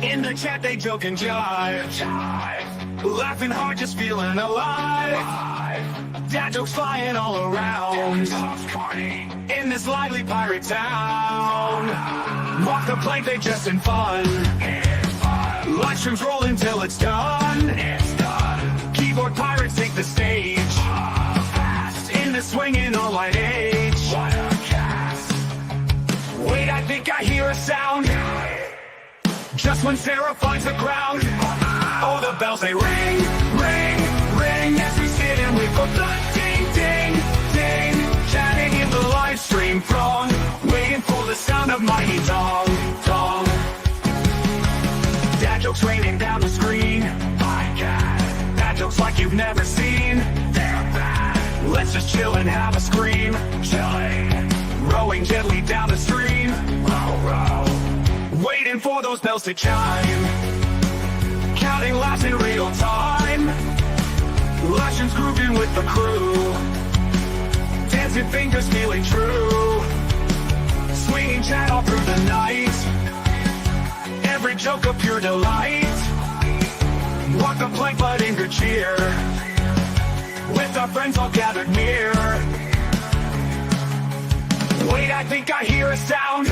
In the chat they joke and jive, laughing hard, just feeling alive. Dad jokes flying all around in this lively pirate town. Walk the plank, they just in fun. Live streams roll until it's done. Keyboard pirates take the stage in the swinging online age. Wait, I think I hear a sound. Just when Sarah finds the ground. Oh, the bells they ring, ring, ring as we sit and we put the ding, ding, ding. Chatting in the live stream throng, waiting for the sound of mighty dong, dong. Dad jokes raining down the screen. My God, dad jokes like you've never seen. They're bad. Let's just chill and have a scream. Chilling, rowing gently down the stream. Row, row. Waiting for those bells to chime, counting laughs in real time. Lashins grooving with the crew, dancing fingers feeling true. Swinging chat all through the night, every joke a pure delight. Walk the plank but in good cheer, with our friends all gathered near. Wait, I think I hear a sound.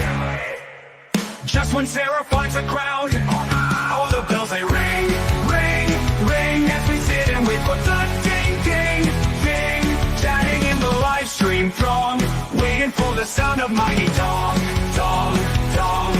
Just when Sarah finds the ground. Oh, the bells they ring, ring, ring as we sit and we put the ding, ding, ding. Chatting in the live stream throng, waiting for the sound of mighty dong, dong, dong.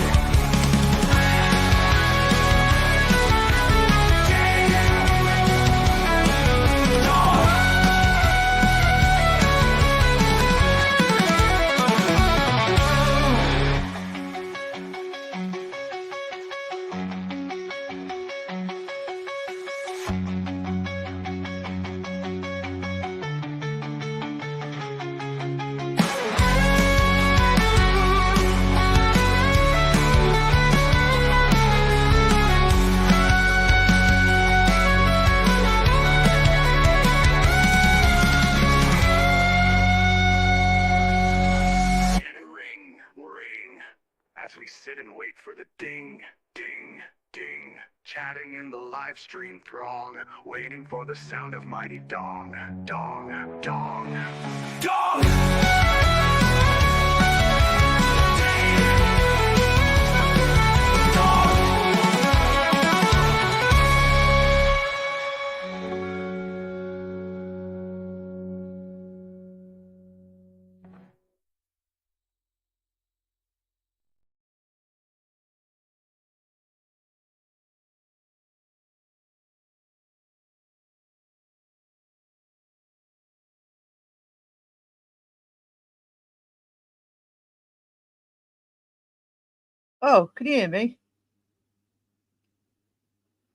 As we sit and wait for the ding, ding, ding. Chatting in the live stream throng, waiting for the sound of mighty dong, dong, dong, dong! Oh, can you hear me?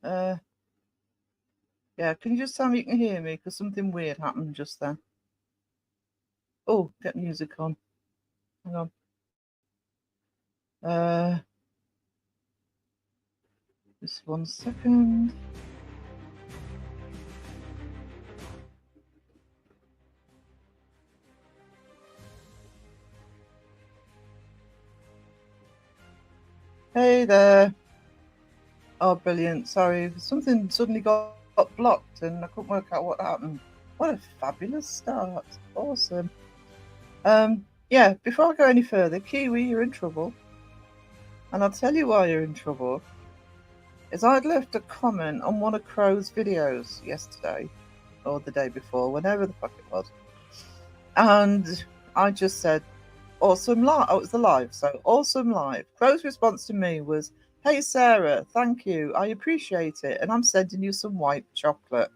Yeah, can you just tell me you can hear me? Because something weird happened just then. Oh, get music on. Hang on. Just 1 second. Hey there. Oh, brilliant. Sorry, something suddenly got blocked and I couldn't work out what happened. What a fabulous start. Awesome. Yeah, before I go any further, Kiwi, you're in trouble. And I'll tell you why you're in trouble. Is I'd left a comment on one of Crow's videos yesterday, or the day before, whenever the fuck it was. And I just said, awesome live. Oh, it was the live, so awesome live. Crow's response to me was, hey Sarah, thank you, I appreciate it, and I'm sending you some white chocolate.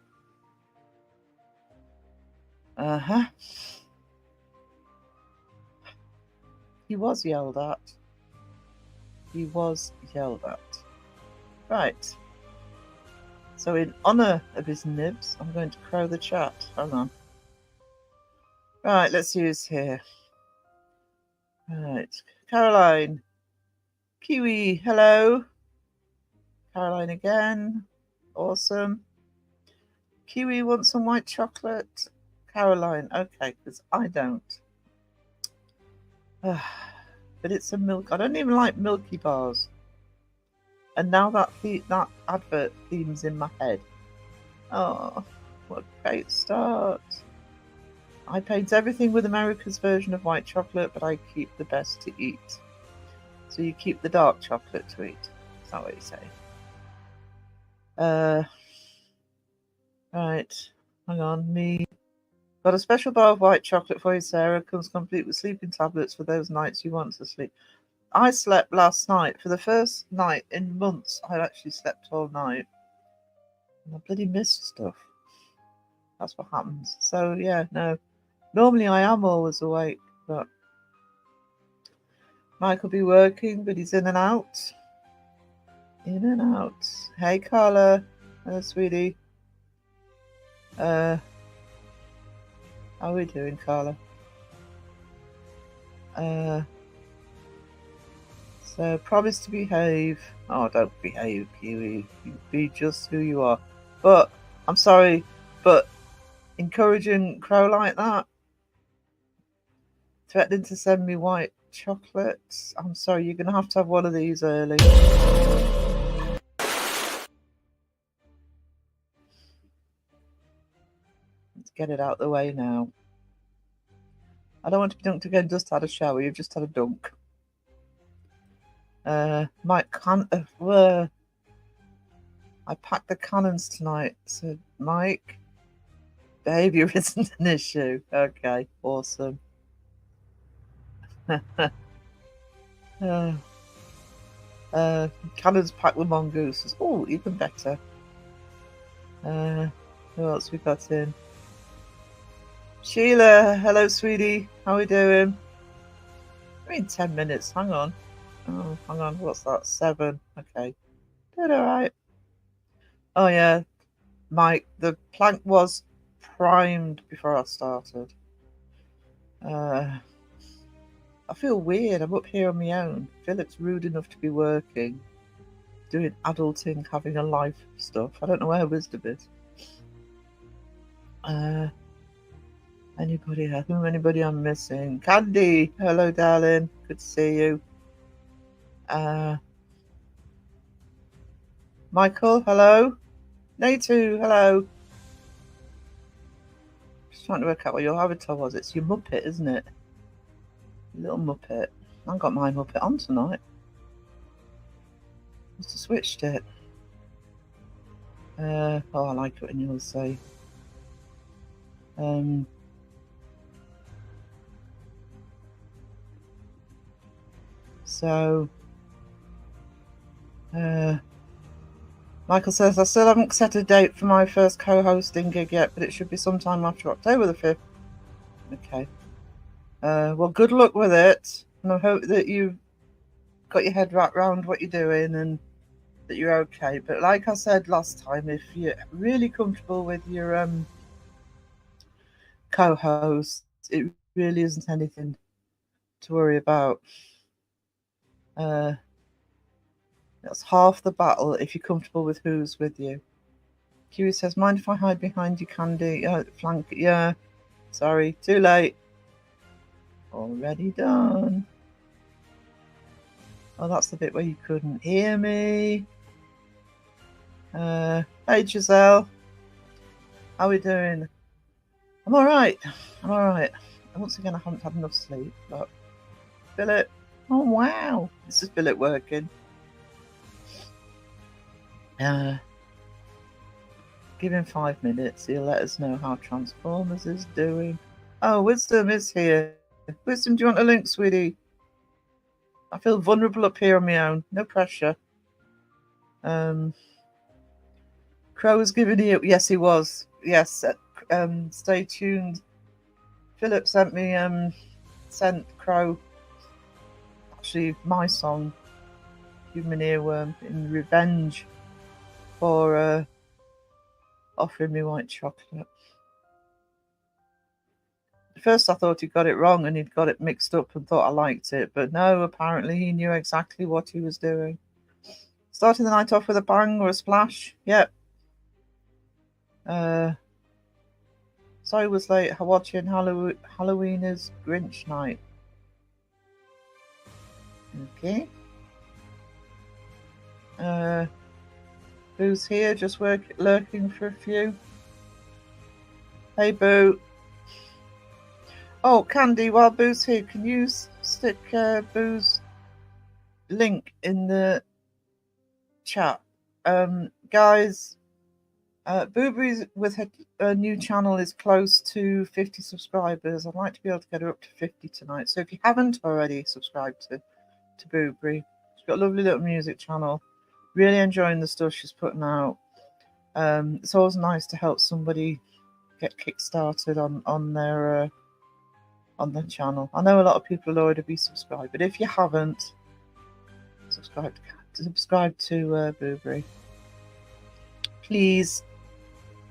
Uh-huh. He was yelled at. He was yelled at. Right. So in honour of his nibs, I'm going to crow the chat. Hold on. Right, let's use here. Right. Caroline. Kiwi, hello. Caroline again. Awesome. Kiwi wants some white chocolate. Caroline, okay, because I don't. But it's a milk. I don't even like Milky Bars. And now that advert theme's in my head. Oh, what a great start. I paint everything with America's version of white chocolate, but I keep the best to eat. So you keep the dark chocolate to eat. Is that what you say? Right. Hang on. Me. Got a special bar of white chocolate for you, Sarah. Comes complete with sleeping tablets for those nights you want to sleep. I slept last night. For the first night in months, I actually slept all night. And I bloody missed stuff. That's what happens. So, yeah, no. Normally I am always awake, but Mike will be working, but he's in and out. In and out. Hey, Carla. Hello, sweetie. How are we doing, Carla? So promise to behave. Oh, don't behave, Kiwi. You be just who you are. But I'm sorry, but encouraging Crow like that, threatening to send me white chocolates. I'm sorry, you're gonna have to have one of these early. Let's get it out of the way now. I don't want to be dunked again. Just had a shower. You've just had a dunk. Mike can't. I packed the cannons tonight. So Mike, behaviour isn't an issue. Okay, awesome. Cannons packed with mongooses. Oh, even better. Who else we got in? Sheila, hello, sweetie. How are we doing? I mean, 10 minutes. Hang on. Oh, hang on. What's that? 7. Okay. Did all right. Oh, yeah. Mike, the plank was primed before I started. I feel weird. I'm up here on my own. Philip's rude enough to be working, doing adulting, having a life stuff. I don't know where wisdom is. Anybody I'm missing? Candy, hello, darling. Good to see you. Michael, hello. Natu, hello. Just trying to work out what your avatar was. It's your Muppet, isn't it? Little Muppet. I got my Muppet on tonight. Must have switched it. I like it when you'll say. So, Michael says, I still haven't set a date for my first co-hosting gig yet, but it should be sometime after October the 5th. Okay. Well, good luck with it. And I hope that you've got your head wrapped around what you're doing and that you're okay. But like I said last time, if you're really comfortable with your co-host, it really isn't anything to worry about. That's half the battle if you're comfortable with who's with you. Kiwi says, mind if I hide behind you, Candy? Flank, yeah. Sorry, too late. Already done. Oh, that's the bit where you couldn't hear me. Hey, Giselle. How are we doing? I'm alright. And once again, I haven't had enough sleep, but Philip. Oh, wow. This is Philip working. Give him 5 minutes. He'll let us know how Transformers is doing. Oh, Wisdom is here. Wisdom, do you want a link, sweetie? I feel vulnerable up here on my own. No pressure. Crow was giving you... Yes, he was. Yes. Stay tuned. Philip sent me... sent Crow... Actually, my song. Give me an earworm in revenge for offering me white chocolate. At first I thought he got it wrong and he'd got it mixed up and thought I liked it, but no, apparently he knew exactly what he was doing. Starting the night off with a bang or a splash. Yep. Sorry I was late watching Halloween is Grinch night. Okay. Boo's here, just lurking for a few. Hey, Boo. Oh, Candy, while Boo's here, can you stick Boo's link in the chat? Guys, Booberry with her new channel is close to 50 subscribers. I'd like to be able to get her up to 50 tonight. So if you haven't already subscribed to Booberry, she's got a lovely little music channel. Really enjoying the stuff she's putting out. It's always nice to help somebody get kick-started on their channel. I know a lot of people will already be subscribed, but if you haven't, subscribe to Booberry. Please,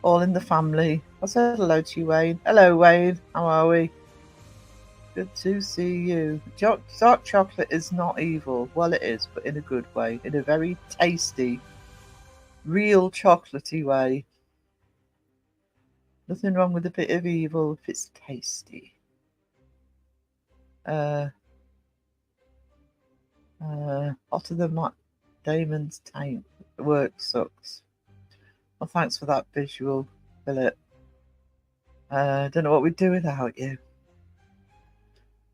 all in the family. I said hello to you, Wayne. Hello, Wayne. How are we? Good to see you. Dark chocolate is not evil. Well, it is, but in a good way. In a very tasty, real chocolatey way. Nothing wrong with a bit of evil if it's tasty. Hotter than Matt Damon's taint. The work sucks. Well, thanks for that visual, Philip. Don't know what we'd do without you.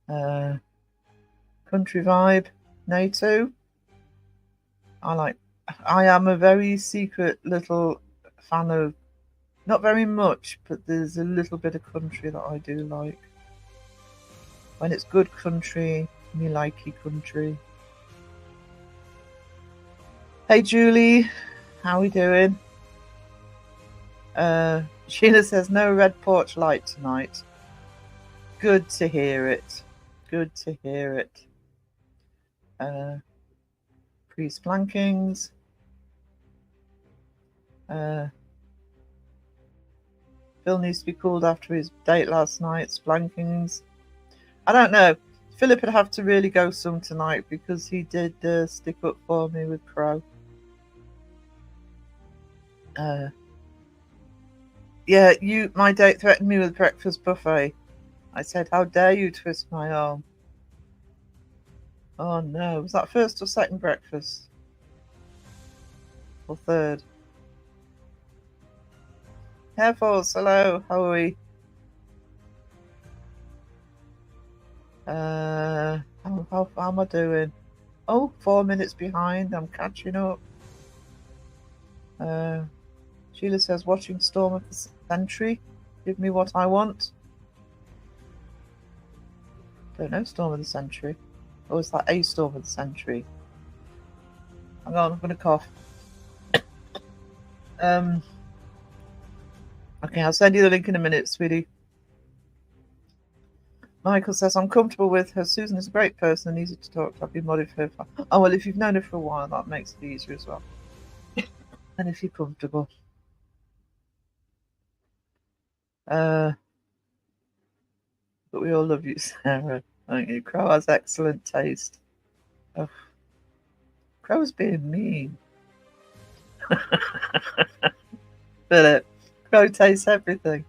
Country vibe, NATO. I am a very secret little fan of, not very much, but there's a little bit of country that I do like. When it's good country, me likey country. Hey Julie, how we doing? Sheila says no red porch light tonight. Good to hear it. Good to hear it. Pre-splankings. Phil needs to be called after his date last night. Splankings. I don't know. Philip would have to really go some tonight because he did stick up for me with Crow. Yeah, my date threatened me with breakfast buffet. I said, how dare you twist my arm? Oh no, was that first or second breakfast? Or third? Air Force, hello, how are we? How am I doing? Oh, 4 minutes behind, I'm catching up. Sheila says, watching Storm of the Century. Give me what I want. Don't know, Storm of the Century. Or is that a Storm of the Century? Hang on, I'm going to cough. Okay, I'll send you the link in a minute, sweetie. Michael says, I'm comfortable with her. Susan is a great person and easy to talk to. I've been modded for her. Oh, well, if you've known her for a while, that makes it easier as well. And if you're comfortable. But we all love you, Sarah. Don't you? Crow has excellent taste. Oh, Crow's being mean. Philip, Crow tastes everything.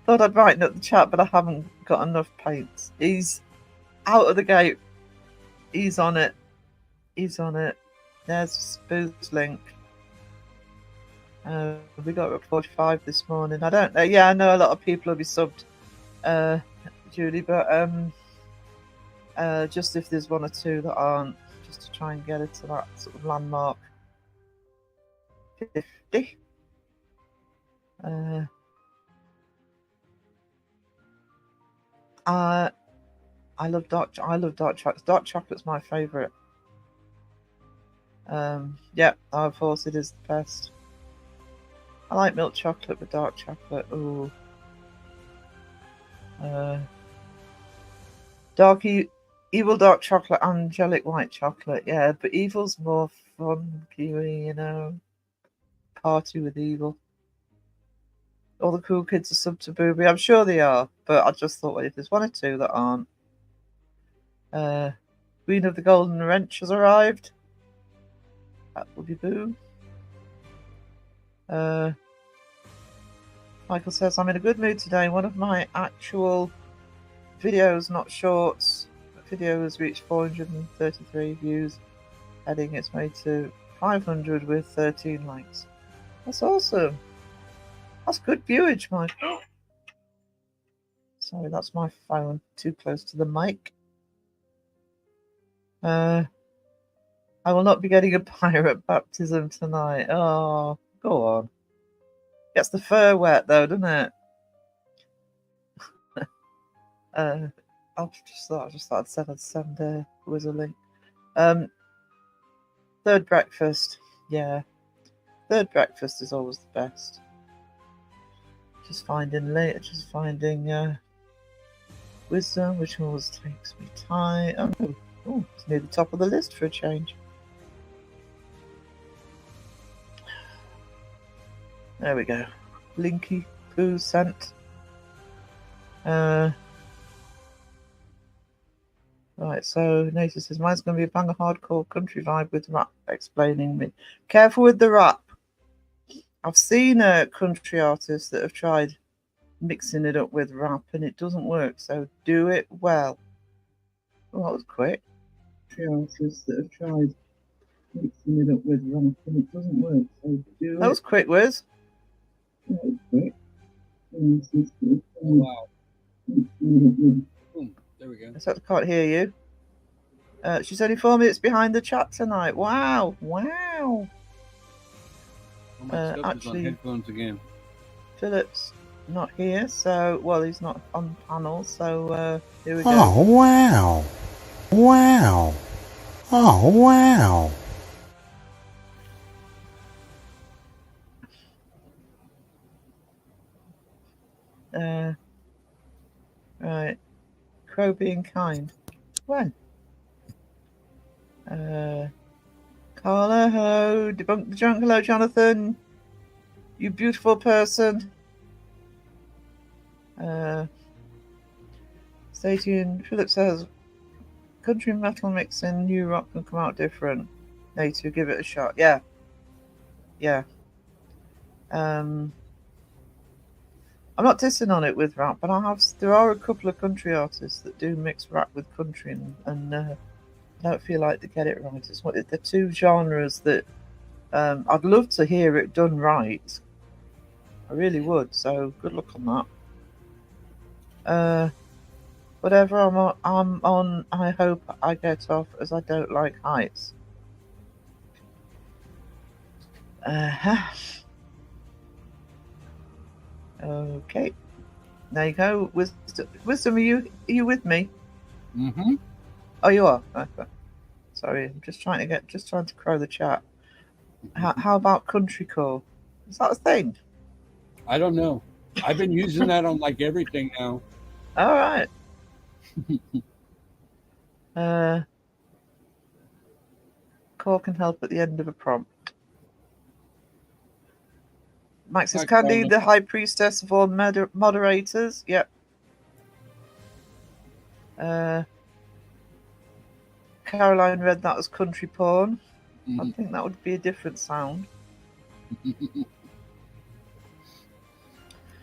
Thought I'd brighten up the chat, but I haven't got enough paints. He's out of the gate. He's on it. He's on it. There's Boo's link. We got up 45 this morning. I don't know. Yeah, I know a lot of people will be subbed, Julie, but just if there's one or two that aren't, just to try and get it to that sort of landmark 50. I love dark chocolate. Dark chocolate's my favourite. Yeah, of course it is the best. I like milk chocolate, but dark chocolate, ooh. Evil dark chocolate, angelic white chocolate, yeah, but evil's more funky, you know. Party with evil. All the cool kids are sub to Booby. I'm sure they are, but I just thought, well, if there's one or two that aren't. Queen of the Golden Wrench has arrived. That will be Boo. Michael says, I'm in a good mood today. One of my actual videos, not shorts, video has reached 433 views. Heading its way to 500 with 13 likes. That's awesome. That's good viewage, Mike. Sorry, that's my phone too close to the mic. I will not be getting a pirate baptism tonight. Oh, go on. Gets the fur wet though, doesn't it? I just thought I'd send a wizard link. Third breakfast, yeah. Third breakfast is always the best. Just finding wisdom, which always takes me time. Oh, it's near the top of the list for a change. There we go. Blinky Poo sent. Right, so Nathan says mine's going to be a banger hardcore country vibe with rap explaining me. Careful with the rap. I've seen country artists that have tried mixing it up with rap and it doesn't work, so do it well. Oh, that was quick. Country artists that have tried mixing it up with rap and it doesn't work, so do it. That was quick, Wiz. That was quick. Oh, wow. Boom. There we go. Except I can't hear you. She's only 4 minutes behind the chat tonight. Wow. Oh, my stuff is on headphones again. Philip's not here, so he's not on panel, so here we go. Oh wow. Wow. Oh wow. Right. Crow being kind. When? Carla, ho, debunk the junk. Hello, Jonathan. You beautiful person. Stay tuned. Philip says, country metal mixing, new rock can come out different. Nato, give it a shot. Yeah. I'm not dissing on it with rap, but there are a couple of country artists that do mix rap with country, and I don't feel like they get it right. It's the two genres that I'd love to hear it done right. I really would. So good luck on that. Whatever I'm on, I hope I get off, as I don't like heights. Okay, there you go. Wisdom, are you with me? Mm-hmm. Oh, you are. Okay. Sorry, I'm just trying to crow the chat. How about country core? Is that a thing? I don't know. I've been using that on like everything now. All right. Core can help at the end of a prompt. Max says, Candy, the high priestess of all moderators. Yep. Caroline read that as country porn. Mm-hmm. I think that would be a different sound.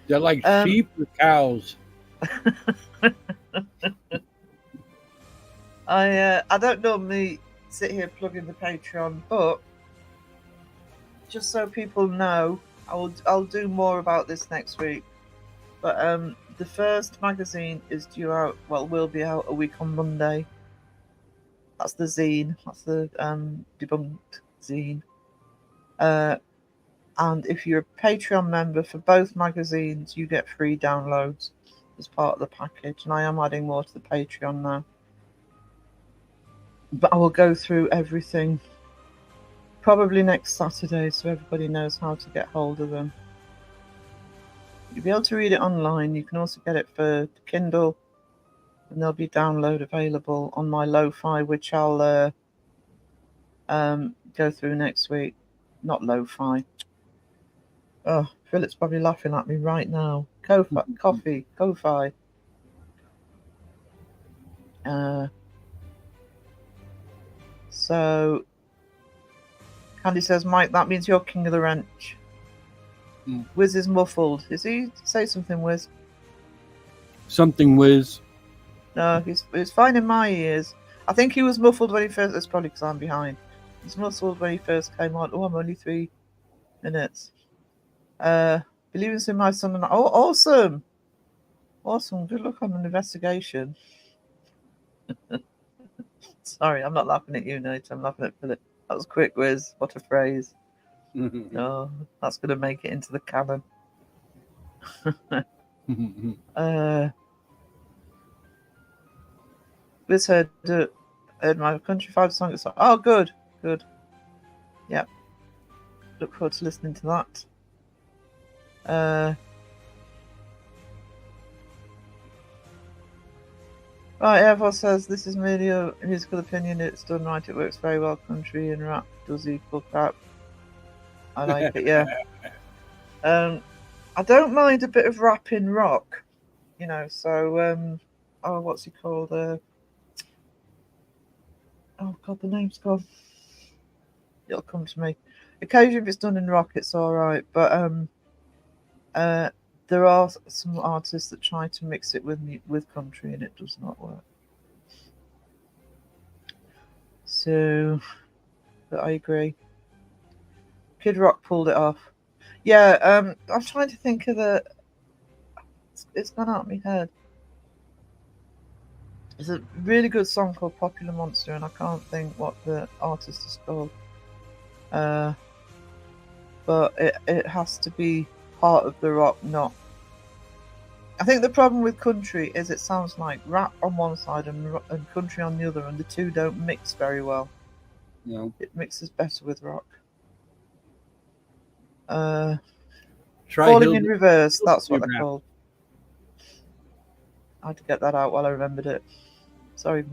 They're like sheep or cows. I don't normally sit here plugging the Patreon, but just so people know, I'll do more about this next week. But the first magazine is due out. Well, will be out a week on Monday. That's the zine. That's the debunked zine. And if you're a Patreon member for both magazines, you get free downloads as part of the package. And I am adding more to the Patreon now. But I will go through everything probably next Saturday, so everybody knows how to get hold of them. You'll be able to read it online. You can also get it for Kindle, and there'll be download available on my Lo-Fi, which I'll go through next week. Not Lo-Fi. Oh, Philip's probably laughing at me right now. Ko-Fi. So Candy says, Mike, that means you're king of the wrench. Wiz is muffled. Is he? Say something, Wiz. Something, Wiz. No, he's fine in my ears. I think he was muffled when he first. That's probably because I'm behind. He's muffled when he first came on. Oh, I'm only 3 minutes. Believing in my son and I. Oh, awesome! Awesome. Good luck on an investigation. Sorry, I'm not laughing at you, Nate. I'm laughing at Philip. That was quick whiz. What a phrase. Oh, that's going to make it into the canon. Liz heard my Country 5 song. It's like, oh, good. Yeah. Look forward to listening to that. Right, Airforce says this is merely a musical opinion. It's done right. It works very well. Country and rap does equal crap. I like it. Yeah. I don't mind a bit of rap in rock. So oh, what's he called? Oh God, the name's gone. It'll come to me. Occasionally, if it's done in rock, it's all right. But there are some artists that try to mix it with country, and it does not work. So, but I agree. Kid Rock pulled it off. Yeah. I'm trying to think of the. It's gone out of my head. There's a really good song called Popular Monster, and I can't think what the artist is called. But it has to be part of the rock, not. I think the problem with country is it sounds like rap on one side and country on the other, and the two don't mix very well. No. It mixes better with rock. Try Falling in Reverse, that's what they're rap. called. I had to get that out while I remembered it. Sorry,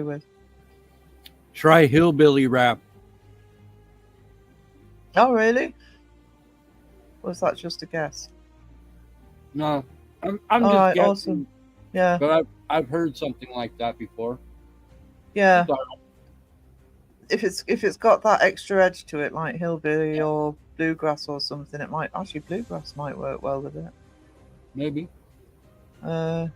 Wiz. Try hillbilly rap. Oh, really? Or was that just a guess? No, I'm All just right, guessing. awesome. Yeah, But I've heard something like that before. yeah. Sorry. If it's got that extra edge to it, like hillbilly or bluegrass or something, it might actually bluegrass might work well with it. Maybe. Although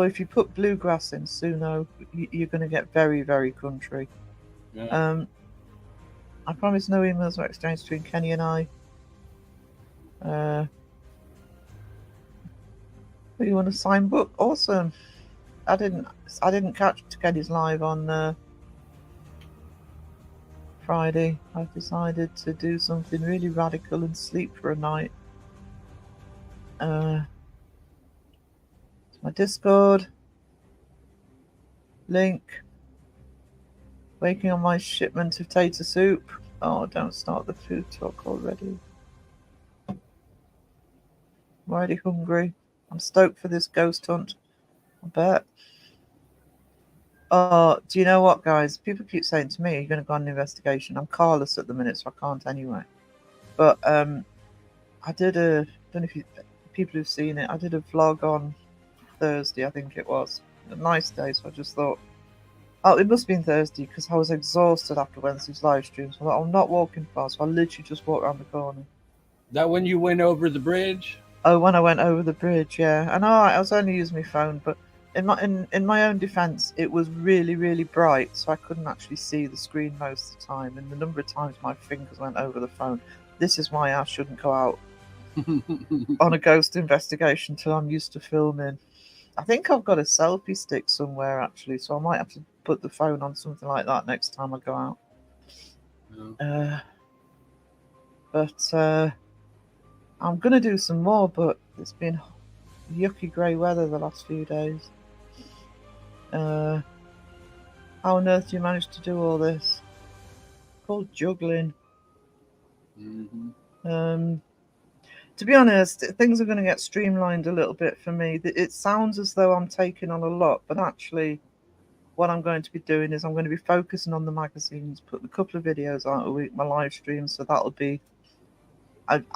if you put bluegrass in Suno, you're going to get very, very country. Yeah. I promise no emails were exchanged between Kenny and I. You want a signed book? Awesome. I didn't catch Kenny's live on Friday. I've decided to do something really radical and sleep for a night. My Discord link. Waking on my shipment of tater soup. Oh, don't start the food talk already. I'm already hungry. I'm stoked for this ghost hunt. I bet. Oh, do you know what, guys? People keep saying to me, "You're going to go on an investigation." I'm carless at the minute, so I can't anyway. But I did a. Don't know if people who've seen it. I did a vlog on Thursday, I think it was. A nice day, so I just thought. Oh, it must have been Thursday because I was exhausted after Wednesday's live stream. So I thought, I'm not walking far, so I literally just walked around the corner. That when you went over the bridge? Oh, when I went over the bridge, yeah. I know I was only using my phone, but in my own defence, it was really, really bright, so I couldn't actually see the screen most of the time. And the number of times my fingers went over the phone. This is why I shouldn't go out on a ghost investigation till I'm used to filming. I think I've got a selfie stick somewhere actually, so I might have to put the phone on something like that next time I go out. Yeah. But I'm gonna do some more, but it's been yucky grey weather the last few days. How on earth do you manage to do all this? It's called juggling. Mm-hmm. To be honest, things are going to get streamlined a little bit for me. It sounds as though I'm taking on a lot, but actually what I'm going to be doing is I'm going to be focusing on the magazines, put a couple of videos out a week, my live streams, so that'll be the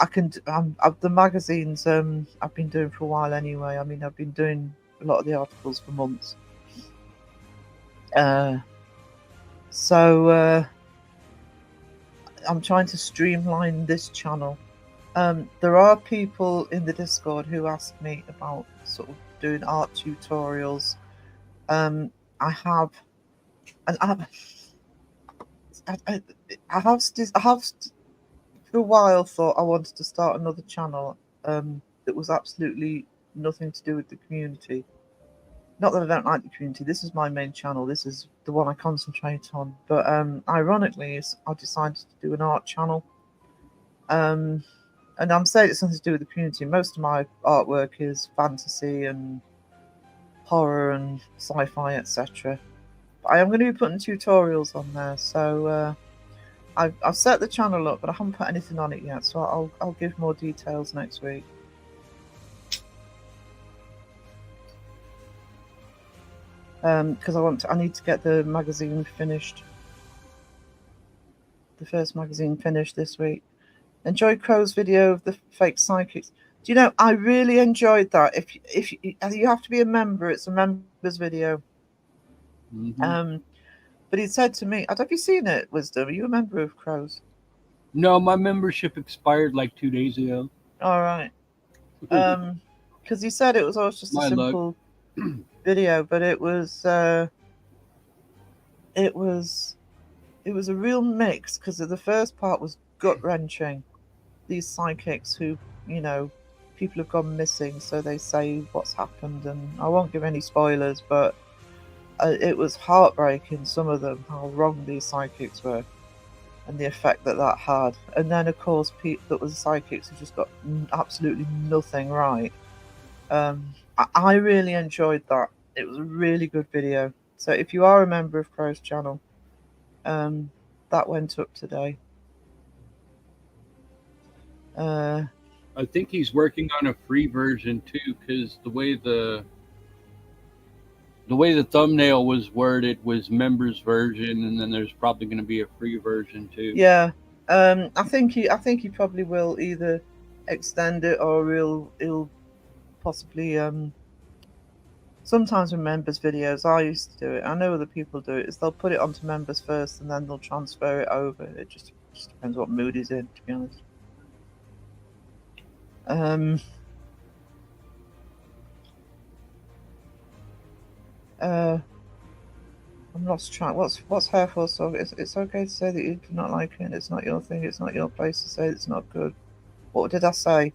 magazines I've been doing for a while anyway. I mean, I've been doing a lot of the articles for months. So I'm trying to streamline this channel. There are people in the Discord who ask me about sort of doing art tutorials. I have, and I have for a while thought I wanted to start another channel that was absolutely nothing to do with the community. Not that I don't like the community. This is my main channel. This is the one I concentrate on. But ironically, I decided to do an art channel. And I'm saying it's something to do with the community. Most of my artwork is fantasy and horror and sci-fi, etc. But I am going to be putting tutorials on there. So I've set the channel up, but I haven't put anything on it yet. So I'll give more details next week. Because I need to get the magazine finished. The first magazine finished this week. Enjoy Crow's video of the fake psychics. Do you know, I really enjoyed that. If you have to be a member, it's a members video. Mhm. But he said to me, have you seen it, Wisdom? Are you a member of Crow's? No, my membership expired like 2 days ago. All right. Because he said it was always just a simple video, but it was a real mix, because the first part was gut-wrenching. These psychics who, people have gone missing, so they say what's happened, and I won't give any spoilers, but it was heartbreaking, some of them, how wrong these psychics were and the effect that had. And then, of course, people that was psychics who just got absolutely nothing right. I really enjoyed that. It was a really good video. So if you are a member of Crow's channel, that went up today. I think he's working on a free version too, because the way the thumbnail was worded was members version, and then there's probably going to be a free version too. Yeah, I think he probably will either extend it, or he'll possibly sometimes with members videos, I used to do it, I know other people do it, is they'll put it onto members first and then they'll transfer it over. It just depends what mood he's in, to be honest. I'm lost track. What's Hairful? So it's okay to say that you do not like it. It's not your thing. It's not your place to say it's not good. What did I say?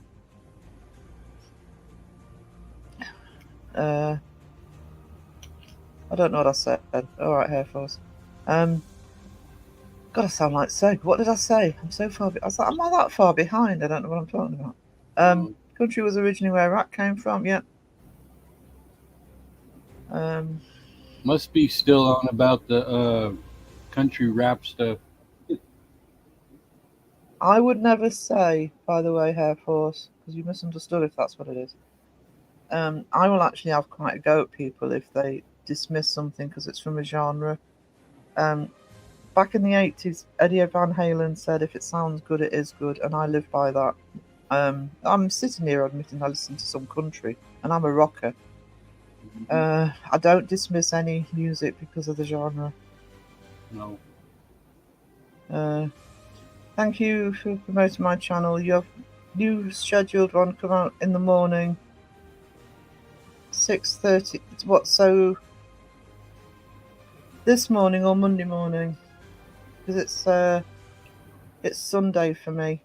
I don't know what I said. All right, Hairful. God, I sound like Seg. What did I say? I'm so far. I was like, am I that far behind? I don't know what I'm talking about. Country was originally where Rat came from. Yeah. Must be still on about the country rap stuff. I would never say, by the way, Hair Force, because you misunderstood if that's what it is. I will actually have quite a go at people if they dismiss something because it's from a genre. Back in the 80s, Eddie Van Halen said, if it sounds good, it is good, and I live by that. I'm sitting here admitting I listen to some country, and I'm a rocker. I don't dismiss any music because of the genre. No. Thank you for promoting my channel. You have new scheduled one come out in the morning, 6:30. What? So this morning or Monday morning? Because it's Sunday for me.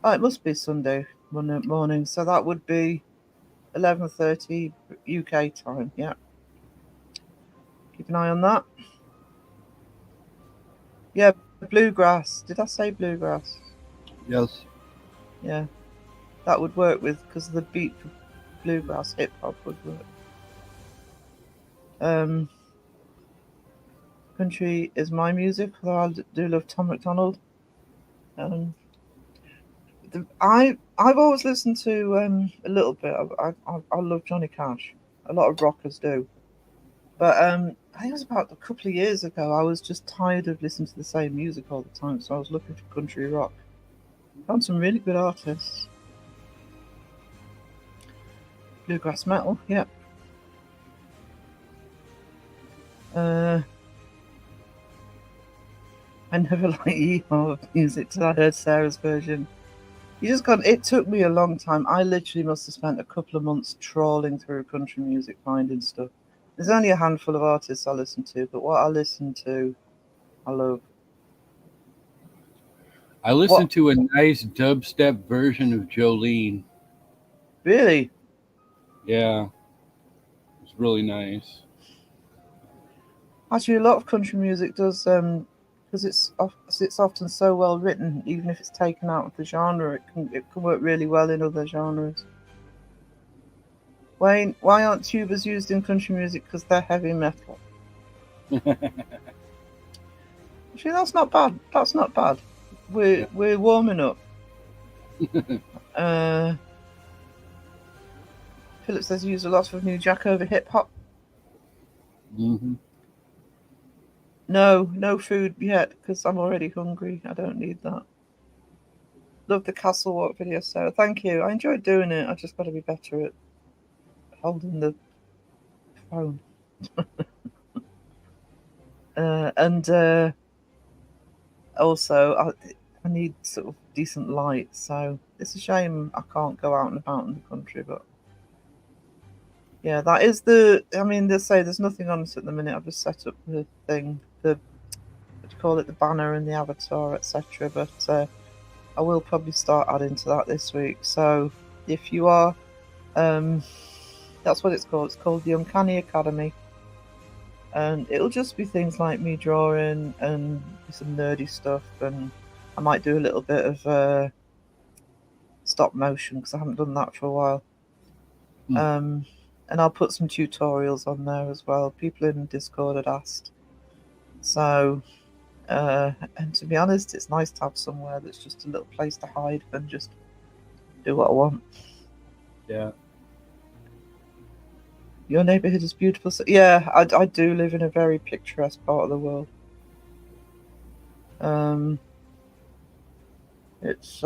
Oh, it must be Sunday morning. So that would be 11:30 UK time. Yeah. Keep an eye on that. Yeah, bluegrass. Did I say bluegrass? Yes. Yeah. That would work because the beat for bluegrass hip hop would work. Country is my music, although I do love Tom McDonald. I've always listened to a little bit. I love Johnny Cash. A lot of rockers do, but I think it was about a couple of years ago. I was just tired of listening to the same music all the time, so I was looking for country rock. Found some really good artists. Bluegrass metal, yeah. I never liked emo music till I heard Sarah's version. You just got. It took me a long time. I literally must have spent a couple of months trawling through country music, finding stuff. There's only a handful of artists I listen to, but what I listen to, I love. I listened to a nice dubstep version of Jolene. Really? Yeah, it's really nice. Actually, a lot of country music does, because it's often so well written. Even if it's taken out of the genre, it can work really well in other genres. Wayne, why aren't tubas used in country music? Because they're heavy metal. Actually, that's not bad. That's not bad. We're warming up. Philip says use a lot of New Jack over hip hop. Mm-hmm. No food yet because I'm already hungry. I don't need that. Love the Castle Walk video, Sarah. Thank you. I enjoyed doing it. I just got to be better at holding the phone. And also, I need sort of decent light. So it's a shame I can't go out and about in the country, but. Yeah, that is I mean, they say there's nothing on it at the minute. I've just set up the thing, what do you call it, the banner and the avatar, etc. But I will probably start adding to that this week. So if you are, that's what it's called. It's called the Uncanny Academy. And it'll just be things like me drawing and some nerdy stuff. And I might do a little bit of stop motion because I haven't done that for a while. And I'll put some tutorials on there as well. People in Discord had asked. So, and to be honest, it's nice to have somewhere that's just a little place to hide and just do what I want. Yeah. Your neighborhood is beautiful. So, yeah, I do live in a very picturesque part of the world. It's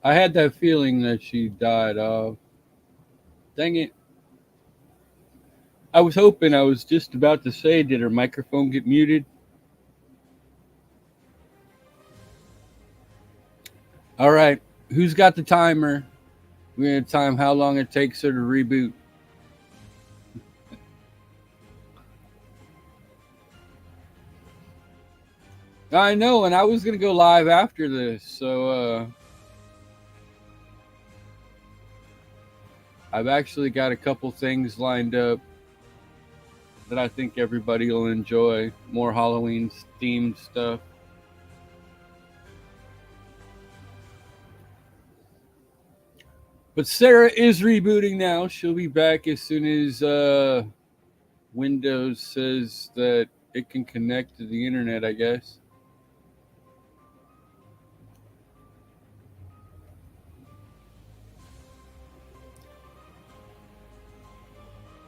I had that feeling that she died off. Dang it. I was hoping, I was just about to say, did her microphone get muted? All right. Who's got the timer? We're going to time how long it takes her to reboot. I know, and I was going to go live after this, so I've actually got a couple things lined up that I think everybody will enjoy. More Halloween themed stuff. But Sarah is rebooting now. She'll be back as soon as Windows says that it can connect to the internet, I guess.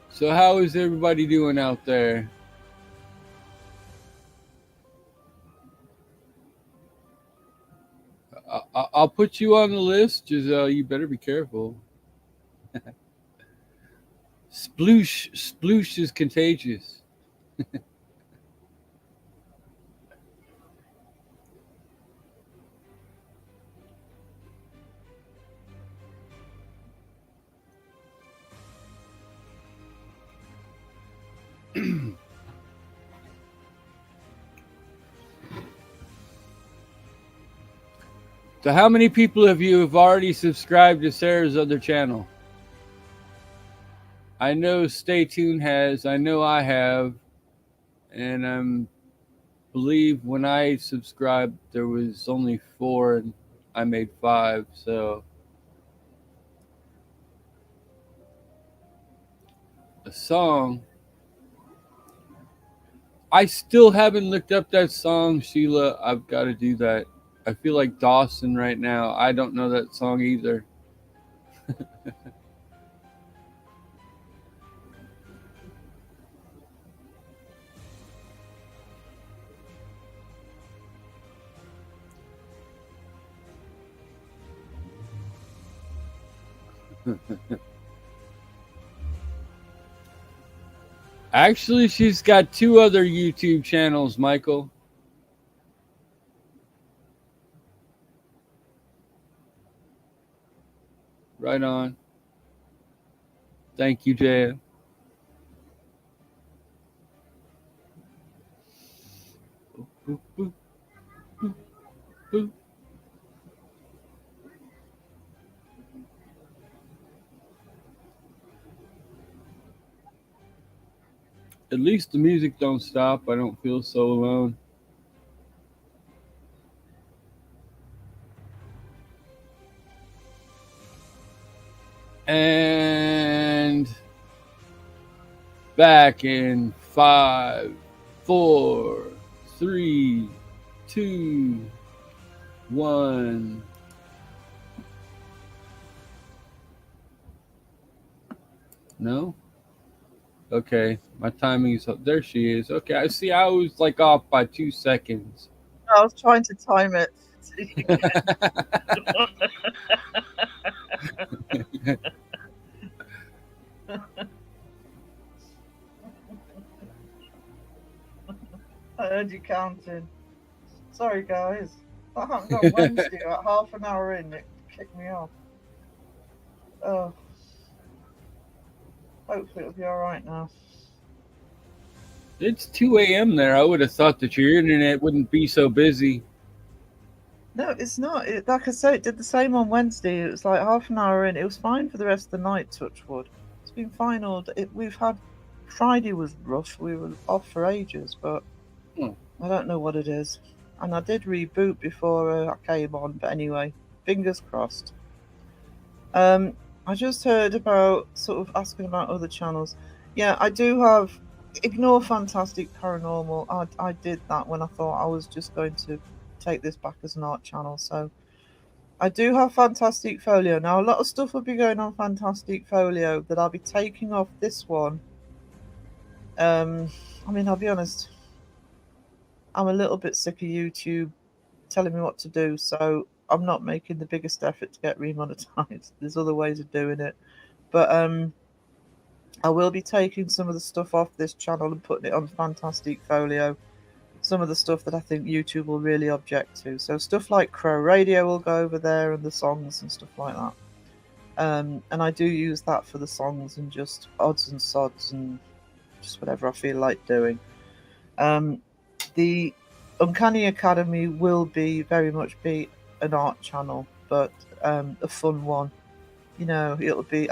So how is everybody doing out there? I'll put you on the list. Giselle, you better be careful. Sploosh is contagious. So how many people of you have already subscribed to Sarah's other channel? I know Stay Tuned has. I know I have. and I believe when I subscribed there was only 4, and I made 5. So a song. I still haven't looked up that song, Sheila. I've got to do that. I feel like Dawson right now. I don't know that song either. Actually, she's got 2 other YouTube channels, Michael. Right on. Thank you, Jaya. Boop, boop, boop, boop. At least the music don't stop. I don't feel so alone. And back in 5, 4, 3, 2, 1. No? Okay, my timing is up. There she is. Okay, I see. I was like off by 2 seconds. I was trying to time it. I heard you counting. Sorry, guys. That happened on Wednesday. About half an hour in, it kicked me off. Oh. Hopefully it'll be alright now. It's 2 a.m. there. I would have thought that your internet wouldn't be so busy. No, it's not. Like I said, it did the same on Wednesday. It was like half an hour in. It was fine for the rest of the night, touch wood. It's been fine all day. We've had... Friday was rough. We were off for ages, but I don't know what it is. And I did reboot before I came on, but anyway, fingers crossed. I just heard about sort of asking about other channels. Yeah, I do have... Ignore Fantastic Paranormal. I did that when I thought I was just going to take this back as an art channel. So I do have Fantastic Folio. Now, a lot of stuff will be going on Fantastic Folio that I'll be taking off this one. I mean, I'll be honest, I'm a little bit sick of YouTube telling me what to do, so I'm not making the biggest effort to get remonetized. There's other ways of doing it. But I will be taking some of the stuff off this channel and putting it on Fantastic Folio. Some of the stuff that I think YouTube will really object to. So stuff like Crow Radio will go over there, and the songs and stuff like that. And I do use that for the songs and just odds and sods and just whatever I feel like doing. The Uncanny Academy will very much be an art channel, but a fun one. You know, it'll be...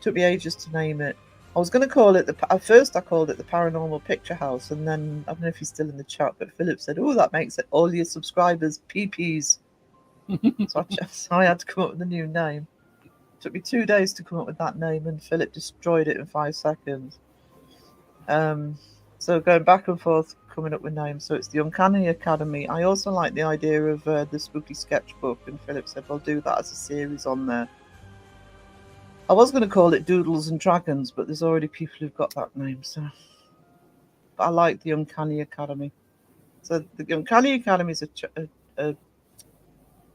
took me ages to name it. I was going to call it at first I called it the Paranormal Picture House, and then I don't know if he's still in the chat, but Philip said, "Oh, that makes it all your subscribers PPs." so I had to come up with a new name. It took me 2 days to come up with that name, and Philip destroyed it in 5 seconds. So going back and forth, coming up with names. So it's the Uncanny Academy. I also like the idea of the Spooky Sketchbook, and Philip said, "We'll do that as a series on there." I was going to call it Doodles and Dragons, but there's already people who've got that name. So, but I like the Uncanny Academy. So the Uncanny Academy is a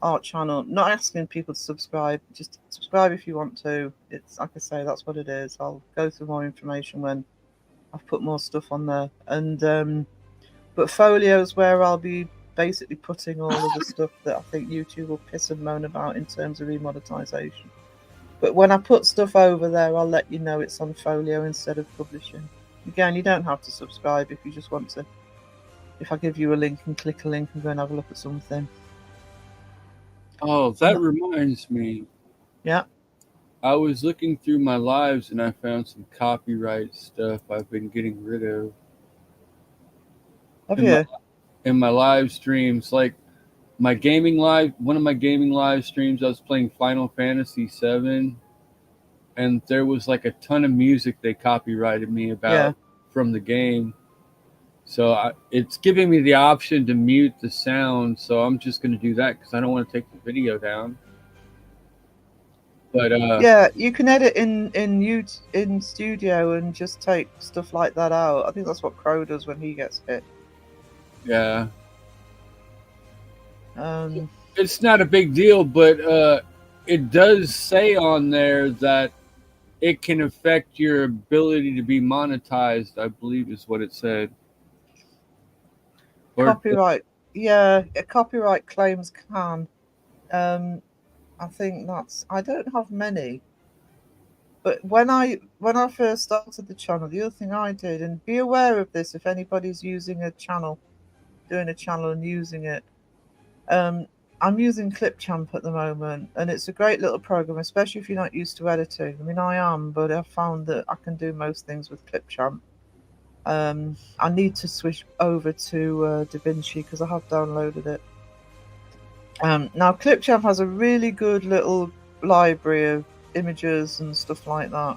art channel. Not asking people to subscribe. Just subscribe if you want to. It's like I say, that's what it is. I'll go through more information when I've put more stuff on there. And but Folio's where I'll be basically putting all of the stuff that I think YouTube will piss and moan about in terms of remonetization. But when I put stuff over there, I'll let you know it's on Folio instead of publishing. Again, you don't have to subscribe if you just want to. If I give you a link and click a link and go and have a look at something. Oh, that reminds me. Yeah. I was looking through my lives and I found some copyright stuff I've been getting rid of Have in my you? in my live streams. Like my gaming live, one of my gaming live streams, I was playing Final Fantasy VII, and there was like a ton of music they copyrighted me Yeah. about from the game. So it's giving me the option to mute the sound. So I'm just going to do that because I don't want to take the video down. But Yeah, you can edit in Studio and just take stuff like that out. I think that's what Crow does when he gets hit. yeah, Um, it's not a big deal. But it does say on there that it can affect your ability to be monetized, I believe is what it said. Or copyright, yeah, copyright claims can. I think I don't have many, but when I first started the channel, the other thing I did, and be aware of this if anybody's using a channel, doing a channel and using it. I'm using Clipchamp at the moment, and it's a great little program, especially if you're not used to editing. I mean, I am, but I've found that I can do most things with Clipchamp. I need to switch over to DaVinci because I have downloaded it. Now, Clipchamp has a really good little library of images and stuff like that.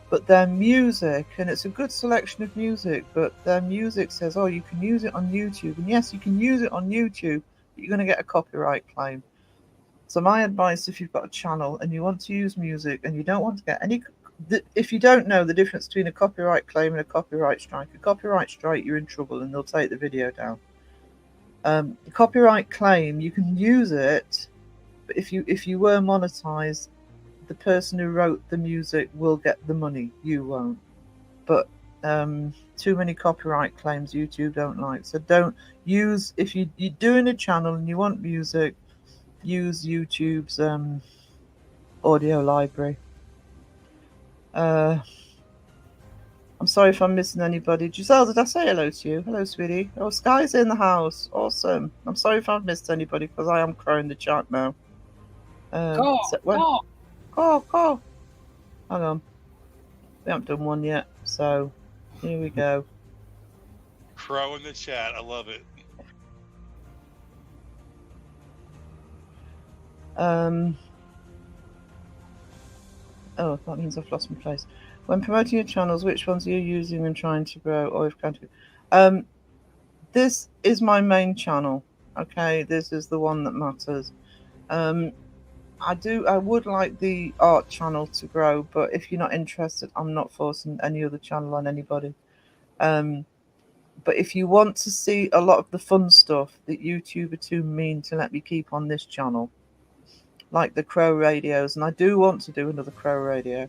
But their music, and it's a good selection of music, but their music says, oh, you can use it on YouTube. And yes, you can use it on YouTube, but you're going to get a copyright claim. So my advice, if you've got a channel and you want to use music and you don't want to get any, if you don't know the difference between a copyright claim and a copyright strike, you're in trouble and they'll take the video down. The copyright claim, you can use it, but if you were monetized, the person who wrote the music will get the money, you won't. But too many copyright claims YouTube don't like. So don't use, if you're doing a channel and you want music, use YouTube's audio library. I'm sorry if I'm missing anybody. Giselle, did I say hello to you? Hello, sweetie. Oh, Sky's in the house. Awesome. I'm sorry if I've missed anybody because I am crowing the chat now. Call. Hang on. We haven't done one yet, so here we go. Crow in the chat. I love it. Oh, that means I've lost my place. When promoting your channels, which ones are you using and trying to grow, or if country? This is my main channel. Okay, this is the one that matters. I would like the art channel to grow, but if you're not interested, I'm not forcing any other channel on anybody. But if you want to see a lot of the fun stuff that YouTube are too mean to let me keep on this channel, like the Crow radios, and I do want to do another Crow radio,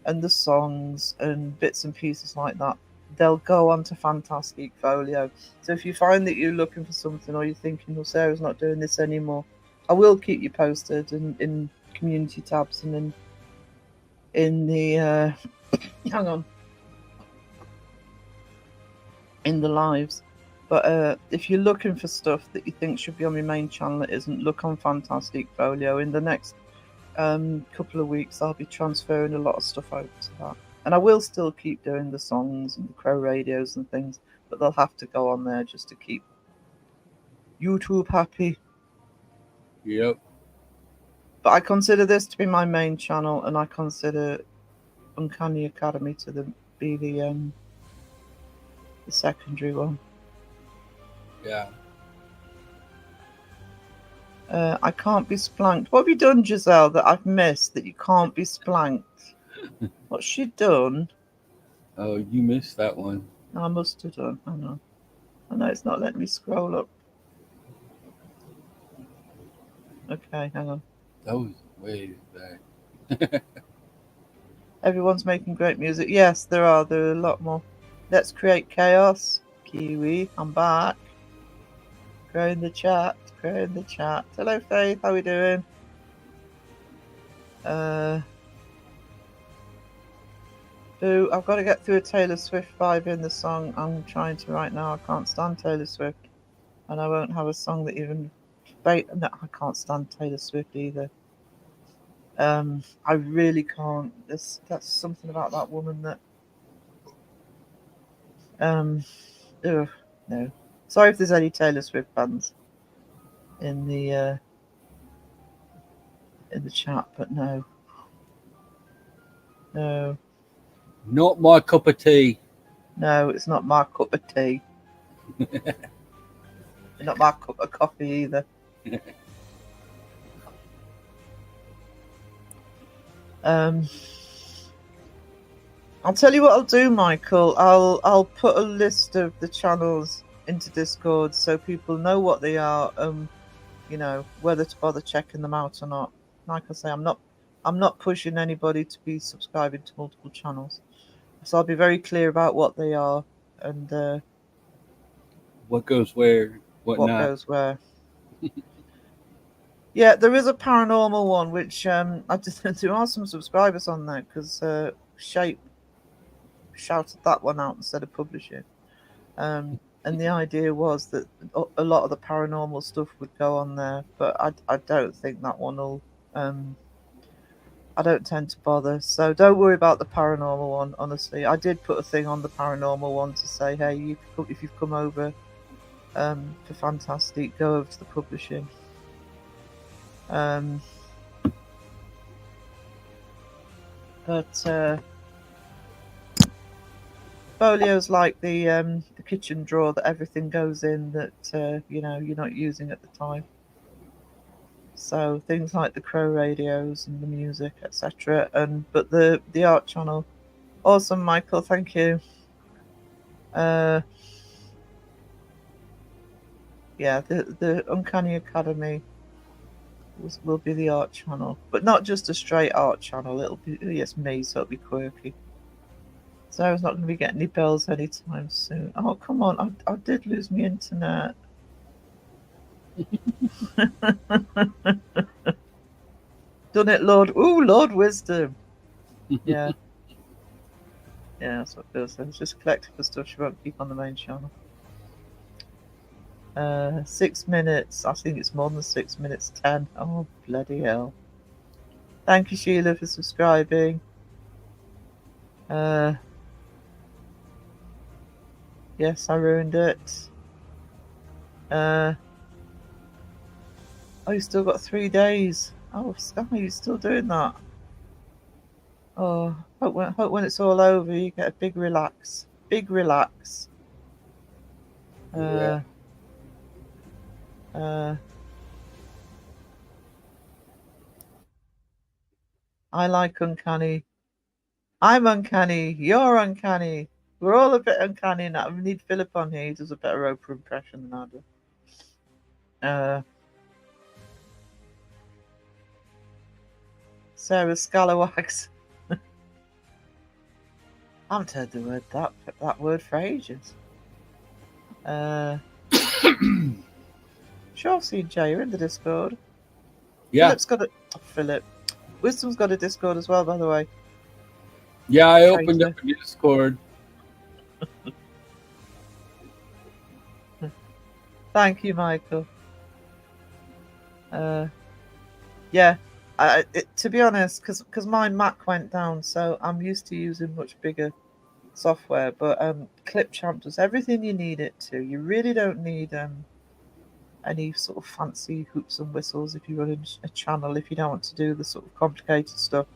and the songs and bits and pieces like that, they'll go on to Fantastic Folio. So if you find that you're looking for something, or you're thinking, well, Sarah's not doing this anymore, I will keep you posted in community tabs and in the hang on, in the lives. But if you're looking for stuff that you think should be on my main channel that isn't, look on Fantastic Folio. In the next couple of weeks, I'll be transferring a lot of stuff over to that. And I will still keep doing the songs and the Crow radios and things, but they'll have to go on there just to keep YouTube happy. Yep. But I consider this to be my main channel, and I consider Uncanny Academy to be the secondary one. Yeah. I can't be splanked. What have you done, Giselle, that I've missed that you can't be splanked? What's she done? Oh, you missed that one. I must have done. I know it's not letting me scroll up. Okay, hang on. That was way back. Everyone's making great music. Yes, there are. There are a lot more. Let's create chaos. Kiwi, I'm back. Growing the chat. Hello, Faith. How we doing? Boo, I've got to get through a Taylor Swift vibe in the song I'm trying to right now. I can't stand Taylor Swift. And I won't have a song that even... No, I can't stand Taylor Swift either. I really can't. That's something about that woman that. Ugh, no. Sorry if there's any Taylor Swift fans in the chat, but no. No, Not my cup of tea. no, it's not my cup of tea. Not my cup of coffee either. I'll tell you what I'll do, Michael. I'll put a list of the channels into Discord so people know what they are. You know, whether to bother checking them out or not. Like I say, I'm not pushing anybody to be subscribing to multiple channels. So I'll be very clear about what they are and What goes where, what not. goes where. Yeah, there is a paranormal one which there are some subscribers on there because Shape shouted that one out instead of publishing. And the idea was that a lot of the paranormal stuff would go on there, but I don't think that one will. I don't tend to bother, so don't worry about the paranormal one. Honestly, I did put a thing on the paranormal one to say, hey, if you've come over for Fantastic, go over to the publishing. But Folio's like the kitchen drawer that everything goes in that you know you're not using at the time. So things like the Crow radios and the music, etc. But the art channel, awesome, Michael, thank you. Yeah, the Uncanny Academy will be the art channel, but not just a straight art channel. It'll be me, so it'll be quirky. So I was not going to be getting any bells anytime soon. Oh, come on. I did lose my internet. Done it, Lord. Ooh, Lord Wisdom. Yeah. Yeah, that's what Bill says. Just collecting for stuff she won't keep on the main channel. 6 minutes. I think it's more than 6 minutes. 10. Oh, bloody hell. Thank you, Sheila, for subscribing. Yes, I ruined it. Oh, you still got 3 days. Oh, Sky, you're still doing that. Oh, hope when it's all over, you get a big relax. Big relax. Yeah. I like uncanny. I'm uncanny. You're uncanny. We're all a bit uncanny now. We need Philip on here. He does a better Oprah impression than I do. Sarah Scalawags. I haven't heard the word that word for ages. Sure, CJ, you're in the Discord. Yeah. Philip. Wisdom's got a Discord as well, by the way. Yeah, I opened up a Discord. Thank you, Michael. Yeah, to be honest, because my Mac went down, so I'm used to using much bigger software. But Clipchamp does everything you need it to. You really don't need any sort of fancy hoops and whistles if you run a channel, if you don't want to do the sort of complicated stuff.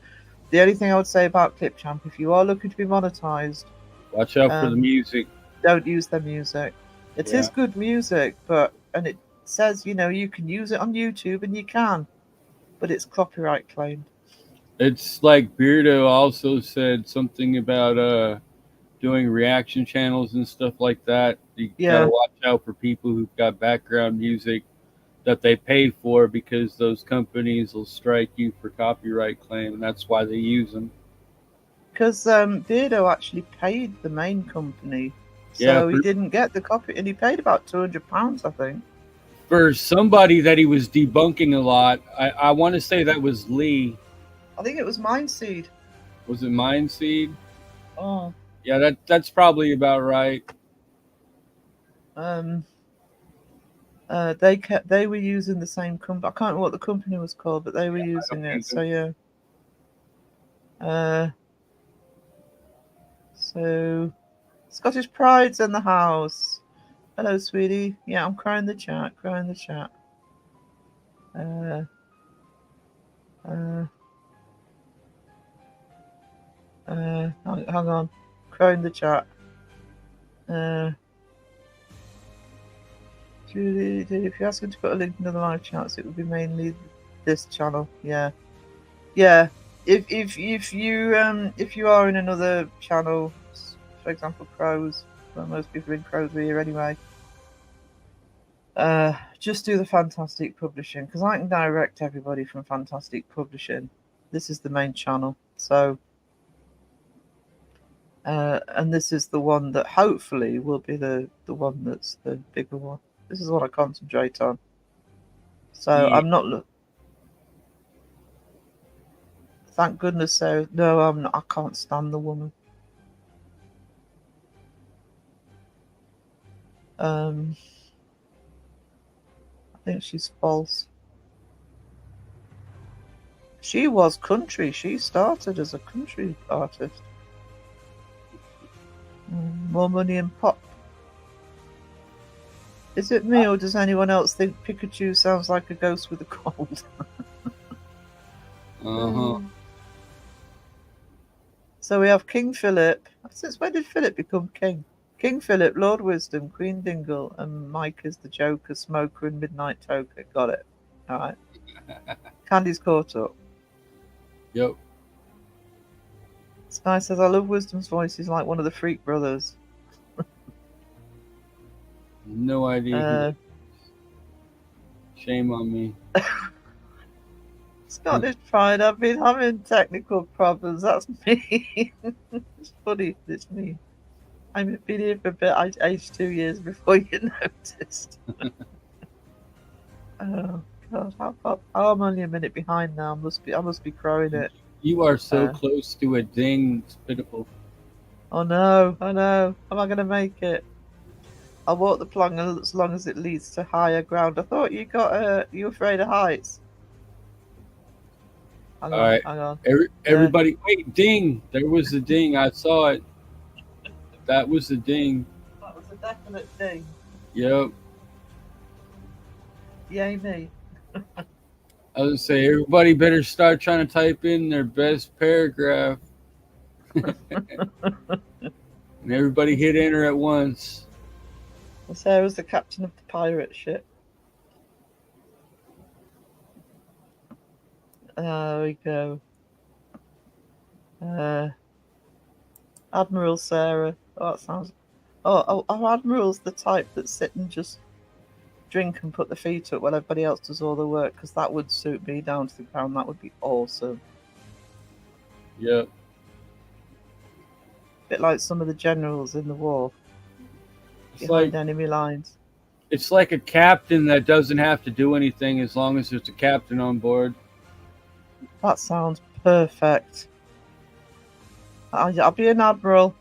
The only thing I would say about Clipchamp, if you are looking to be monetized, watch out for the music. Don't use their music. It is good music, and it says, you know, you can use it on YouTube, and you can, but it's copyright claimed. It's like Beardo also said something about doing reaction channels and stuff like that. You gotta watch out for people who've got background music that they pay for, because those companies will strike you for copyright claim, and that's why they use them. Because Beardo actually paid the main company, so he didn't get the copy, and he paid about £200, I think. For somebody that he was debunking a lot, I want to say that was Lee. I think it was Mindseed. Was it Mindseed? Oh. Yeah, that's probably about right. They were using the same company. I can't remember what the company was called, but they were using it. So yeah. So Scottish Pride's in the house. Hello, sweetie. Yeah, I'm crying the chat. Crying the chat. Hang on. Crying the chat. Julie, if you ask him to put a link in the live chats, it would be mainly this channel. Yeah. If you are in another channel, for example, Crows, well, most people in Crows are here anyway. Just do the Fantastic Publishing, because I can direct everybody from Fantastic Publishing. This is the main channel, so and this is the one that hopefully will be the one that's the bigger one. This is what I concentrate on. So Yeah. I'm not. Thank goodness, Sarah. No, I'm not. I can't stand the woman. I think she's false. She was country. She started as a country artist. More money and pop. Is it me, or does anyone else think Pikachu sounds like a ghost with a cold? So we have King Philip. Since when did Philip become king? King Philip, Lord Wisdom, Queen Dingle, and Mike is the Joker, Smoker, and Midnight Toker. Got it. All right. Candy's caught up. Yep. Sky says, I love Wisdom's voice. He's like one of the Freak Brothers. No idea. Shame on me. Scottish Pride, I've been having technical problems. That's me. It's funny. It's me. I've been here for a bit. I aged 2 years before you noticed. Oh God, I'm only a minute behind now. I must be crowing it. You are so close to a ding. It's pitiful. Oh no, I know. Am I going to make it? I'll walk the plank as long as it leads to higher ground. I thought you you afraid of heights. Hang on. Everybody, wait, ding. There was the ding. I saw it. That was the ding. That was a definite ding. Yep. Yay me. I was say everybody better start trying to type in their best paragraph. And everybody hit enter at once. Sarah's the captain of the pirate ship. There we go. Admiral Sarah. Oh, that sounds. Oh, Admiral's the type that sit and just drink and put the feet up while everybody else does all the work, because that would suit me down to the ground. That would be awesome. Yep. Bit like some of the generals in the war. It's Behind like enemy lines. It's like a captain that doesn't have to do anything as long as there's a captain on board. That sounds perfect. I'll be an admiral.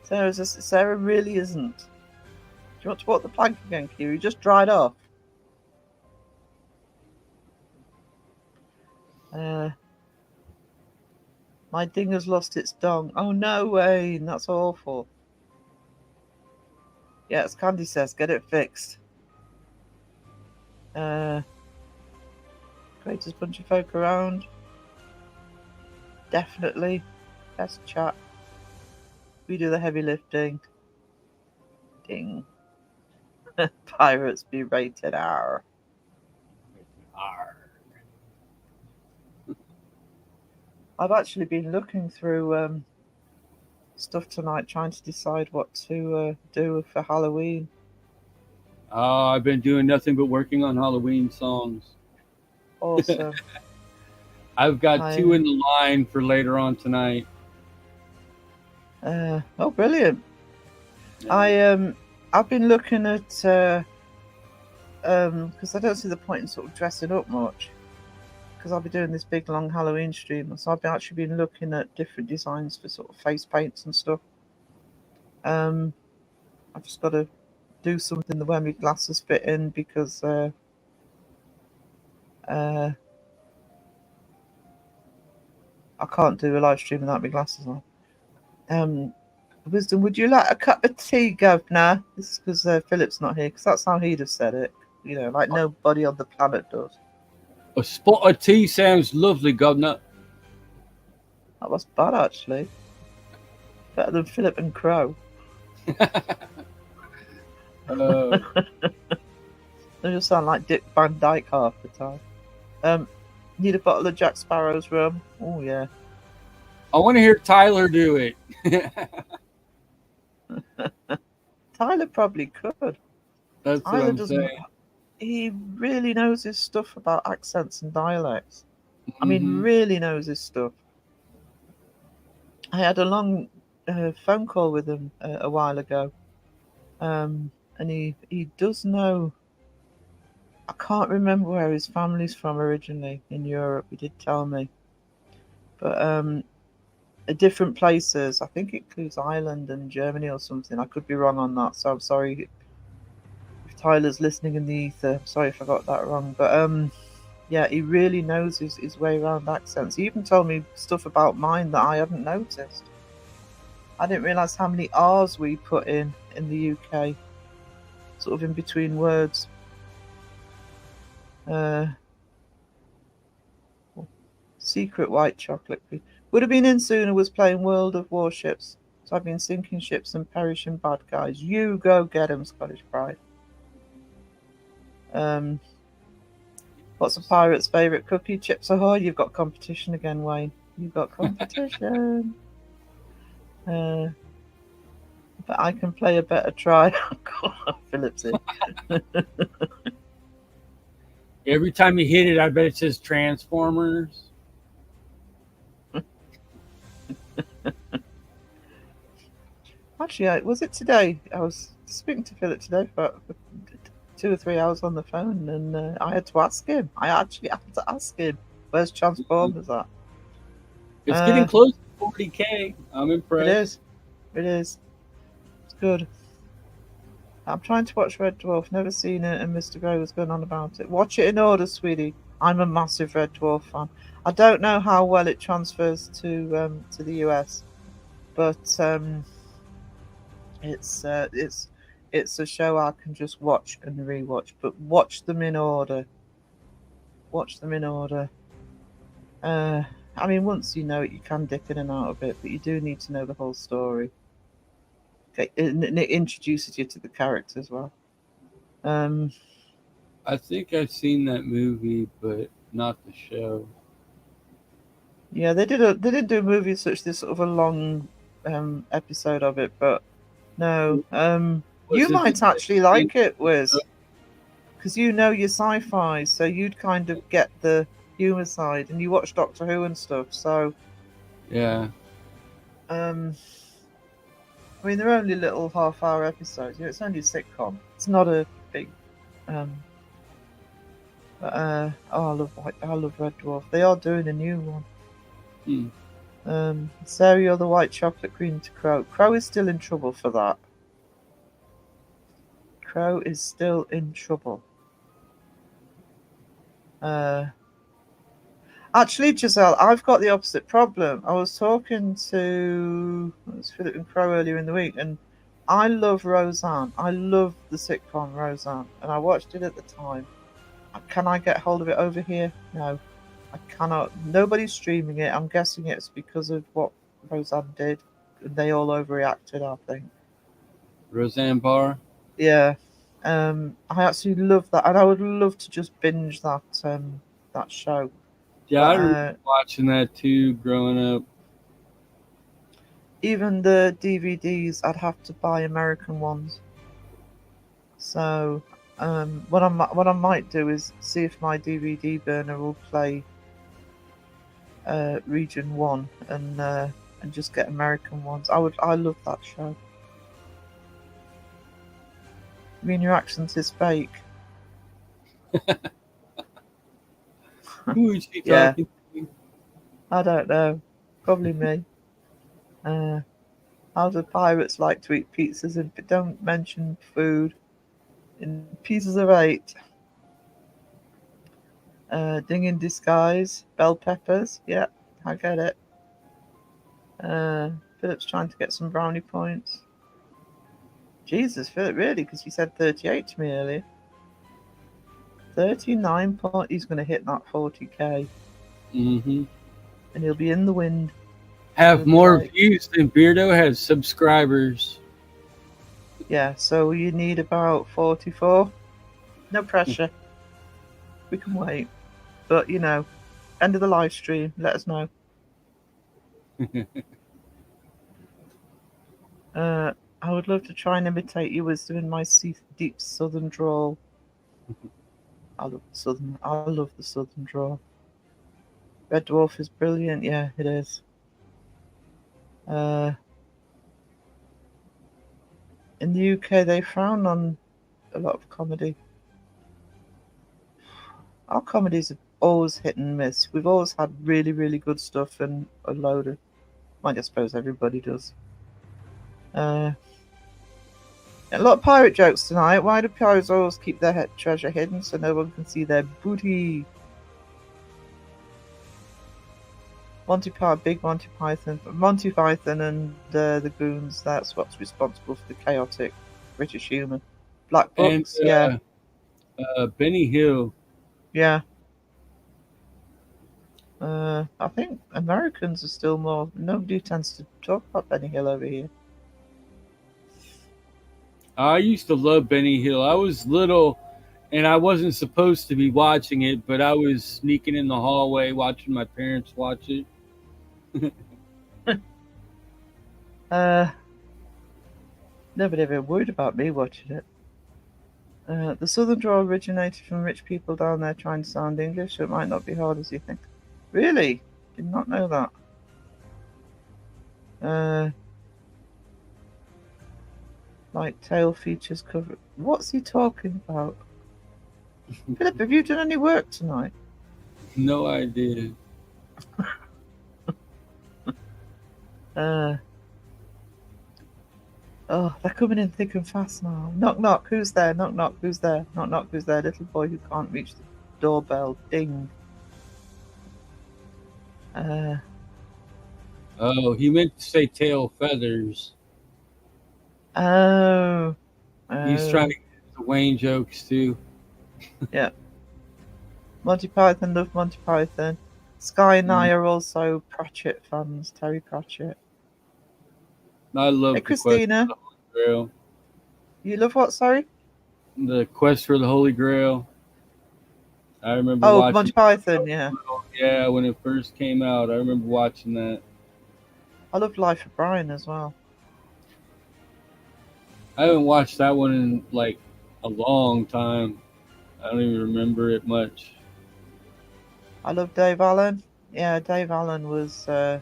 Sarah really isn't. Do you want to walk the plank again, Q? You just dried off. My ding has lost its dong. Oh no, Wayne, that's awful. Yeah, as Candy says, get it fixed. Greatest bunch of folk around. Definitely. Best chat. We do the heavy lifting. Ding. Pirates be rated R. I've actually been looking through stuff tonight, trying to decide what to do for Halloween. I've been doing nothing but working on Halloween songs. Awesome. I've got 2 in the line for later on tonight. Oh, brilliant! Yeah. I've been looking at because I don't see the point in sort of dressing up much, because I'll be doing this big long Halloween stream, so I've actually been looking at different designs for sort of face paints and stuff. I've just got to do something where my glasses fit in, because I can't do a live stream without my glasses on. Wisdom, would you like a cup of tea, Governor? This is because Philip's not here, because that's how he'd have said it. You know, like nobody on the planet does. A spot of tea sounds lovely, Governor. That was bad, actually. Better than Philip and Crow. Uh, They just sound like Dick Van Dyke half the time. Need a bottle of Jack Sparrow's rum? Oh, yeah. I want to hear Tyler do it. Tyler probably could. That's what Tyler I'm doesn't. saying. He really knows his stuff about accents and dialects. I mean, Mhm. really knows his stuff. I had a long phone call with him a while ago, and he does know. I can't remember where his family's from originally in Europe. He did tell me, but different places. I think it includes Ireland and Germany or something. I could be wrong on that, so I'm sorry if Tyler's listening in the ether. I'm sorry if I got that wrong, but yeah, he really knows his way around accents. He even told me stuff about mine that I hadn't noticed. I didn't realise how many R's we put in the UK, sort of in between words. Secret white chocolate. Would have been in sooner, was playing World of Warships. So I've been sinking ships and perishing bad guys. You go get 'em, Scottish Pride. What's a pirate's favourite cookie? Chips Ahoy. You've got competition again, Wayne. You've got competition. But I can play a better try. Philip's in. Every time you hit it, I bet it says Transformers. Actually, was it today? I was speaking to Philip today for 2 or 3 hours on the phone, and I had to ask him. I actually had to ask him, where's Transformers at? It's getting close to 40K. I'm impressed. It is. It is. It's good. I'm trying to watch Red Dwarf. Never seen it, and Mr. Grey was going on about it. Watch it in order, sweetie. I'm a massive Red Dwarf fan. I don't know how well it transfers to the US, but it's a show I can just watch and rewatch. But watch them in order. Watch them in order. I mean, once you know it, you can dip in and out of it, but you do need to know the whole story. Okay, and it introduces you to the character as well. I think I've seen that movie, but not the show. Yeah, they did do a movie such this sort of a long episode of it, but no. You it might the- actually like it, Wiz, because you know your sci-fi, so you'd kind of get the humor side, and you watch Doctor Who and stuff. So, Yeah. I mean, they're only little half-hour episodes. You know, it's only a sitcom. It's not a big. I love Red Dwarf. They are doing a new one. Sarah, or the White Chocolate Queen to Crow. Crow is still in trouble for that. Crow is still in trouble. Actually, Giselle, I've got the opposite problem. I was talking to Philip and Crow earlier in the week, and I love Roseanne. I love the sitcom Roseanne, and I watched it at the time. Can I get hold of it over here? No, I cannot. Nobody's streaming it. I'm guessing it's because of what Roseanne did. They all overreacted, I think. Roseanne Barr. Yeah. I actually love that, and I would love to just binge that show. Yeah, I remember watching that too growing up. Even the DVDs, I'd have to buy American ones. So, what I might do is see if my DVD burner will play Region 1 and just get American ones. I love that show. I mean, your accent is fake. Who is she Yeah. talking to? I don't know. Probably me. How do pirates like to eat pizzas and don't mention food in pieces of 8? Ding in disguise, bell peppers. Yeah, I get it. Philip's trying to get some brownie points. Jesus, Philip, really? Because he said 38 to me earlier. 39 point. He's going to hit that 40k, Mm-hmm. and he'll be in the wind. Have Good more night. views than Beardo has subscribers. Yeah, so you need about 44. No pressure. We can wait. But, you know, end of the live stream, let us know. I would love to try and imitate your wisdom in my deep southern drawl. I love the southern drawl. Red Dwarf is brilliant. Yeah, it is. In the UK, they frown on a lot of comedy. Our comedies are always hit and miss. We've always had really, really good stuff and a load of... I suppose everybody does. A lot of pirate jokes tonight. Why do pirates always keep their treasure hidden so no one can see their booty? Big Monty Python and the Goons. That's what's responsible for the chaotic British humour. Black Books, And Benny Hill. yeah. I think Americans are still more. Nobody tends to talk about Benny Hill over here. I used to love Benny Hill. I was little, and I wasn't supposed to be watching it, but I was sneaking in the hallway watching my parents watch it. Nobody ever worried about me watching it. The Southern drawl originated from rich people down there trying to sound English, so it might not be hard as you think. Really? Did not know that. Like tail features cover. What's he talking about? Philip, have you done any work tonight? No idea. Oh, they're coming in thick and fast now. Knock, knock, who's there? Knock, knock, who's there? Knock, knock, who's there? Little boy who can't reach the doorbell. Ding. Oh, he meant to say tail feathers. Oh. He's trying to get the Wayne jokes too. Yeah. Monty Python, love Monty Python. Sky and I are also Pratchett fans. Terry Pratchett. I love Hey, the Christina. Quest for the Holy Grail. You love what, sorry? The Quest for the Holy Grail. I remember Oh, watching. Monty Python, yeah. Yeah, when it first came out, I remember watching that. I love Life of Brian as well. I haven't watched that one in like a long time. I don't even remember it much. I love Dave Allen. Yeah, Dave Allen was back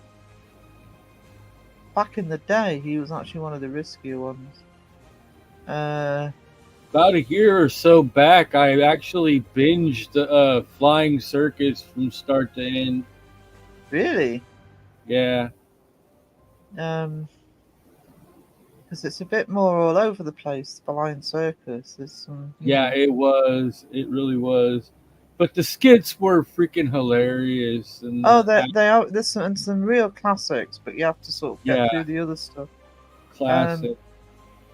in the day. He was actually one of the riskier ones. About a year or so back, I actually binged Flying Circus from start to end. Really? Yeah. Because it's a bit more all over the place. Flying Circus. There's some. Yeah, it was. It really was. But the skits were freaking hilarious. And Oh, they are. There's some real classics, but you have to sort of get Yeah. through the other stuff. classic.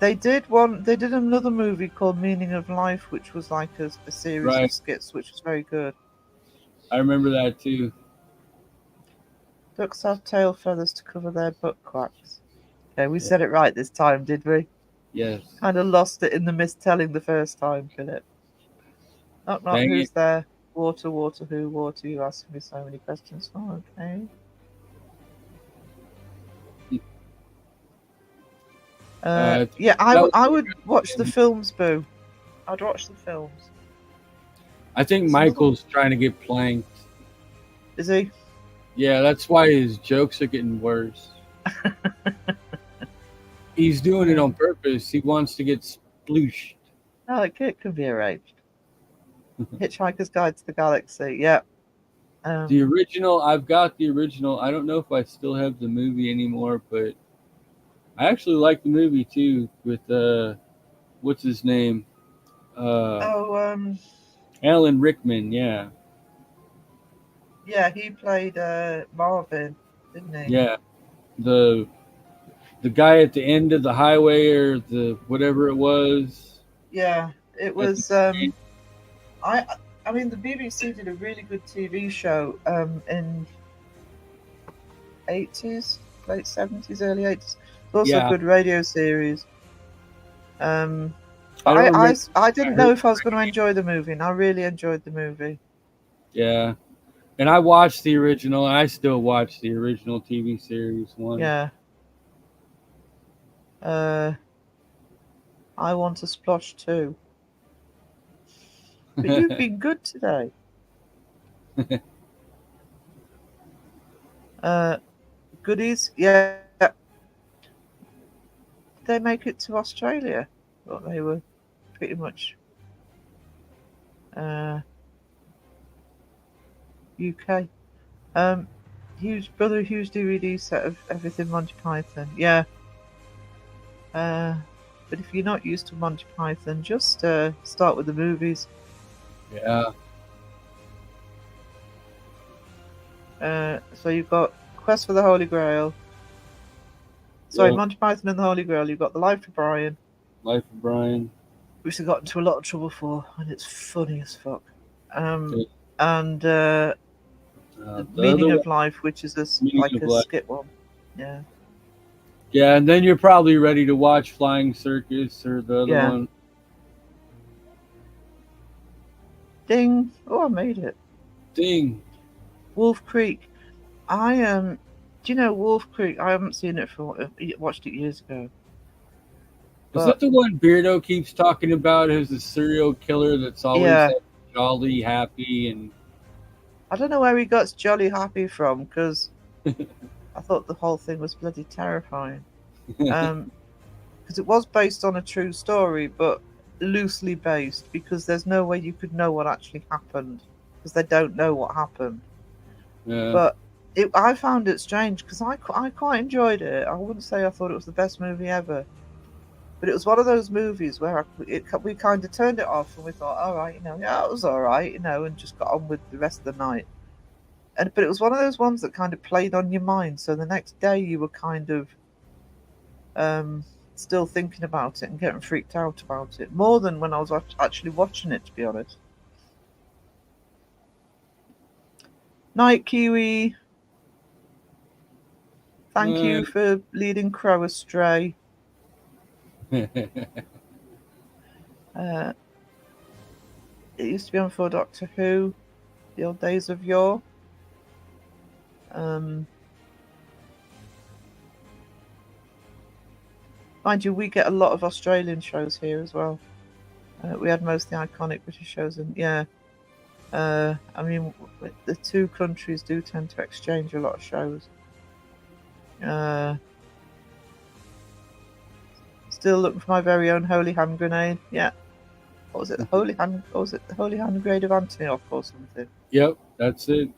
They did another movie called Meaning of Life, which was like a series Right. of skits, which was very good. I remember that too. Ducks have tail feathers to cover their butt cracks. Okay, we said it right this time, did we? Yes. Kind of lost it in the mistelling the first time, Philip. Knock, knock, Dang who's it. there? Water, water, who? Water, you asking me so many questions for, okay. Yeah, I would watch the films, Boo. I'd watch the films. I think Michael's trying to get planked. Is he? Yeah, that's why his jokes are getting worse. He's doing it on purpose. He wants to get splooshed. Oh, it could be arranged. Hitchhiker's Guide to the Galaxy, yeah. The original, I've got the original. I don't know if I still have the movie anymore, but I actually like the movie too with what's his name? Alan Rickman, yeah. Yeah, he played Marvin, didn't he? Yeah. the guy at the end of the highway or the whatever it was. Yeah, it was. I mean, the BBC did a really good TV show in 80s, late 70s, early 80s. Also Yeah. a good radio series. I don't I remember- didn't know if I was going to enjoy the movie, and I really enjoyed the movie. Yeah. And I watched the original, and I still watch the original TV series one. Yeah. I want a splosh too. But you've been good today. Goodies, yeah. Did they make it to Australia? Well, they were pretty much UK. Huge DVD set of everything Monty Python. Yeah. But if you're not used to Monty Python, just start with the movies. Yeah. So you've got Quest for the Holy Grail. Sorry, Yeah. Monty Python and the Holy Grail. You've got The Life of Brian, Life of Brian. which they got into a lot of trouble for, and it's funny as fuck. Okay. And The Meaning other of Life, which is Meaning like of a Life. skit one. Yeah. Yeah, and then you're probably ready to watch Flying Circus or the other Yeah. one. Ding! Oh, I made it. Ding. Wolf Creek. Do you know Wolf Creek? I haven't seen it watched it years ago. Is But- that the one Beardo keeps talking about as a serial killer that's always Yeah. like, jolly, happy, and I don't know where he got Jolly Happy from, because I thought the whole thing was bloody terrifying. Because it was based on a true story, but loosely based, because there's no way you could know what actually happened, because they don't know what happened. yeah. But I found it strange, because I quite enjoyed it. I wouldn't say I thought it was the best movie ever, but it was one of those movies where we kind of turned it off and we thought, all right, yeah, it was all right, and just got on with the rest of the night. But it was one of those ones that kind of played on your mind, so the next day you were kind of still thinking about it and getting freaked out about it, more than when I was actually watching it, to be honest. Night Kiwi, thank you for leading Crow astray. It used to be on for Doctor Who, the old days of yore. Mind you, we get a lot of Australian shows here as well. We had most of the iconic British shows, and yeah, I mean, the two countries do tend to exchange a lot of shows. Still looking for my very own Holy Hand Grenade. Yeah. What was it? The Holy Hand? Or was it the Holy Hand Grenade of Antioch or something? Yep, that's it.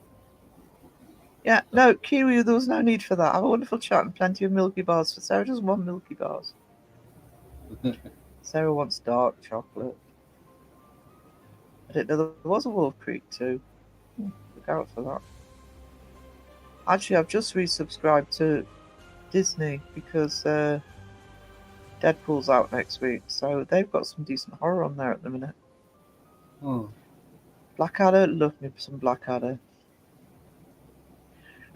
Yeah. No, Kiwi. There was no need for that. Have a wonderful chat and plenty of Milky Bars. For Sarah doesn't want Milky Bars. Sarah wants dark chocolate. I didn't know there was a Wolf Creek too. Look out for that. Actually, I've just resubscribed to Disney because Deadpool's out next week, so they've got some decent horror on there at the minute. Oh. Blackadder, love me some Blackadder.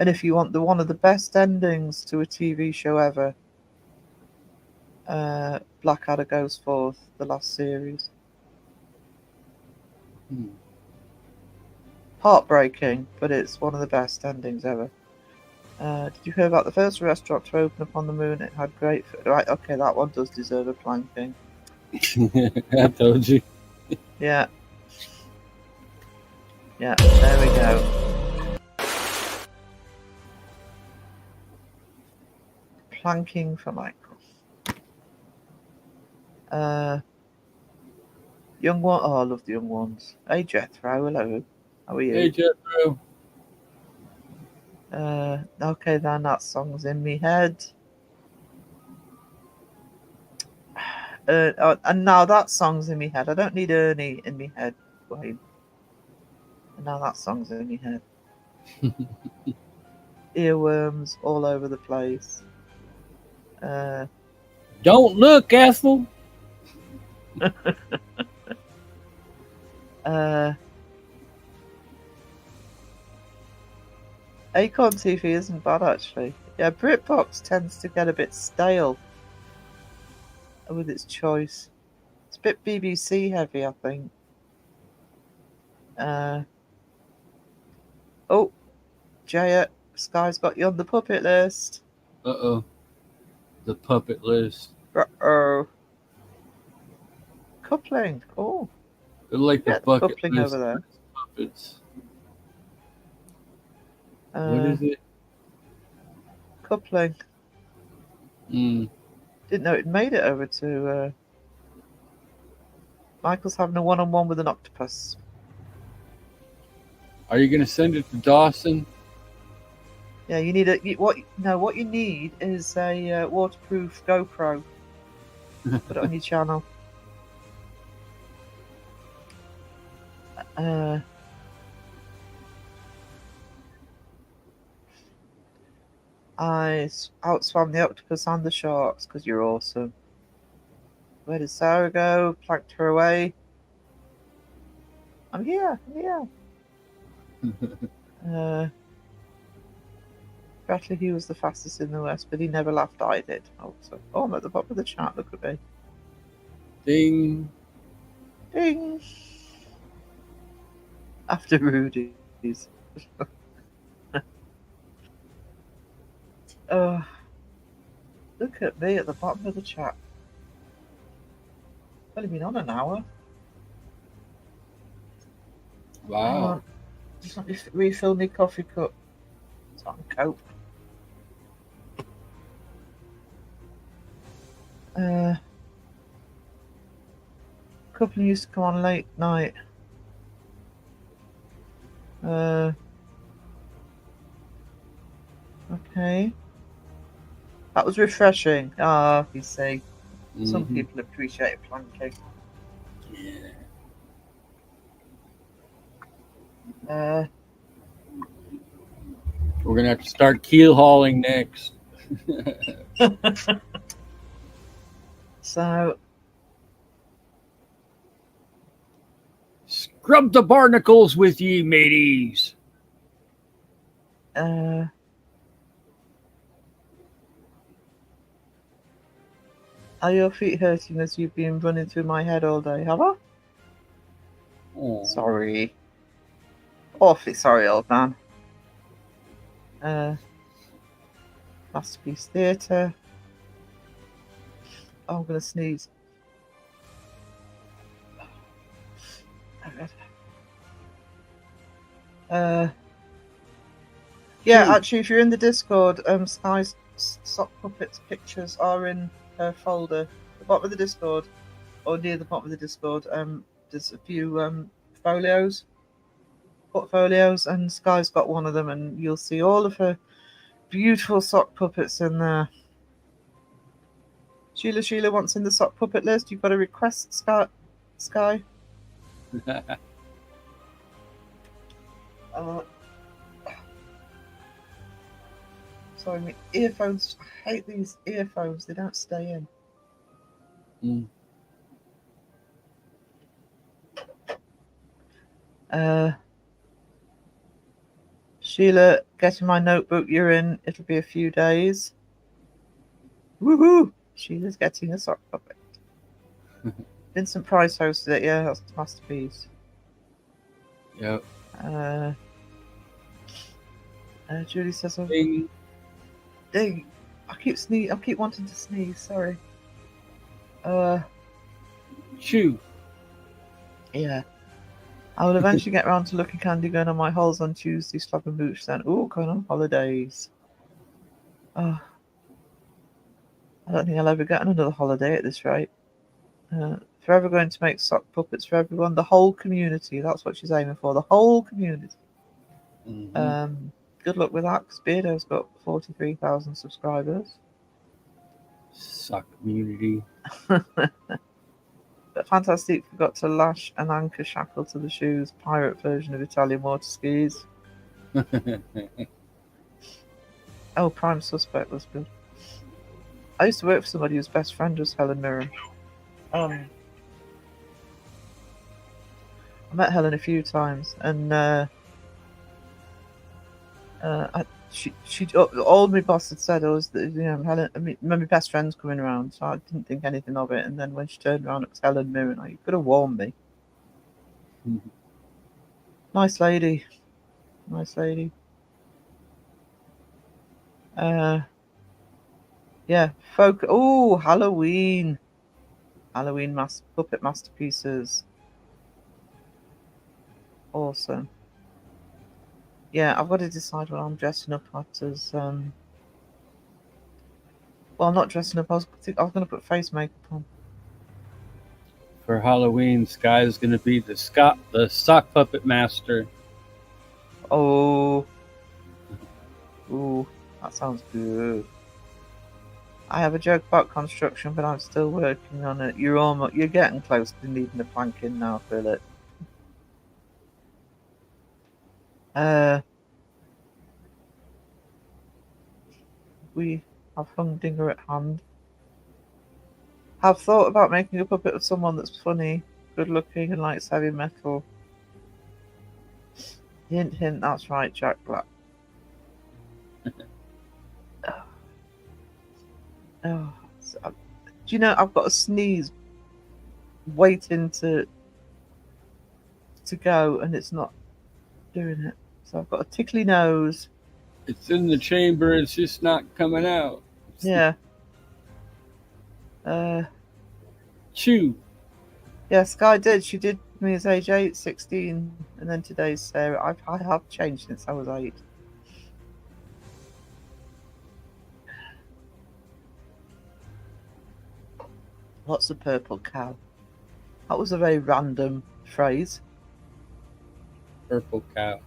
And if you want one of the best endings to a TV show ever, Blackadder Goes Forth, the last series. Heartbreaking, but it's one of the best endings ever. Did you hear about the first restaurant to open up on the moon? It had great food. Right, okay, that one does deserve a planking. I told you. Yeah. Yeah, there we go. Planking for Michael. Young one. Oh, I love the young ones. Hey, Jethro. Hello. How are you? Hey, Jethro. Okay, then that song's in me head. And now that song's in me head. I don't need Ernie in me head, Wayne. And now that song's in me head. earworms all over the place. Don't look, Ethel. Acorn TV isn't bad actually. Yeah, BritBox tends to get a bit stale with its choice. It's a bit BBC heavy, I think. Oh, Jaya, Sky's got you on the puppet list. Uh-oh. The puppet list. Uh-oh. Coupling. Oh, They're like the get the bucket coupling list over there. puppets. What is it? Coupling. Mm. Didn't know it made it over to. Michael's having a one-on-one with an octopus. Are you gonna send it to Dawson? Yeah, you need what you need is a waterproof GoPro. Put it on your channel. I outswam the octopus and the sharks because you're awesome. Where did Sarah go? Planked her away. I'm here. Bradley, he was the fastest in the West, but he never laughed. I did. Oh, I'm at the bottom of the chat. Look at me. Ding. Ding. After Rudy's. Oh, look at me at the bottom of the chat. Only been on an hour. Wow. Just let me refill my coffee cup. So I can cope. Couple used to come on late night. Okay. That was refreshing. You see. Some Mhm. people appreciate planking. Yeah. We're gonna have to start keel hauling next. So, Scrub the barnacles with ye, mateys. are your feet hurting as you've been running through my head all day? Have I? Oh. Sorry. Awfully sorry, old man. Masterpiece Theatre. Oh, I'm going to sneeze. Yeah, actually, if you're in the Discord, Sky's sock puppets pictures are in her folder. The bottom of the Discord, or near the bottom of the Discord, there's a few portfolios, and Sky's got one of them, and you'll see all of her beautiful sock puppets in there. Sheila wants in the sock puppet list. You've got to request Sky. Sorry, my earphones. I hate these earphones. They don't stay in. Sheila, get in my notebook. You're in. It'll be a few days. Woohoo! Sheila's getting a sock puppet. Vincent Price hosted it. Yeah, that's a masterpiece. Yep. Julie says, Ding. Ding. I keep wanting to sneeze. Sorry. Chew. Yeah. I will eventually get around to looking candy going on my holes on Tuesday. Slap and mooch then. Ooh, going on holidays. Oh. I don't think I'll ever get another holiday at this rate. Forever going to make sock puppets for everyone. The whole community. That's what she's aiming for. The whole community. Mm-hmm. Good luck with that, because Beardo's got 43,000 subscribers. Sock community. But Fantastic forgot to lash an anchor shackle to the shoes. Pirate version of Italian water skis. Oh, Prime Suspect was good. I used to work for somebody whose best friend was Helen Mirren. I met Helen a few times, and all my boss had said was that, you know, Helen. I mean, my best friend's coming around, so I didn't think anything of it. And then when she turned around, it was Helen Mirren. Like, you could have warned me. Mhm. Nice lady. Nice lady. Yeah, folk. Oh, Halloween. Halloween puppet masterpieces. Awesome. Yeah, I've got to decide what I'm dressing up at as. Well, I'm not dressing up. I was going to put face makeup on. For Halloween, Sky is going to be the sock puppet master. Oh. Ooh, that sounds good. I have a joke about construction, but I'm still working on it. You're getting close to needing a plank in now, Philip. We have Humdinger at hand. Have thought about making a puppet of someone that's funny, good looking, and likes heavy metal. Hint, hint, that's right, Jack Black. Oh, do you know, I've got a sneeze waiting to go, and it's not doing it. So I've got a tickly nose. It's in the chamber, it's just not coming out. Yeah. Chew. Yeah, Sky did. She did me as age 8, 16, and then today's Sarah. I have changed since I was 8. What's a purple cow? That was a very random phrase. Purple cow.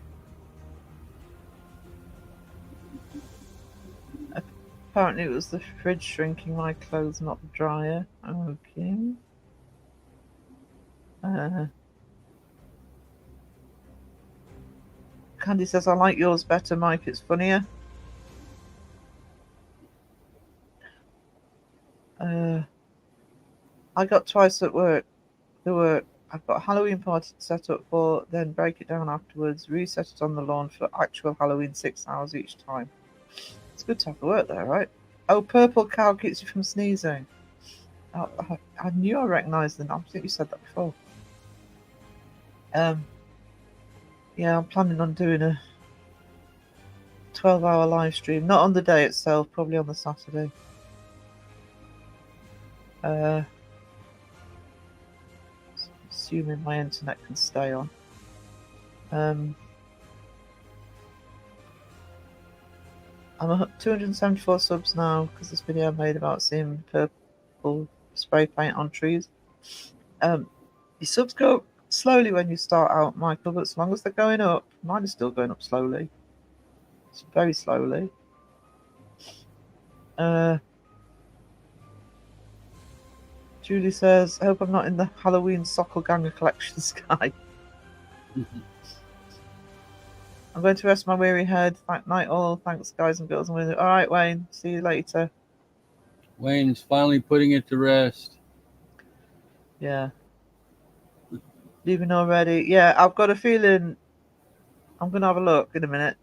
Apparently it was the fridge shrinking my clothes, not the dryer. Okay. Candy says, I like yours better, Mike. It's funnier. I got twice at work. I've got a Halloween party to set up for, then break it down afterwards, reset it on the lawn for actual Halloween 6 hours each time. It's good to have the work there, right? Oh, purple cow keeps you from sneezing. I knew I recognised the name. I think you said that before. Yeah, I'm planning on doing a 12-hour live stream. Not on the day itself, probably on the Saturday. Assuming my internet can stay on. I'm at 274 subs now because this video I made about seeing purple spray paint on trees. Your subs go up slowly when you start out, Michael, but as long as they're going up, mine is still going up slowly. It's very slowly. Julie says, I hope I'm not in the Halloween Sockelganger collection, Sky. I'm going to rest my weary head. Night all. Thanks, guys and girls. All right, Wayne. See you later. Wayne's finally putting it to rest. Yeah. Leaving already. Yeah, I've got a feeling I'm going to have a look in a minute.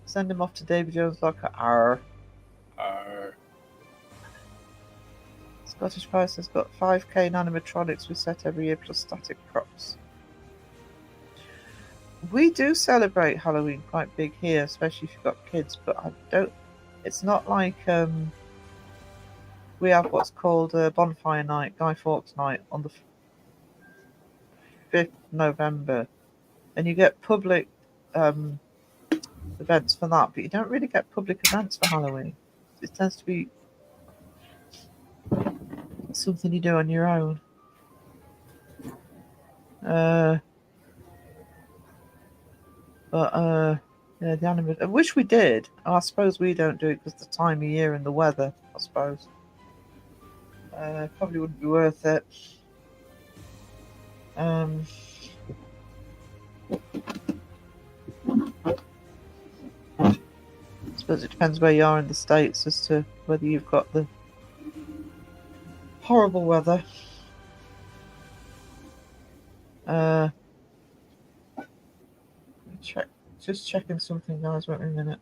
Send him off to Davy Jones Locker. Arr. Scottish Price has got 5K animatronics we set every year plus static props. We do celebrate Halloween quite big here, especially if you've got kids, but it's not like we have what's called a bonfire night, Guy Fawkes night on the 5th November, and you get public events for that, but you don't really get public events for Halloween. It tends to be something you do on your own. Yeah, the anime. I wish we did. I suppose we don't do it because the time of year and the weather, I suppose. Probably wouldn't be worth it. suppose it depends where you are in the States as to whether you've got the horrible weather. Check, just checking something, guys. Wait a minute.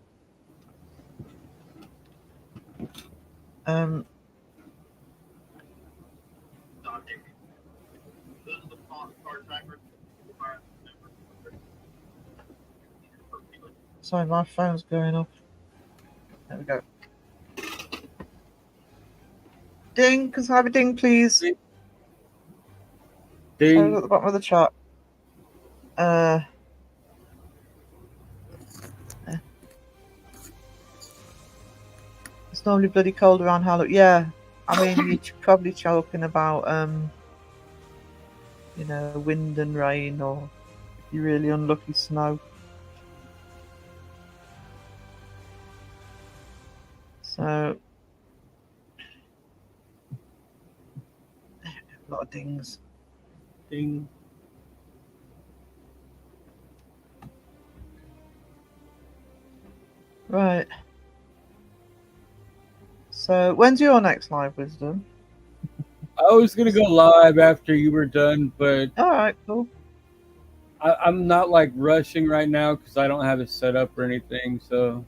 Sorry, my phone's going off. There we go. Ding, can I have a ding, please? Ding. Sorry, at the bottom of the chat. It's normally bloody cold around Halloween. Yeah, I mean, you're probably talking about, you know, wind and rain, or if you're really unlucky, snow. So, a lot of dings. Ding. Right. So, when's your next live, Wisdom? I was gonna go live after you were done, but All right, cool. I'm not like rushing right now because I don't have it set up or anything. So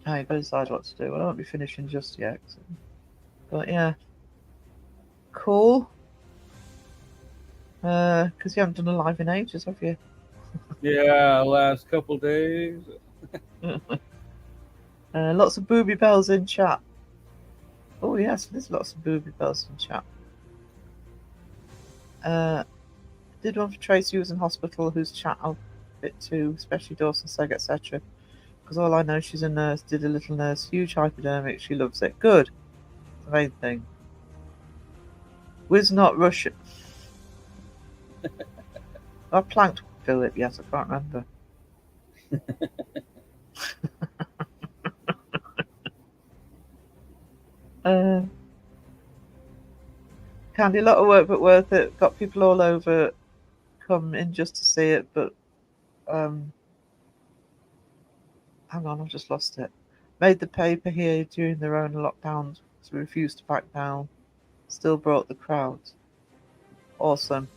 I gotta decide what to do. I won't be finishing just yet. So. But yeah, cool. Because you haven't done a live in ages, have you? yeah, last couple days. Lots of booby bells in chat. Oh yes, there's lots of booby bells in chat. Did one for Tracy, who was in hospital, whose chat I'll bit too, especially Dawson Seg, etc. Because all I know, she's a nurse, did a little nurse, huge hypodermic, she loves it. Good. The main thing. Wiz not Russian. I planked Philip, yes, I can't remember. Candy, a lot of work but worth it. Got people all over come in just to see it, but hang on, I've just lost it. Made the paper here during their own lockdowns to refuse to back down. Still brought the crowds. Awesome.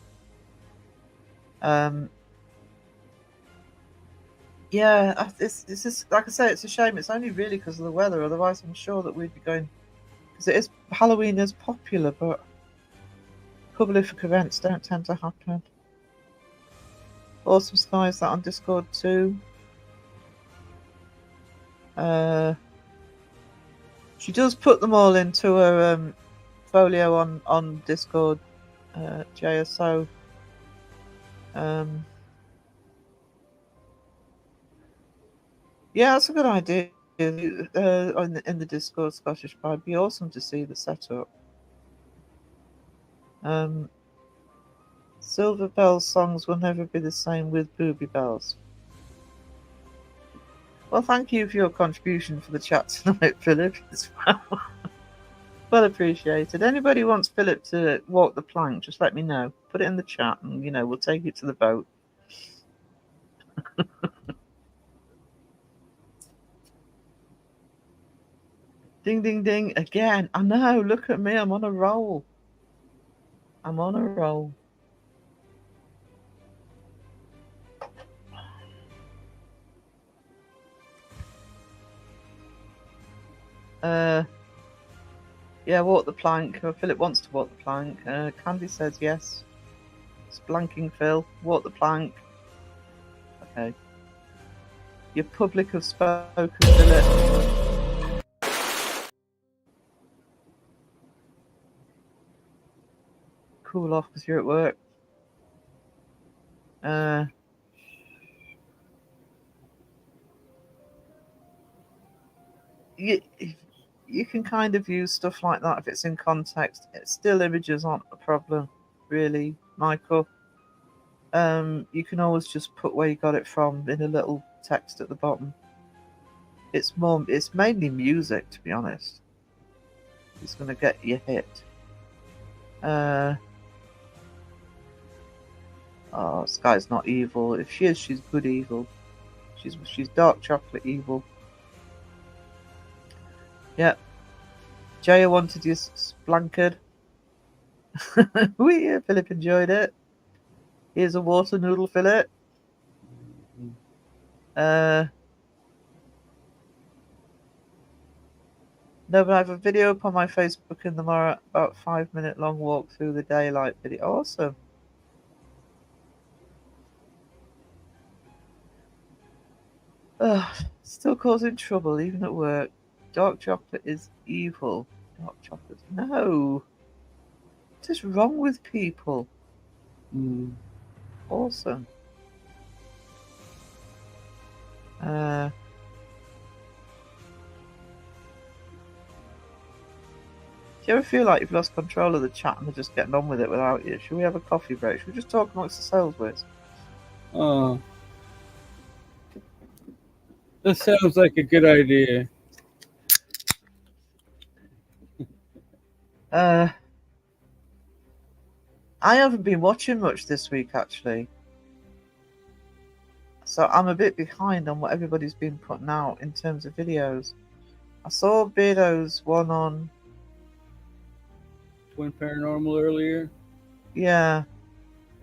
Yeah, this is, like I say, it's a shame. It's only really because of the weather. Otherwise, I'm sure that we'd be going, because it is, Halloween is popular, but public events don't tend to happen. Awesome Skies, that on Discord too. She does put them all into her folio on Discord, JSO. Yeah, that's a good idea. In the Discord, Scottish Pie, it'd be awesome to see the setup. Silver Bells songs will never be the same with Booby Bells. Well, thank you for your contribution for the chat tonight, Philip. It's well appreciated. Anybody wants Philip to walk the plank, just let me know. Put it in the chat and, you know, we'll take it to the vote. Ding, ding, ding. Again. I know. Look at me. I'm on a roll. I'm on a roll. Yeah, walk the plank. Philip wants to walk the plank. Candy says yes. It's blanking Phil. Walk the plank. Okay. Your public have spoken, Philip. Cool off because you're at work. You can kind of use stuff like that if it's in context. Still images aren't a problem, really, Michael. You can always just put where you got it from in a little text at the bottom. It's mainly music, to be honest. It's going to get you hit. Oh, Sky's not evil. If she is, she's good evil. She's dark chocolate evil. Yep. Jaya wanted your splankered. Philip enjoyed it. Here's a water noodle fillet. No, but I have a video up on my Facebook in the morning, about 5-minute long walk through the daylight video. Awesome. Ugh, still causing trouble, even at work. Dark chocolate is evil. Dark chocolate. No. What is wrong with people? Awesome. Do you ever feel like you've lost control of the chat and they're just getting on with it without you? Should we have a coffee break? Should we just talk amongst ourselves, Wiz? That sounds like a good idea. I haven't been watching much this week, actually. So I'm a bit behind on what everybody's been putting out in terms of videos. I saw Beardo's one on... Twin Paranormal earlier. Yeah.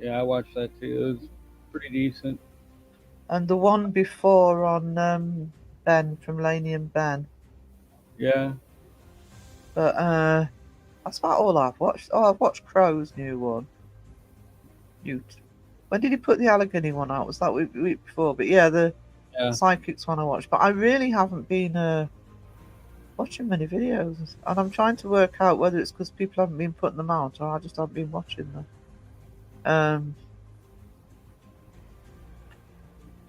Yeah, I watched that too. It was pretty decent. And the one before on Ben, from Laney and Ben. Yeah. But that's about all I've watched. Oh, I've watched Crow's new one. When did he put the Allegheny one out? Was that week before? But yeah, the Psychics one I watched. But I really haven't been watching many videos. And I'm trying to work out whether it's because people haven't been putting them out or I just haven't been watching them.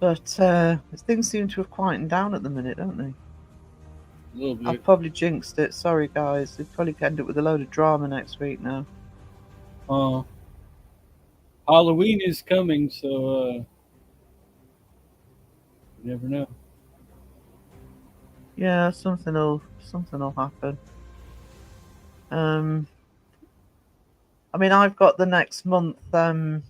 But things seem to have quietened down at the minute, don't they? A little bit. I've probably jinxed it. Sorry, guys. We'll probably end up with a load of drama next week now. Halloween is coming, so you never know. Yeah, something will happen. I mean, I've got the next month. The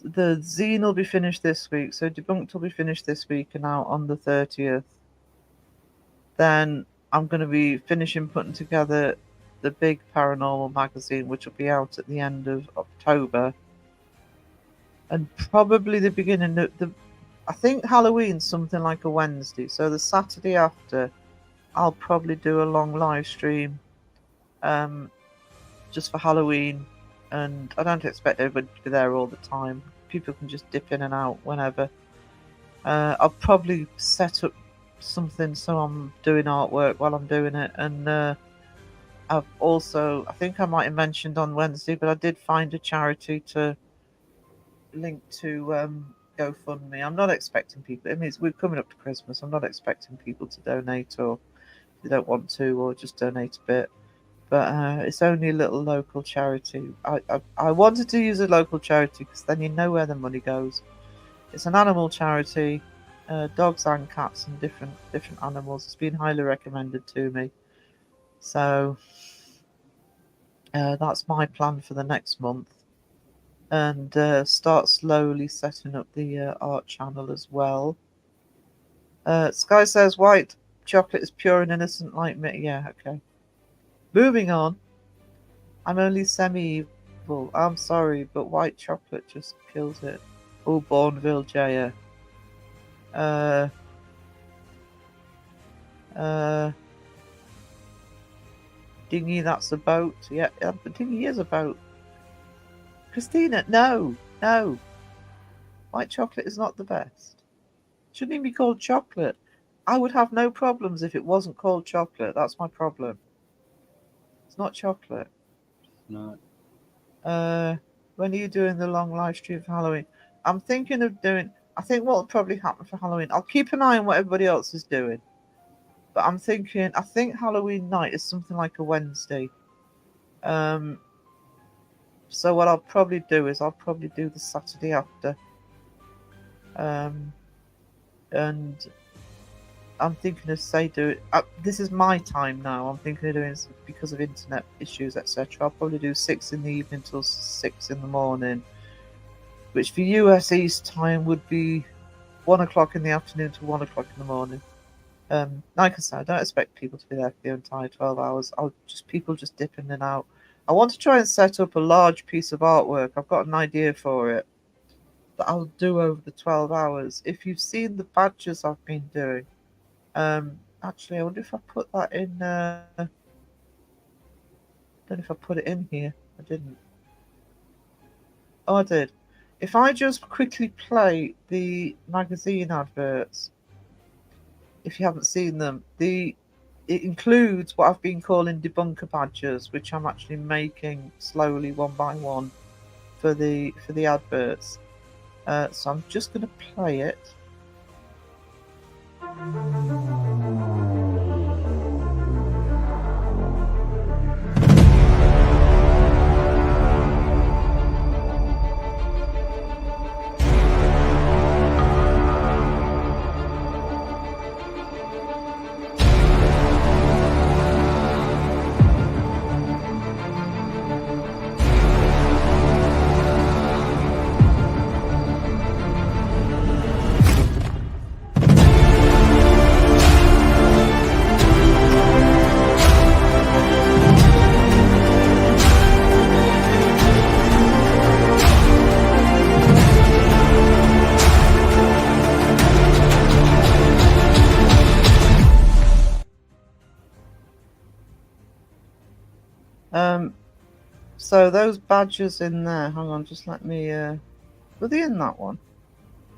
zine will be finished this week, so Debunked will be finished this week and out on the 30th. Then I'm going to be finishing putting together the big paranormal magazine, which will be out at the end of October. And probably the beginning of I think Halloween's something like a Wednesday. So the Saturday after, I'll probably do a long live stream just for Halloween. And I don't expect everybody to be there all the time. People can just dip in and out whenever. I'll probably set up something so I'm doing artwork while I'm doing it. And I've also, I think I might have mentioned on Wednesday, but I did find a charity to link to GoFundMe. I'm not expecting people. I mean, we're coming up to Christmas. I'm not expecting people to donate, or if they don't want to, or just donate a bit. But it's only a little local charity. I wanted to use a local charity because then you know where the money goes. It's an animal charity, dogs and cats and different animals. It's been highly recommended to me. So that's my plan for the next month. And start slowly setting up the art channel as well. Sky says white chocolate is pure and innocent like me. Yeah, okay. Moving on. I'm only semi-evil. I'm sorry, but white chocolate just kills it. Oh, Bourneville Jaya. Dinghy, that's a boat. Yeah, the dinghy is a boat. Christina, no. White chocolate is not the best. Shouldn't even be called chocolate. I would have no problems if it wasn't called chocolate. That's my problem. It's not chocolate. It's not. When are you doing the long live stream for Halloween? I'm thinking of doing... I think what will probably happen for Halloween... I'll keep an eye on what everybody else is doing. But I'm thinking... I think Halloween night is something like a Wednesday. So what I'll probably do is I'll probably do the Saturday after. And I'm thinking of this is my time now. I'm thinking of doing it because of internet issues, etc. I'll probably do 6 in the evening till 6 in the morning, which for US East time would be 1 o'clock in the afternoon to 1 o'clock in the morning. Like I said, I don't expect people to be there for the entire 12 hours. People just dip in and out. I want to try and set up a large piece of artwork. I've got an idea for it that I'll do over the 12 hours. If you've seen the badges I've been doing, actually, I wonder if I put that in. I don't know if I put it in here. I didn't. Oh, I did. If I just quickly play the magazine adverts, if you haven't seen them, it includes what I've been calling debunker badges, which I'm actually making slowly one by one for the adverts. So I'm just going to play it. So those badges in there, hang on, just let me, were they in that one?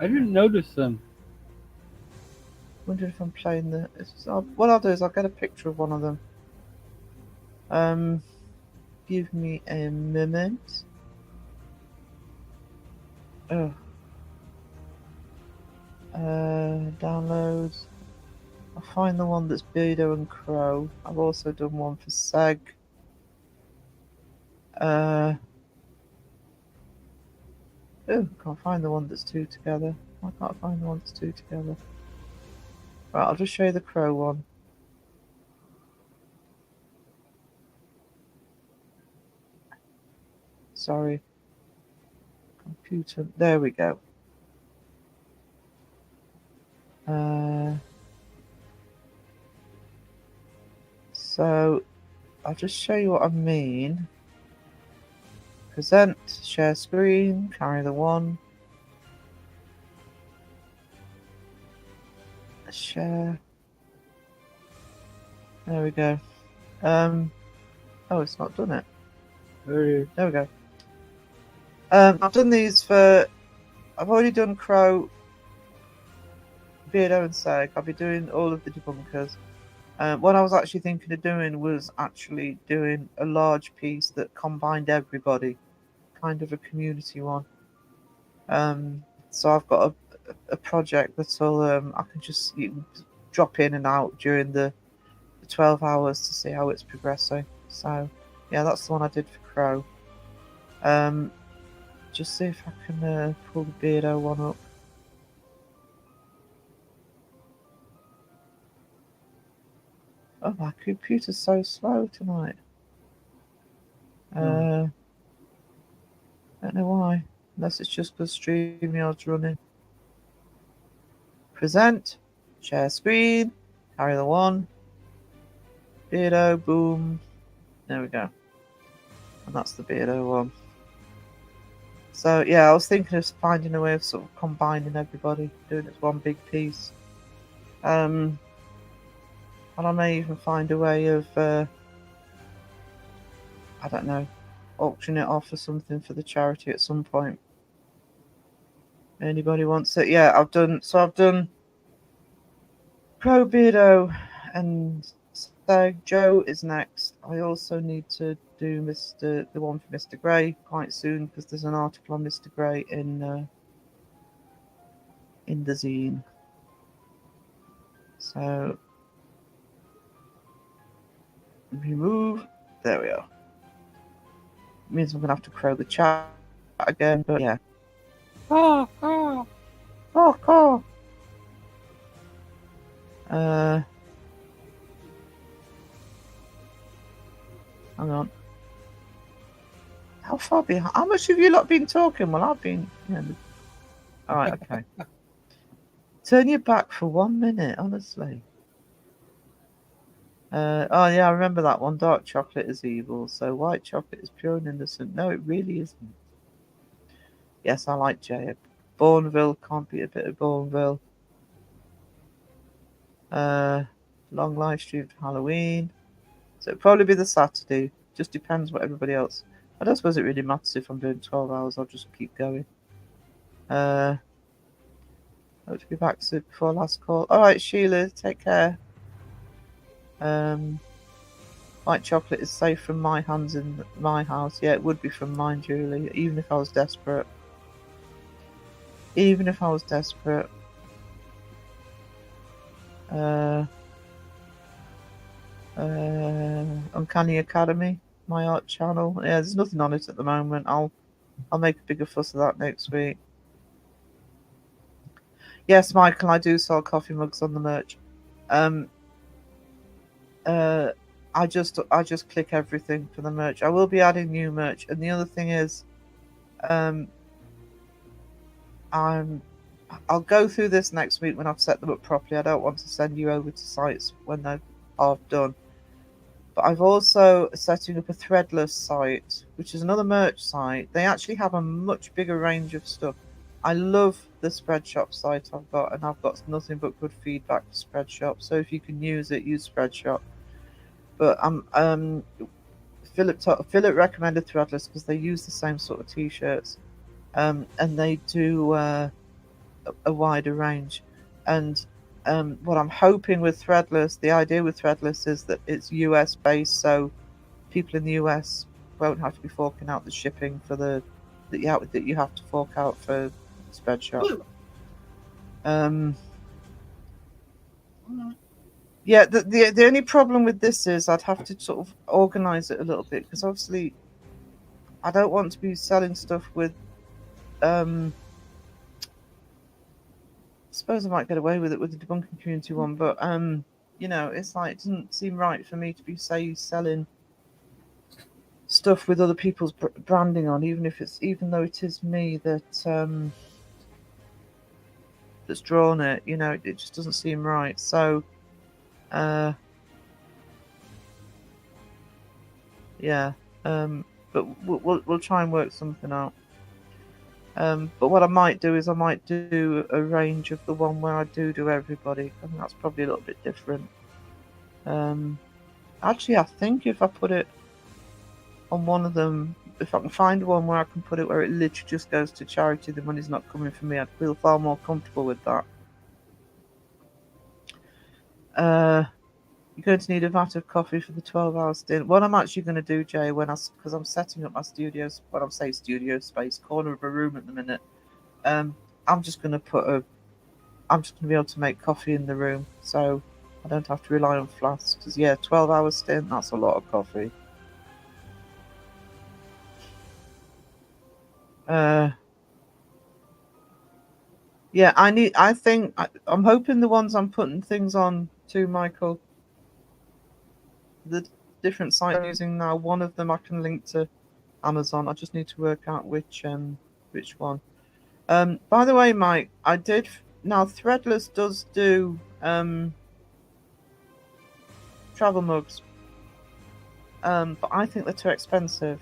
I didn't notice them. Wonder if I'm playing what I'll do is I'll get a picture of one of them. Give me a moment. Oh. Downloads. I'll find the one that's Beardo and Crow. I've also done one for Seg. Can't find the one that's two together. I can't find the one that's two together. Right, I'll just show you the Crow one. Sorry. Computer. There we go. So I'll just show you what I mean. Present, share screen, carry the one. Share. There we go. Oh, it's not done it. There we go. I've done these for. I've already done Crow, Beardo, and Seg. I'll be doing all of the debunkers. What I was actually thinking of doing was actually doing a large piece that combined everybody, kind of a community one. So I've got a project that'll I can just drop in and out during the 12 hours to see how it's progressing. So yeah, that's the one I did for Crow. Just see if I can pull the Beardo one up. Oh, my computer's so slow tonight. Don't know why. Unless it's just because StreamYard's running. Present. Share screen. Carry the one. Beardo. Boom. There we go. And that's the Beardo one. So, yeah, I was thinking of finding a way of sort of combining everybody. Doing it as one big piece. And I may even find a way of, I don't know, auction it off or something for the charity at some point. Anybody wants it? Yeah, I've done Crow, Beardo, and Seg. Joe is next. I also need to do the one for Mr. Grey quite soon because there's an article on Mr. Grey in the zine. So remove. There we are. Means I'm gonna have to crow the chat again, but yeah. Oh. Hang on. How far behind? How much have you lot been talking? Well, I've been. All right, okay. Turn your back for 1 minute, honestly. Oh yeah, I remember that one. Dark chocolate is evil, so white chocolate is pure and innocent. No, it really isn't. Yes, I like Jay. Bourneville, can't be a bit of Bourneville. Long live stream for Halloween. So it'll probably be the Saturday. Just depends what everybody else. I don't suppose it really matters if I'm doing 12 hours. I'll just keep going. Hope to be back soon before last call. All right, Sheila, take care. White chocolate is safe from my hands in my house. Yeah, it would be from mine, Julie. Even if I was desperate. Even if I was desperate. Uncanny Academy, my art channel. Yeah, there's nothing on it at the moment. I'll make a bigger fuss of that next week. Yes, Michael, I do sell coffee mugs on the merch. I just click everything for the merch. I will be adding new merch, and the other thing is, I'll go through this next week when I've set them up properly. I don't want to send you over to sites when they're half done. But I've also setting up a Threadless site, which is another merch site. They actually have a much bigger range of stuff. I love the Spreadshop site I've got, and I've got nothing but good feedback for Spreadshop. So if you can use it, use Spreadshop. But Philip recommended Threadless because they use the same sort of t-shirts, and they do a wider range. And what I'm hoping with Threadless, the idea with Threadless is that it's US based, so people in the US won't have to be forking out the shipping for that you have to fork out for Spreadshop. Yeah, the only problem with this is I'd have to sort of organise it a little bit, because obviously I don't want to be selling stuff with. I suppose I might get away with it with the debunking community one, but it's like it doesn't seem right for me to be selling stuff with other people's branding on, even though it is me that's drawn it. It just doesn't seem right. So. Yeah, but we'll try and work something out. But what I might do is I might do a range of the one where I do everybody. I think that's probably a little bit different. Actually, I think if I put it on one of them, if I can find one where I can put it where it literally just goes to charity, the money's not coming from me, I'd feel far more comfortable with that. You're going to need a vat of coffee for the 12-hour stint. What I'm actually going to do, Jay, because I'm setting up my studio space, corner of a room at the minute, I'm just going to be able to make coffee in the room, so I don't have to rely on flasks. Because 12-hour stint, that's a lot of coffee. I'm hoping the ones I'm putting things on to, Michael, the different sites I'm using now, one of them I can link to Amazon. I just need to work out which one. By the way, Mike, now Threadless does do travel mugs, but I think they're too expensive.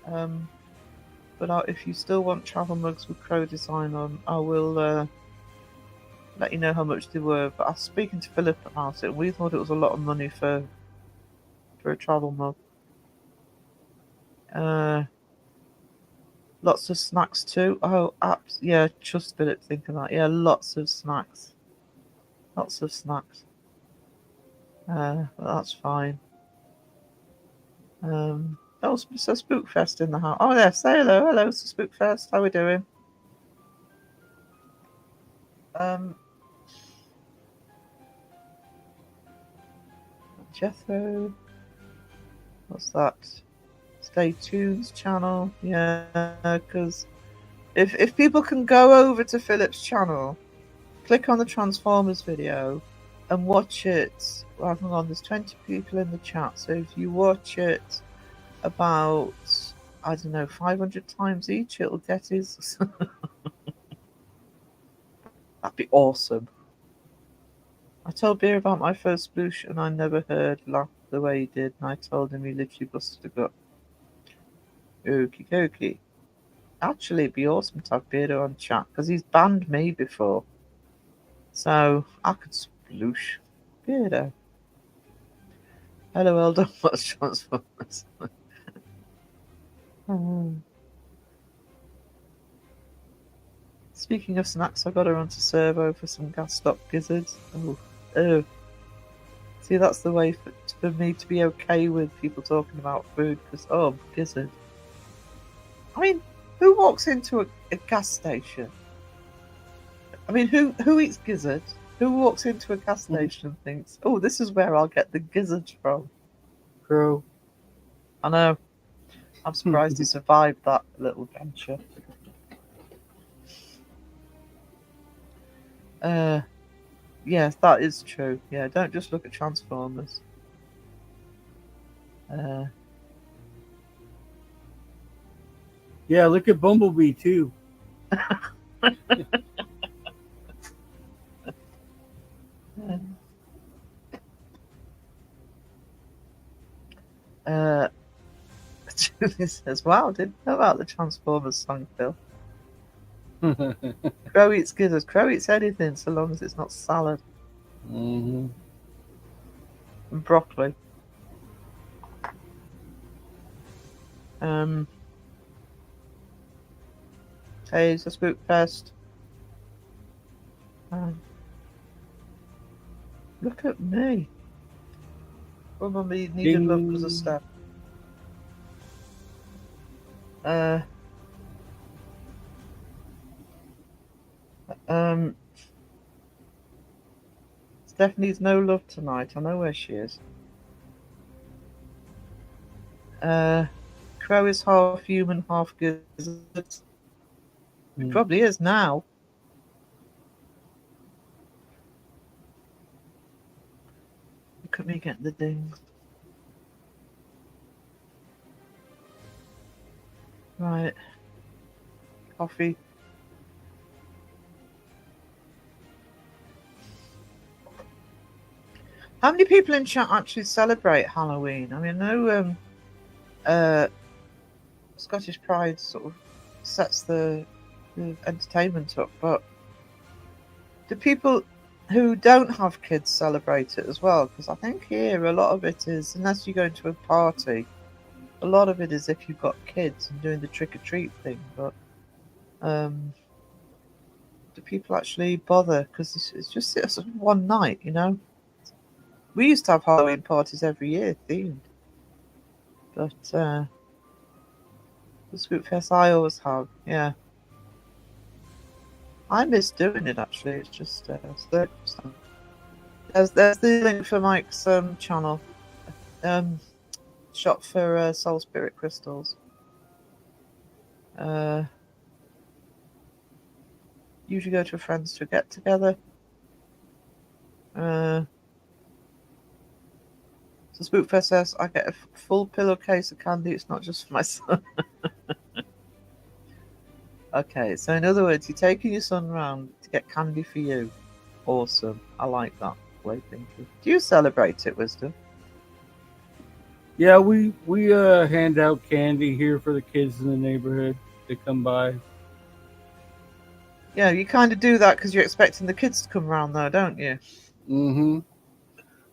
But if you still want travel mugs with Crow design on, I will let you know how much they were. But I was speaking to Philip about it, and we thought it was a lot of money for a travel mug. Lots of snacks too. Oh, apps. Yeah, trust Philip thinking that. Yeah, lots of snacks. Lots of snacks. But that's fine. Oh, so Spookfest in the house. Oh, yeah, say hello. Hello, Spookfest. How are we doing? Jethro. What's that? Stay Tuned channel. Yeah, because if people can go over to Philip's channel, click on the Transformers video and watch it. Well, hang on, there's 20 people in the chat, so if you watch it about, I don't know, 500 times each, it'll get his. That'd be awesome. I told Beer about my first sploosh and I never heard laugh the way he did, and I told him he literally busted a gut. Okie dokie. Actually, it'd be awesome to have Beardo on chat because he's banned me before. So I could sploosh Beardo. Hello, well done. What's Transformers? Speaking of snacks, I got her onto Servo for some gas stop gizzards. Oh. See, that's the way for me to be okay with people talking about food because, gizzard. I mean, who walks into a gas station? I mean, who eats gizzard? Who walks into a gas station and thinks, oh, this is where I'll get the gizzard from? Crow. I know. I'm surprised he survived that little venture. Yes, that is true. Yeah, don't just look at Transformers. Yeah, look at Bumblebee too. Julie says, wow, didn't know about the Transformers song, Phil. Crow eats gizzards. Crow eats anything so long as it's not salad. Mm-hmm. And broccoli. Hey, it's a spook fest. Look at me. Oh, mummy needed love because of stuff. Stephanie's no love tonight. I know where she is. Crow is half human, half gizzard. He probably is now. Look at me getting the dings. Right. Coffee. How many people in chat actually celebrate Halloween? I mean, I know Scottish Pride sort of sets the entertainment up, but do people who don't have kids celebrate it as well? Because I think here a lot of it is, unless you go to a party, a lot of it is if you've got kids and doing the trick-or-treat thing, but do people actually bother? Because it's just one night, you know? We used to have Halloween parties every year, themed. But the Spookfest I always have, yeah. I miss doing it, actually. It's just circumstance. There's the link for Mike's channel. Shop for Soul Spirit crystals. Usually go to a friend's to get together. So Spookfest says, I get a full pillowcase of candy. It's not just for my son. Okay, so in other words, you're taking your son round to get candy for you. Awesome. I like that way of thinking. Do you celebrate it, Wisdom? Yeah, we hand out candy here for the kids in the neighborhood. They come by. Yeah, you kind of do that because you're expecting the kids to come around, though, don't you? Mm-hmm.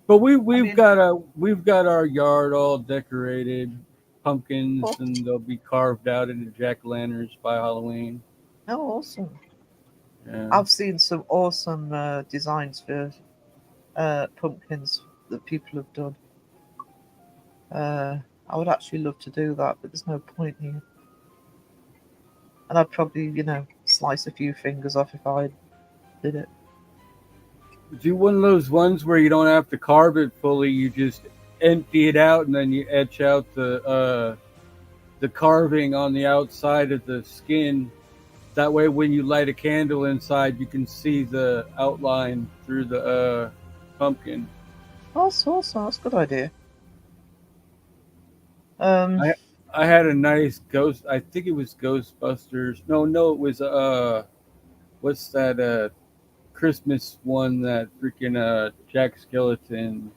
But we've got our yard all decorated, pumpkins, and they'll be carved out into jack-o'-lanterns by Halloween. Oh, awesome! Yeah. I've seen some awesome designs for pumpkins that people have done. I would actually love to do that, but there's no point here. And I'd probably, slice a few fingers off if I did it. Do one of those ones where you don't have to carve it fully. You just empty it out and then you etch out the carving on the outside of the skin. That way, when you light a candle inside, you can see the outline through the pumpkin. Oh, awesome. That's a good idea. I had a nice ghost. I think it was Ghostbusters. No, it was what's that Christmas one that freaking Jack Skeleton.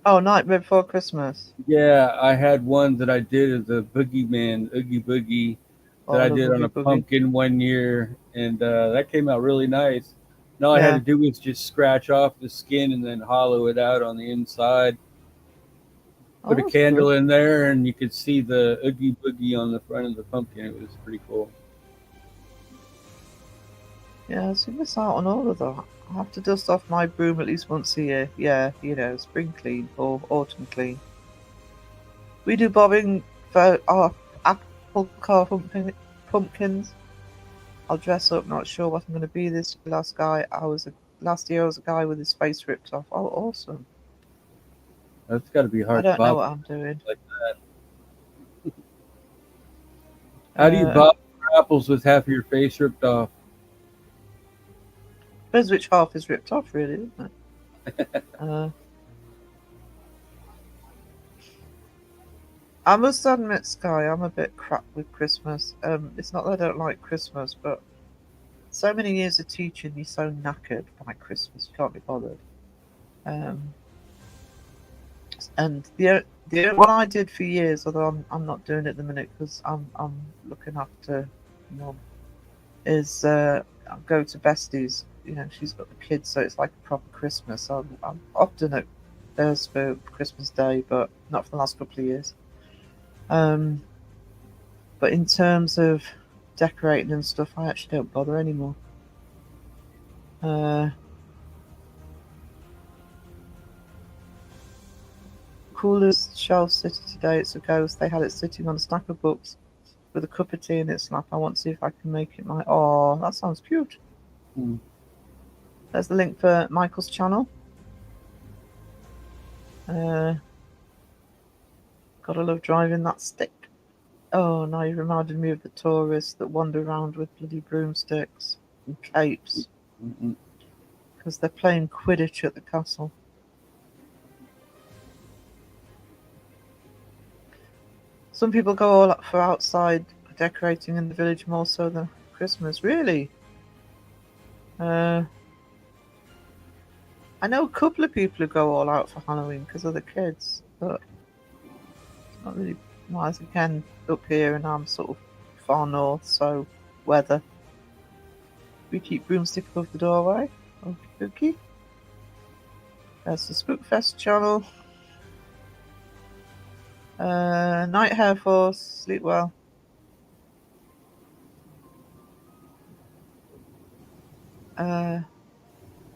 Oh, Nightmare Before Christmas. Yeah, I had one that I did as a boogeyman, Oogie Boogie, Oh, that I I love did on Oogie a Boogie. pumpkin one year, and that came out really nice. And all I Yeah. had to do was just scratch off the skin and then hollow it out on the inside. Oh, Put a that's candle good. in there, and you could see the Oogie Boogie on the front of the pumpkin. It was pretty cool. Yeah, so you miss out on all of that. I have to dust off my broom at least once a year. Yeah, spring clean or autumn clean. We do bobbing for our apple car pumpkins. I'll dress up, not sure what I'm going to be this last year I was a guy with his face ripped off. Oh, awesome. That's got to be I hard to don't know bob what I'm doing. like that. How do you bob for apples with half of your face ripped off? Depends which half is ripped off, really, isn't it? I must admit, Sky, I'm a bit crap with Christmas. It's not that I don't like Christmas, but so many years of teaching, you're so knackered by Christmas, you can't be bothered. And the what I did for years, although I'm not doing it at the minute because I'm looking after Mum, is I go to Bestie's. She's got the kids, so it's like a proper Christmas. I'm often at theirs for Christmas Day, but not for the last couple of years. But in terms of decorating and stuff, I actually don't bother anymore. Coolest shelf sitter today. It's a ghost. They had it sitting on a stack of books with a cup of tea in its lap. I want to see if I can make it my. Oh, that sounds cute. There's the link for Michael's channel. Gotta love driving that stick. Oh, now you reminded me of the tourists that wander around with bloody broomsticks and capes because they're playing Quidditch at the castle. Some people go all up for outside decorating in the village more so than Christmas. Really? I know a couple of people who go all out for Halloween because of the kids, but it's not really nice again up here, and I'm sort of far north, so weather. We keep broomstick above the doorway. Okay. There's the Spookfest channel. Night Hair Force, sleep well. I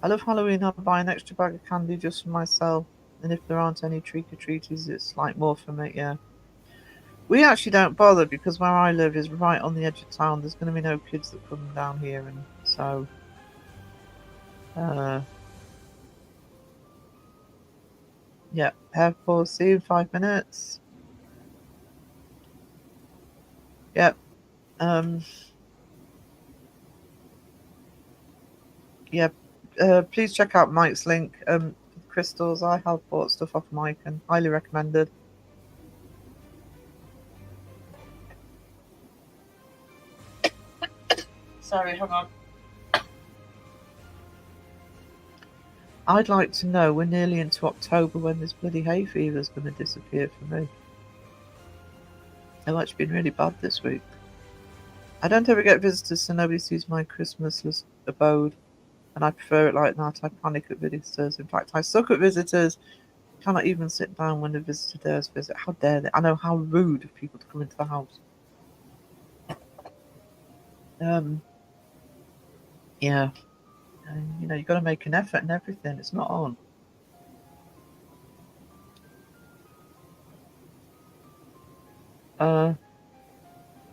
love Halloween. I buy an extra bag of candy just for myself, and if there aren't any trick-or-treaters, it's like more for me, yeah. We actually don't bother because where I live is right on the edge of town. There's going to be no kids that come down here, and so yeah, Hair Force, see you in 5 minutes. Yep. Yeah. Please check out Mike's link. Crystals. I have bought stuff off Mike and highly recommended. Sorry, hang on. I'd like to know, we're nearly into October, when this bloody hay fever is going to disappear for me. It's actually been really bad this week. I don't ever get visitors, so nobody sees my Christmasless abode, and I prefer it like that. I panic at visitors. In fact, I suck at visitors. Cannot even sit down when a visitor dares visit. How dare they? I know how rude of people to come into the house. Yeah. You've got to make an effort and everything. It's not on.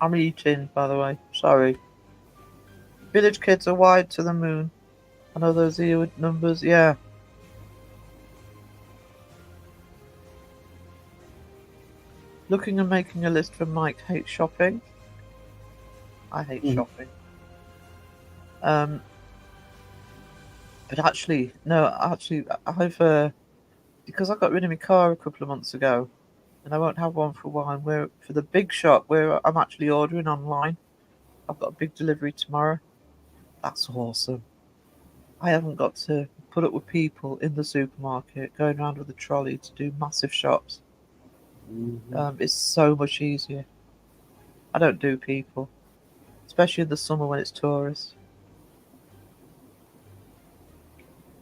I'm eating, by the way. Sorry. Village kids are wide to the moon. I know those here with numbers. Yeah. Looking and making a list for Mike. Hates shopping. I hate shopping. But actually, I've because I got rid of my car a couple of months ago, and I won't have one for a while. We're for the big shop where I'm actually ordering online. I've got a big delivery tomorrow. That's awesome. I haven't got to put up with people in the supermarket going around with a trolley to do massive shops. It's so much easier. I don't do people, especially in the summer when it's tourists.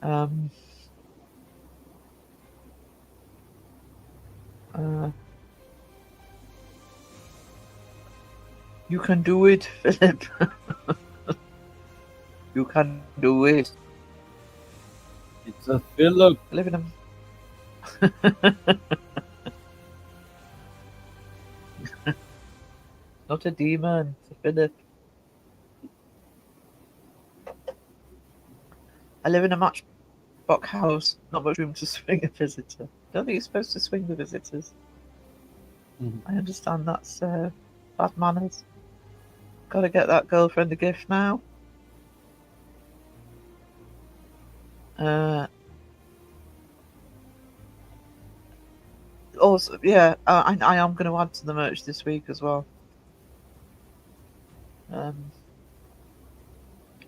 Um, you can do it, Philip. You can do it. It's a Philip. I live in a not a demon, it's a Philip. I live in a matchbox house, not much room to swing a visitor. Don't think you're supposed to swing the visitors. Mhm. I understand that's bad manners. Gotta get that girlfriend a gift now. Also, yeah, I am going to add to the merch this week as well.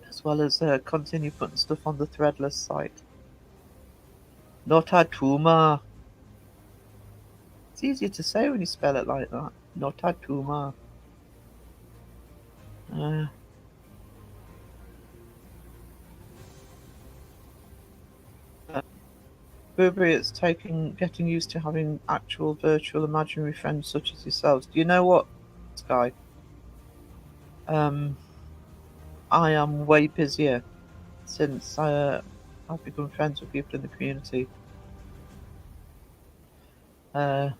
As well as continue putting stuff on the Threadless site. Notatuma. It's easier to say when you spell it like that. Notatuma. Burberry, it's getting used to having actual virtual imaginary friends such as yourselves. Do you know what, Sky? I am way busier since I've become friends with people in the community. I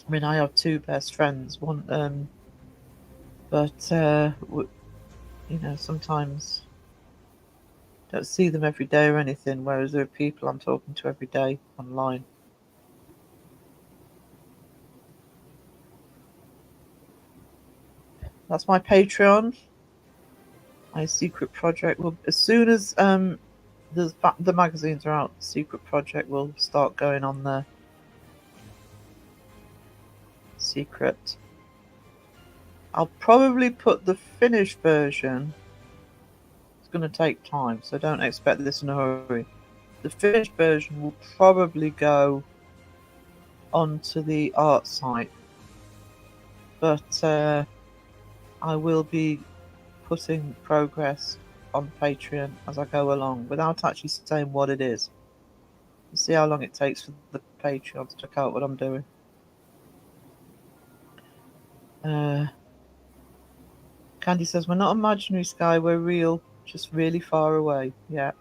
mean, I have two best friends. One, but you know, sometimes don't see them every day or anything. Whereas there are people I'm talking to every day online. That's my Patreon. My secret project will, as soon as the magazines are out, the secret project will start going on there. Secret. I'll probably put the finished version. It's going to take time, so don't expect this in a hurry. The finished version will probably go onto the art site, but I will be putting progress on Patreon as I go along without actually saying what it is. We'll see how long it takes for the Patreon to check out what I'm doing. Candy says, we're not imaginary, Sky, we're real, just really far away. Yeah.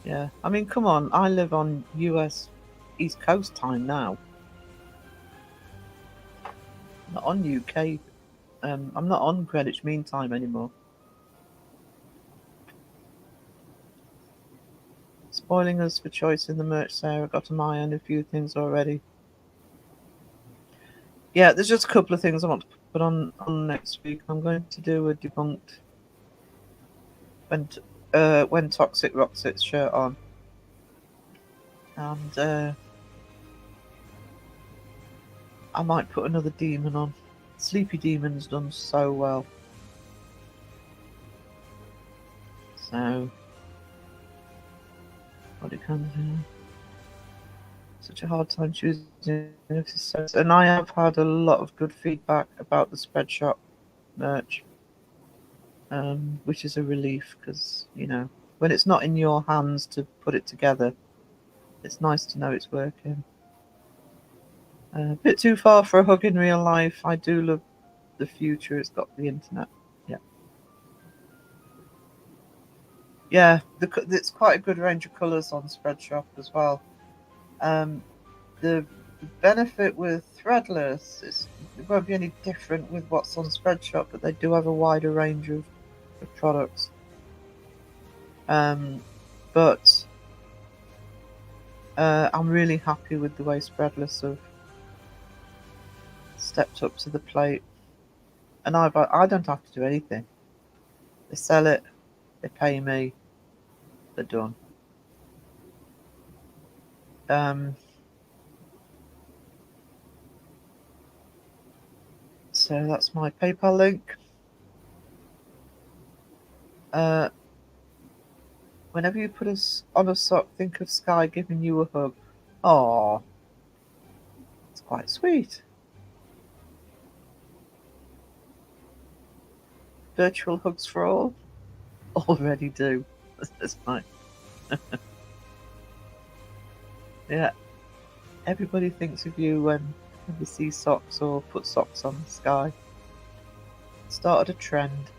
Yeah. I mean, come on, I live on US East Coast time now. Not on UK. I'm not on Greenwich Mean Time anymore. Spoiling us for choice in the merch, Sarah. Got an eye on a few things already. Yeah, there's just a couple of things I want to put on next week. I'm going to do a debunked when Toxic rocks its shirt on. And I might put another demon on. Sleepy Demon's done so well. So, what it comes in. Such a hard time choosing. And I have had a lot of good feedback about the Spreadshop merch, which is a relief because, you know, when it's not in your hands to put it together, it's nice to know it's working. A bit too far for a hug in real life. I do love the future. It's got the internet. Yeah. Yeah, it's quite a good range of colours on Spreadshop as well. The benefit with Threadless is it won't be any different with what's on Spreadshop, but they do have a wider range of products. But I'm really happy with the way Spreadless have stepped up to the plate, and I don't have to do anything. They sell it, they pay me, they're done. So that's my PayPal link. Whenever you put on a sock, think of Sky giving you a hug. Aww. It's quite sweet. Virtual hugs for all? Already do. That's fine. Yeah. Everybody thinks of you when they see socks or put socks on the Sky. Started a trend.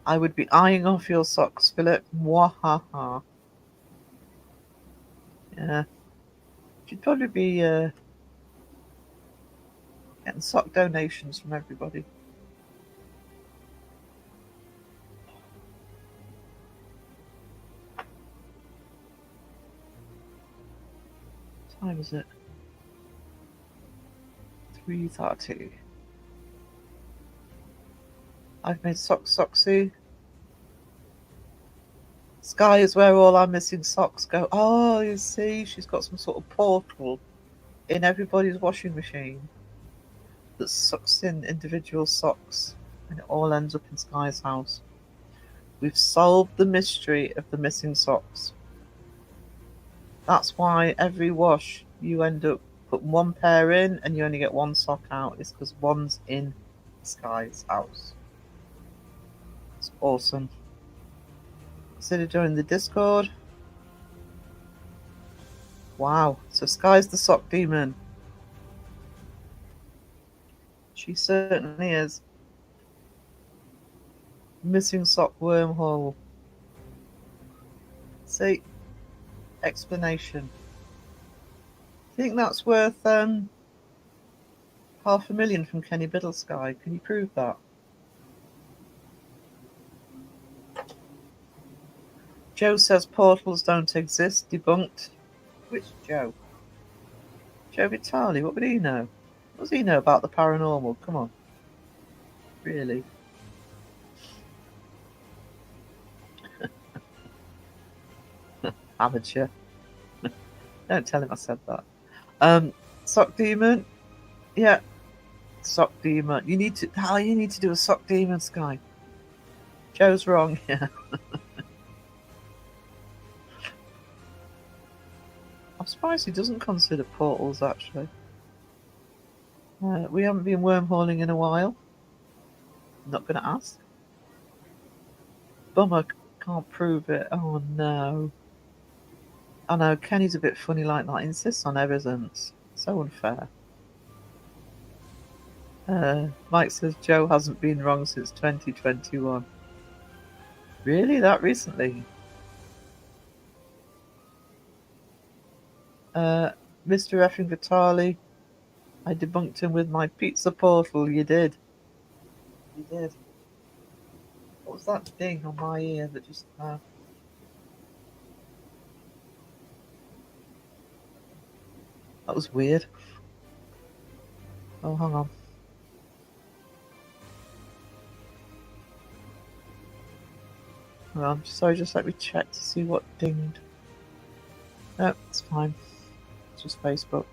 I would be eyeing off your socks, Philip. Mwahaha. Yeah. Should probably be getting sock donations from everybody. What time is it? 3:30. I've made Socksy. Sky is where all our missing socks go. Oh, you see, she's got some sort of portal in everybody's washing machine that sucks in individual socks, and it all ends up in Sky's house. We've solved the mystery of the missing socks. That's why every wash you end up putting one pair in and you only get one sock out. It's because one's in Sky's house. It's awesome. Consider joining the Discord. Wow, so Sky's the sock demon. She certainly is. Missing sock wormhole. See? Explanation. Think that's worth $500,000 from Kenny Biddlesky. Can you prove that? Joe says portals don't exist. Debunked. Which Joe? Joe Vitale. What would he know? What does he know about the paranormal? Come on. Really? Amateur. Don't tell him I said that. Sock demon. Yeah. Sock demon. You need to do a sock demon, Sky. Joe's wrong. Yeah. I'm surprised he doesn't consider portals, actually. We haven't been wormholing in a while. I'm not going to ask. Bummer, can't prove it. Oh, no. I know, Kenny's a bit funny like that. He insists on evidence. So unfair. Mike says Joe hasn't been wrong since 2021. Really? That recently? Mr. Effing Vitale, I debunked him with my pizza portal. You did. You did. What was that ding on my ear that just... that was weird. Oh, hang on. Hang on. Sorry, just let me check to see what dinged. No, it's fine. It's just Facebook.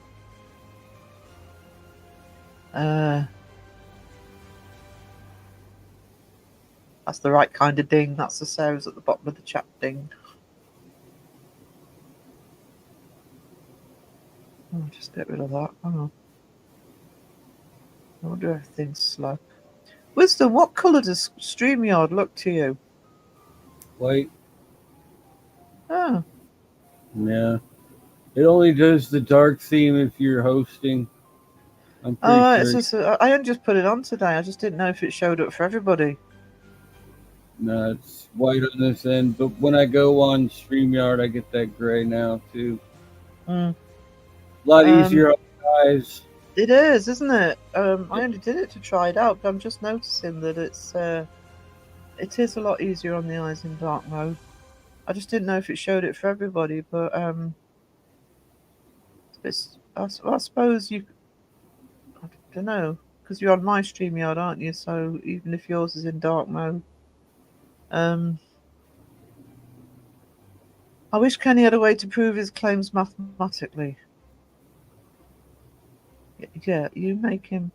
That's the right kind of ding. That's the Sarah's at the bottom of the chat ding. I'll just get rid of that. Hang on. I wonder if everything's slow. Wisdom, what colour does StreamYard look to you? White. Oh. Yeah. It only does the dark theme if you're hosting. I'm pretty sure. It's just, I only just put it on today. I just didn't know if it showed up for everybody. No, it's white on this end. But when I go on StreamYard, I get that gray now, too. Mm. A lot easier on the eyes. It is, isn't it? I only did it to try it out, but I'm just noticing that it is a lot easier on the eyes in dark mode. I just didn't know if it showed it for everybody, but I suppose you... I don't know, because you're on my StreamYard, aren't you? So even if yours is in dark mode... I wish Kenny had a way to prove his claims mathematically. Yeah, you make him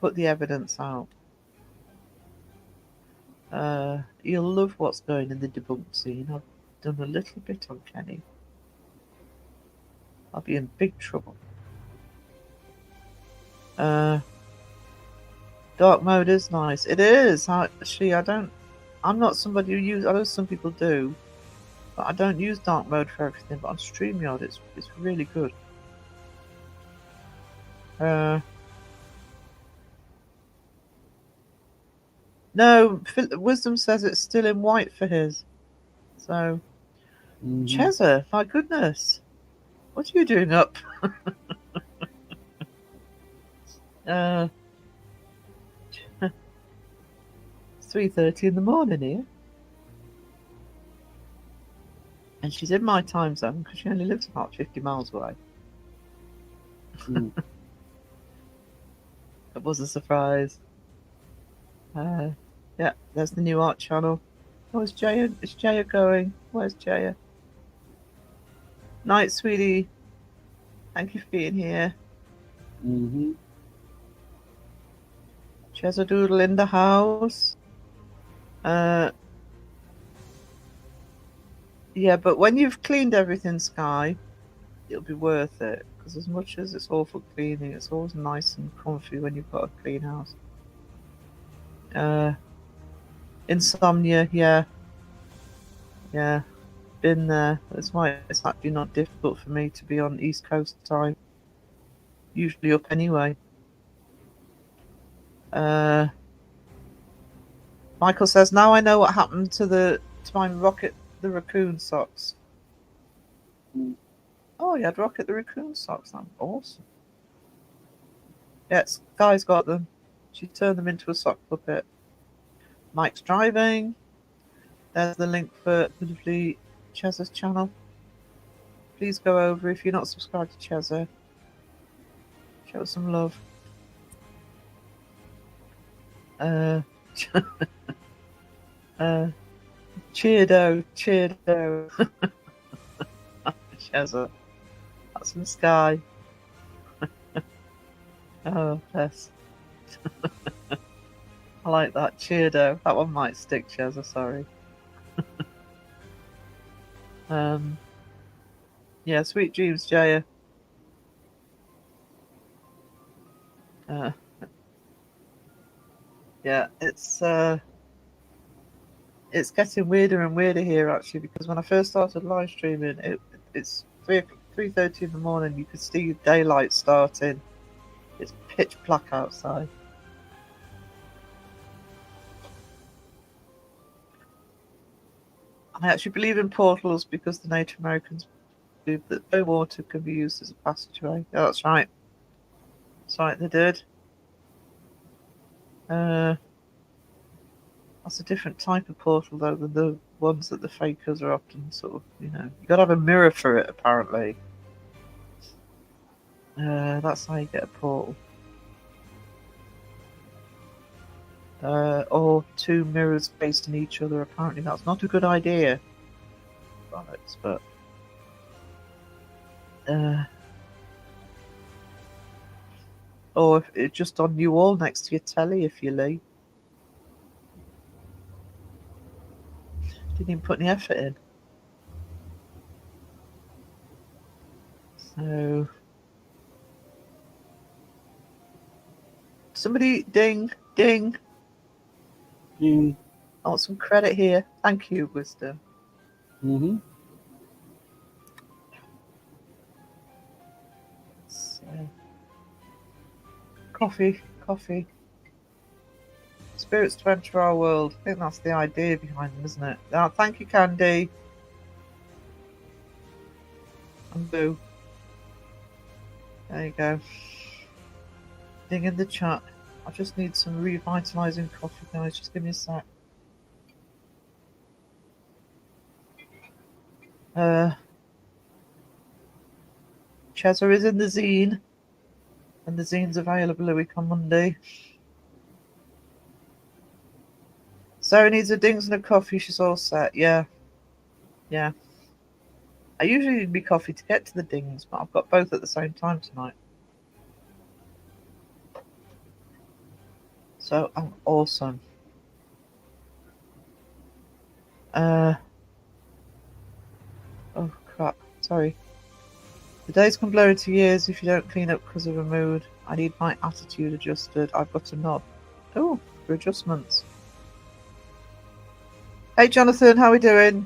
put the evidence out. You'll love what's going in the debunked scene. I've done a little bit on Kenny. I'll be in big trouble. Dark mode is nice. It is. I'm not somebody who I know some people do, but I don't use dark mode for everything. But on StreamYard, it's really good. No, Wisdom says it's still in white for his. So, Chezza, my goodness, what are you doing up? It's 3:30 in the morning here, and she's in my time zone because she only lives about 50 miles away. It was a surprise. Yeah, there's the new art channel. Where's Jaya? Is Jaya going? Where's Jaya? Night, sweetie. Thank you for being here. Chezza Doodle in the house. Yeah, but when you've cleaned everything, Sky, it'll be worth it. Because as much as it's awful cleaning, it's always nice and comfy when you've got a clean house. Insomnia, yeah, been there. That's why it's actually not difficult for me to be on East Coast time. Usually up anyway. Michael says, now I know what happened to my Rocket the Raccoon socks. Oh, you had Rocket the Raccoon socks. That's awesome. Yeah, Sky's got them. She turned them into a sock puppet. Mike's driving. There's the link for lovely Chezza's channel. Please go over if you're not subscribed to Chezza. Show some love. Cheerdo. Chezza. That's from Sky. Oh, bless. I like that. Cheerdo. That one might stick, Chezza, sorry. Yeah, sweet dreams, Jaya. Yeah, it's getting weirder and weirder here actually, because when I first started live streaming, it's 3:30 in the morning. You could see daylight starting. It's pitch black outside. I actually believe in portals because the Native Americans believe that no water can be used as a passageway. Yeah, that's right. That's right, they did. That's a different type of portal though than the ones that the fakers are often sort of, you got to have a mirror for it apparently. That's how you get a portal. Or two mirrors facing each other. Apparently that's not a good idea. Alex, but or if it's just on your wall next to your telly if you leave. Didn't even put any effort in. So somebody ding. I want some credit here. Thank you, Wisdom. So, coffee. Spirits to enter our world. I think that's the idea behind them, isn't it? Thank you, Candy. And Boo. There you go. Ding in the chat. I just need some revitalizing coffee, guys. Just give me a sec. Chezza is in the zine, and the zine's available a week on Monday. Sarah needs a dings and a coffee. She's all set. Yeah. I usually need my coffee to get to the dings, but I've got both at the same time tonight. So I'm awesome. Oh crap, sorry. The days can blur into years if you don't clean up because of a mood. I need my attitude adjusted. I've got a knob. Oh, for adjustments. Hey Jonathan, how we doing?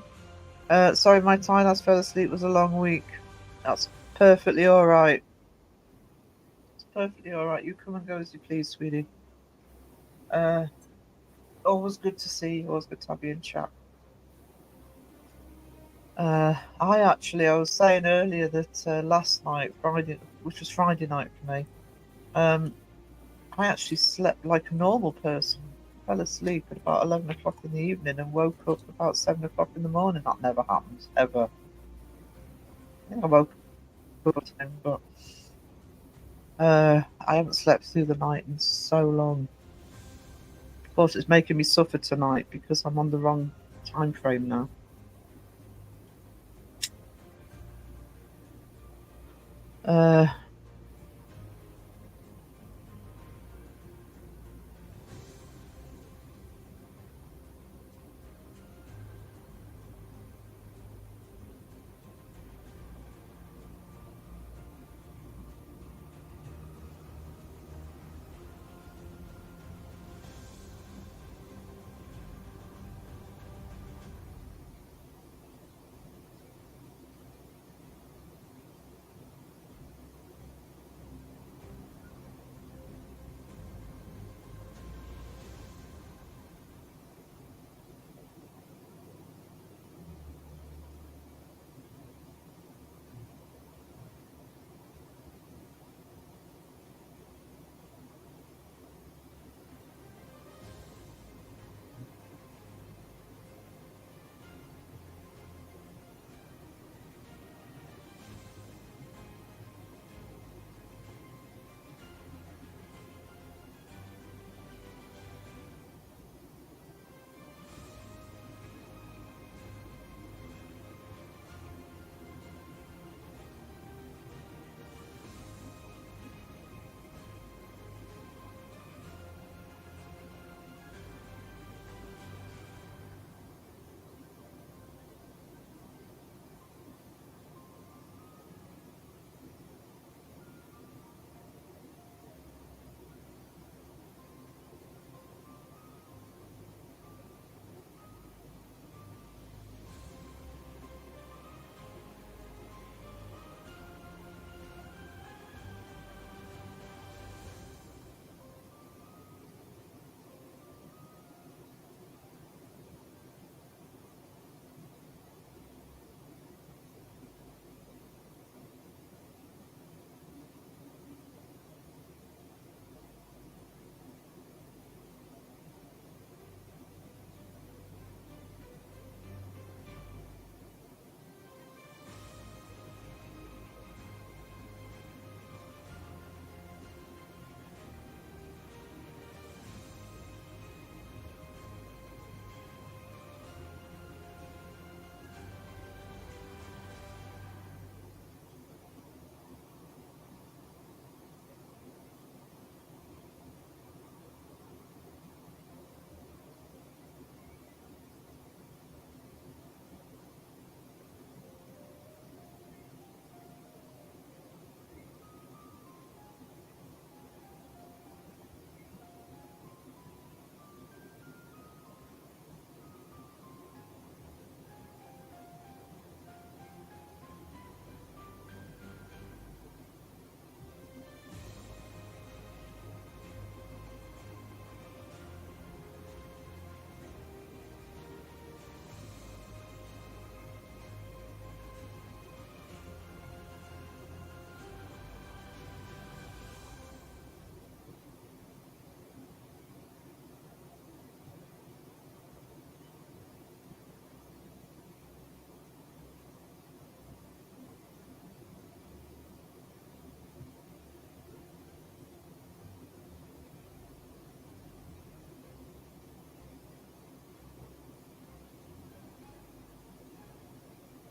Sorry my time has fell asleep. It was a long week. That's perfectly alright. It's perfectly alright. You come and go as you please, sweetie. Always good to see you. Always good to have you in chat. I was saying earlier that last night, Friday, which was Friday night for me, I actually slept like a normal person. Fell asleep at about 11 o'clock in the evening and woke up about 7 o'clock in the morning. That never happens, ever. I think I woke up at 10, but I haven't slept through the night in so long. Of course, it's making me suffer tonight because I'm on the wrong time frame now.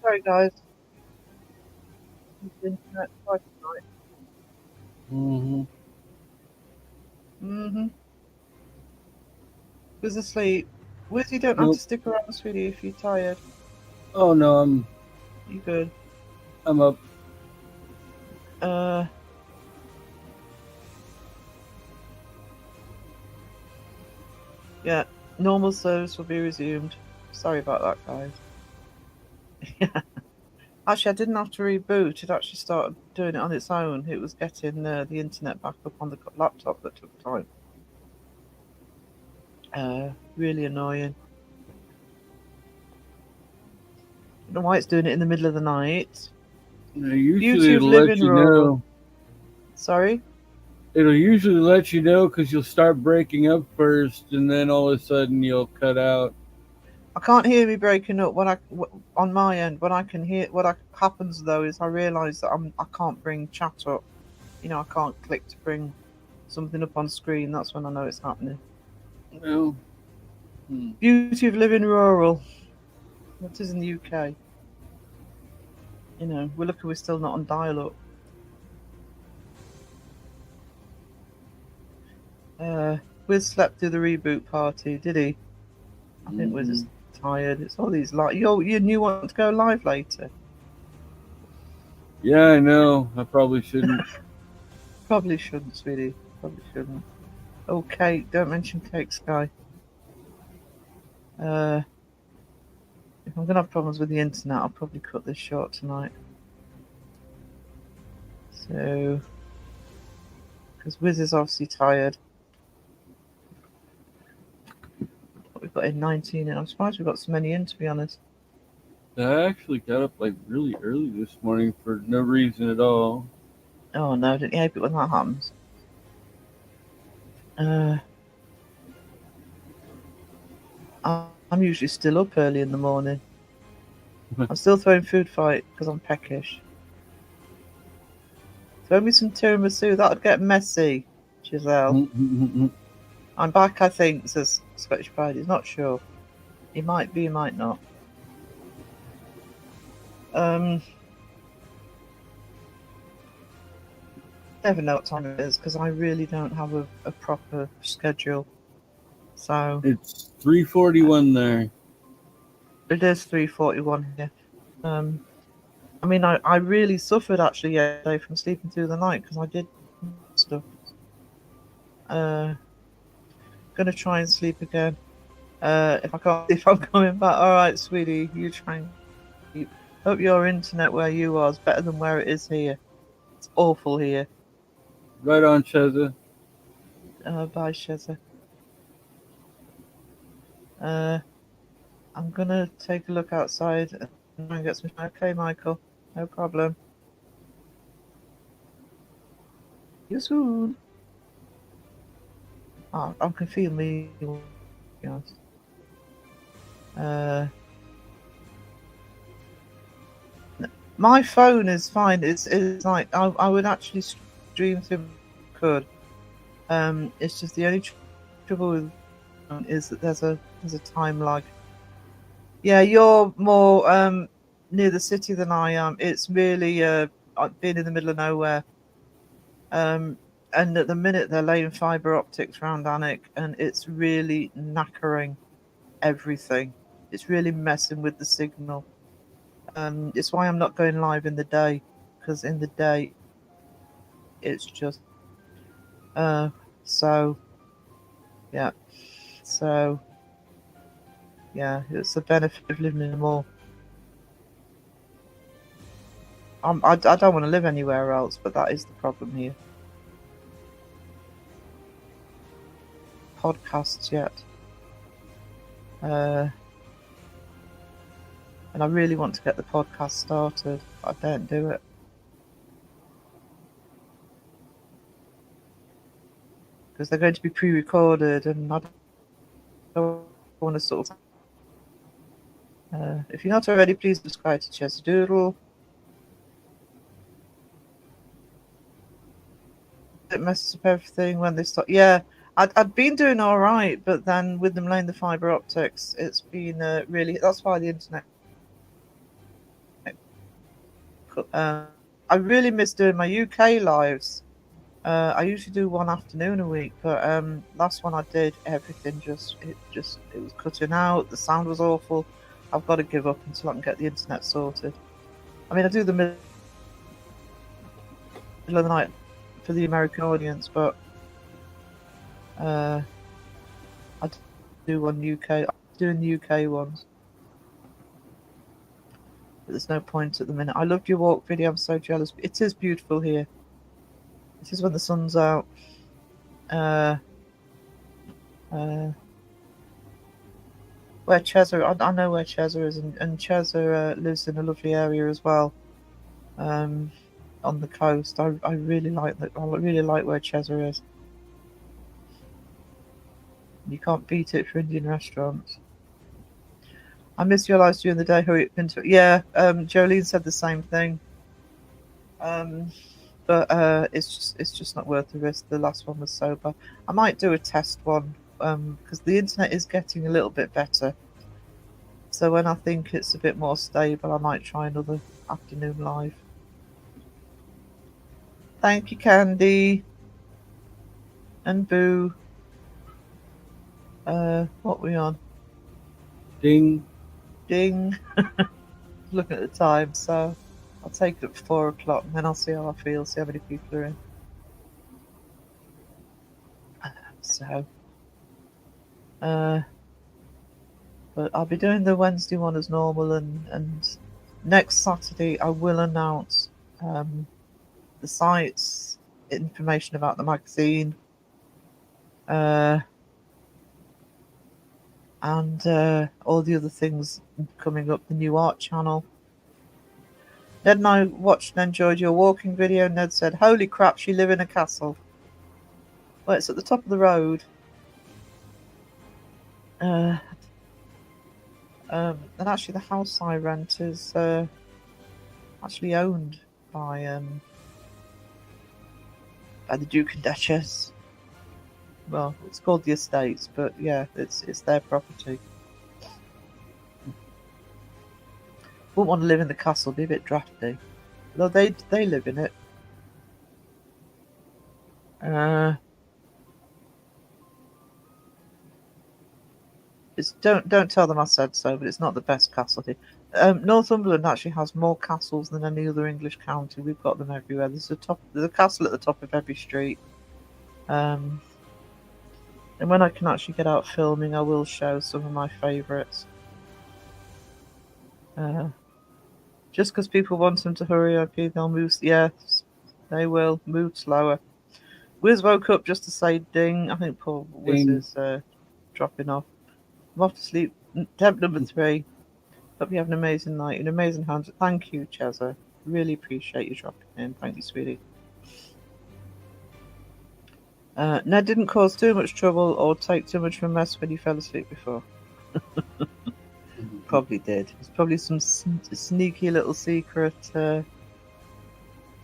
Sorry, guys. Internet twice tonight. Mm-hmm. Mm-hmm. Who's asleep? Wiz, you don't have Nope. to stick around, sweetie, if you're tired. Oh no, You good? I'm up. Yeah, normal service will be resumed. Sorry about that, guys. Yeah. Actually, I didn't have to reboot. It actually started doing it on its own. It was getting the internet back up on the laptop that took time. Really annoying. I don't know why it's doing it in the middle of the night. Usually YouTube it'll let living you roll. know. Sorry? It'll usually let you know because you'll start breaking up first, and then all of a sudden you'll cut out. I can't hear me breaking up on my end. What I can hear, happens though, is I realise that I can't bring chat up. You know, I can't click to bring something up on screen. That's when I know it's happening. Well, Beauty of living rural. That is in the UK. You know, we're lucky we're still not on dial-up. Wiz slept through the reboot party, did he? I think Wiz is tired. It's all these you want to go live later. yeah, I know. I probably shouldn't. Probably shouldn't, sweetie. Probably shouldn't. Oh, Kate, don't mention Cake Sky. If I'm gonna have problems with the internet, I'll probably cut this short tonight. So, because Wiz is obviously tired. We've got in 19, and I'm surprised we've got so many in, to be honest. I actually got up like really early this morning for no reason at all. Oh no, don't you hate it when that happens? I'm usually still up early in the morning. I'm still throwing food fight because I'm peckish. Throw me some tiramisu, that'd get messy, Giselle. I'm back, I think, says Scottish Pride. He's not sure. He might be, he might not. Never know what time it is because I really don't have a proper schedule. So It's 3:41 there. it is 3:41 here. I mean, I really suffered actually yesterday from sleeping through the night because I did stuff. Gonna try and sleep again. If I can't, if I'm coming back. All right, sweetie, you try and sleep. Hope your internet where you are is better than where it is here. It's awful here. Right on, Cheza. Bye, Sheza. I'm gonna take a look outside and try and get some. Okay, Michael, no problem. See you soon. Oh, I can feel me. Yes. My phone is fine. It's like I would actually stream through. Could. It's just the only trouble with is that there's a time lag. Yeah, you're more near the city than I am. It's really being in the middle of nowhere. And at the minute they're laying fibre optics around Alnwick, and it's really knackering everything. It's really messing with the signal. It's why I'm not going live in the day, because in the day it's just so yeah. So yeah, it's the benefit of living in a mall. I don't want to live anywhere else, but that is the problem here. Podcasts yet. And I really want to get the podcast started, but I don't do it. Because they're going to be pre-recorded, and I don't want to sort of... if you're not already, please subscribe to Chess Doodle. It messes up everything when they start. Yeah, I'd been doing all right, but then with them laying the fibre optics, it's been really. That's why the internet. I really miss doing my UK lives. I usually do one afternoon a week, but last one I did, everything it was cutting out. The sound was awful. I've got to give up until I can get the internet sorted. I mean, I do the middle of the night for the American audience, but I do one UK. I'm doing the UK ones. But there's no point at the minute. I loved your walk video. I'm so jealous. It is beautiful here. This is when the sun's out. Where Cheza, I know where Cheza is, and Cheza lives in a lovely area as well. On the coast, I really like that. I really like where Cheza is. You can't beat it for Indian restaurants. I miss your lives during the day. Hurry up into it. Yeah, Jolene said the same thing. But it's just not worth the risk. The last one was sober. I might do a test one because the internet is getting a little bit better. So when I think it's a bit more stable, I might try another afternoon live. Thank you, Candy and Boo. What are we on? Ding. Ding. Looking at the time, so I'll take it at 4 o'clock and then I'll see how I feel, see how many people are in. So, but I'll be doing the Wednesday one as normal, and next Saturday I will announce the sites, information about the magazine, and all the other things coming up, the new art channel. Ned and I watched and enjoyed your walking video. Ned said, "Holy crap, you live in a castle." Well, it's at the top of the road. And actually the house I rent is actually owned by the Duke and Duchess. Well, it's called the Estates, but yeah, it's their property. Wouldn't want to live in the castle, be a bit drafty. Though they live in it. It's don't tell them I said so, but it's not the best castle here. Northumberland actually has more castles than any other English county. We've got them everywhere. There's a castle at the top of every street. And when I can actually get out filming, I will show some of my favourites. Just because people want them to hurry up, they'll move. Yes, they will move slower. Wiz woke up just to say ding. I think poor Wiz is dropping off. I'm off to sleep. Attempt number 3. Hope you have an amazing night, an amazing hand. Thank you, Cheza. Really appreciate you dropping in. Thank you, sweetie. Ned didn't cause too much trouble or take too much of a mess when you fell asleep before. Probably did. It's probably some sneaky little secret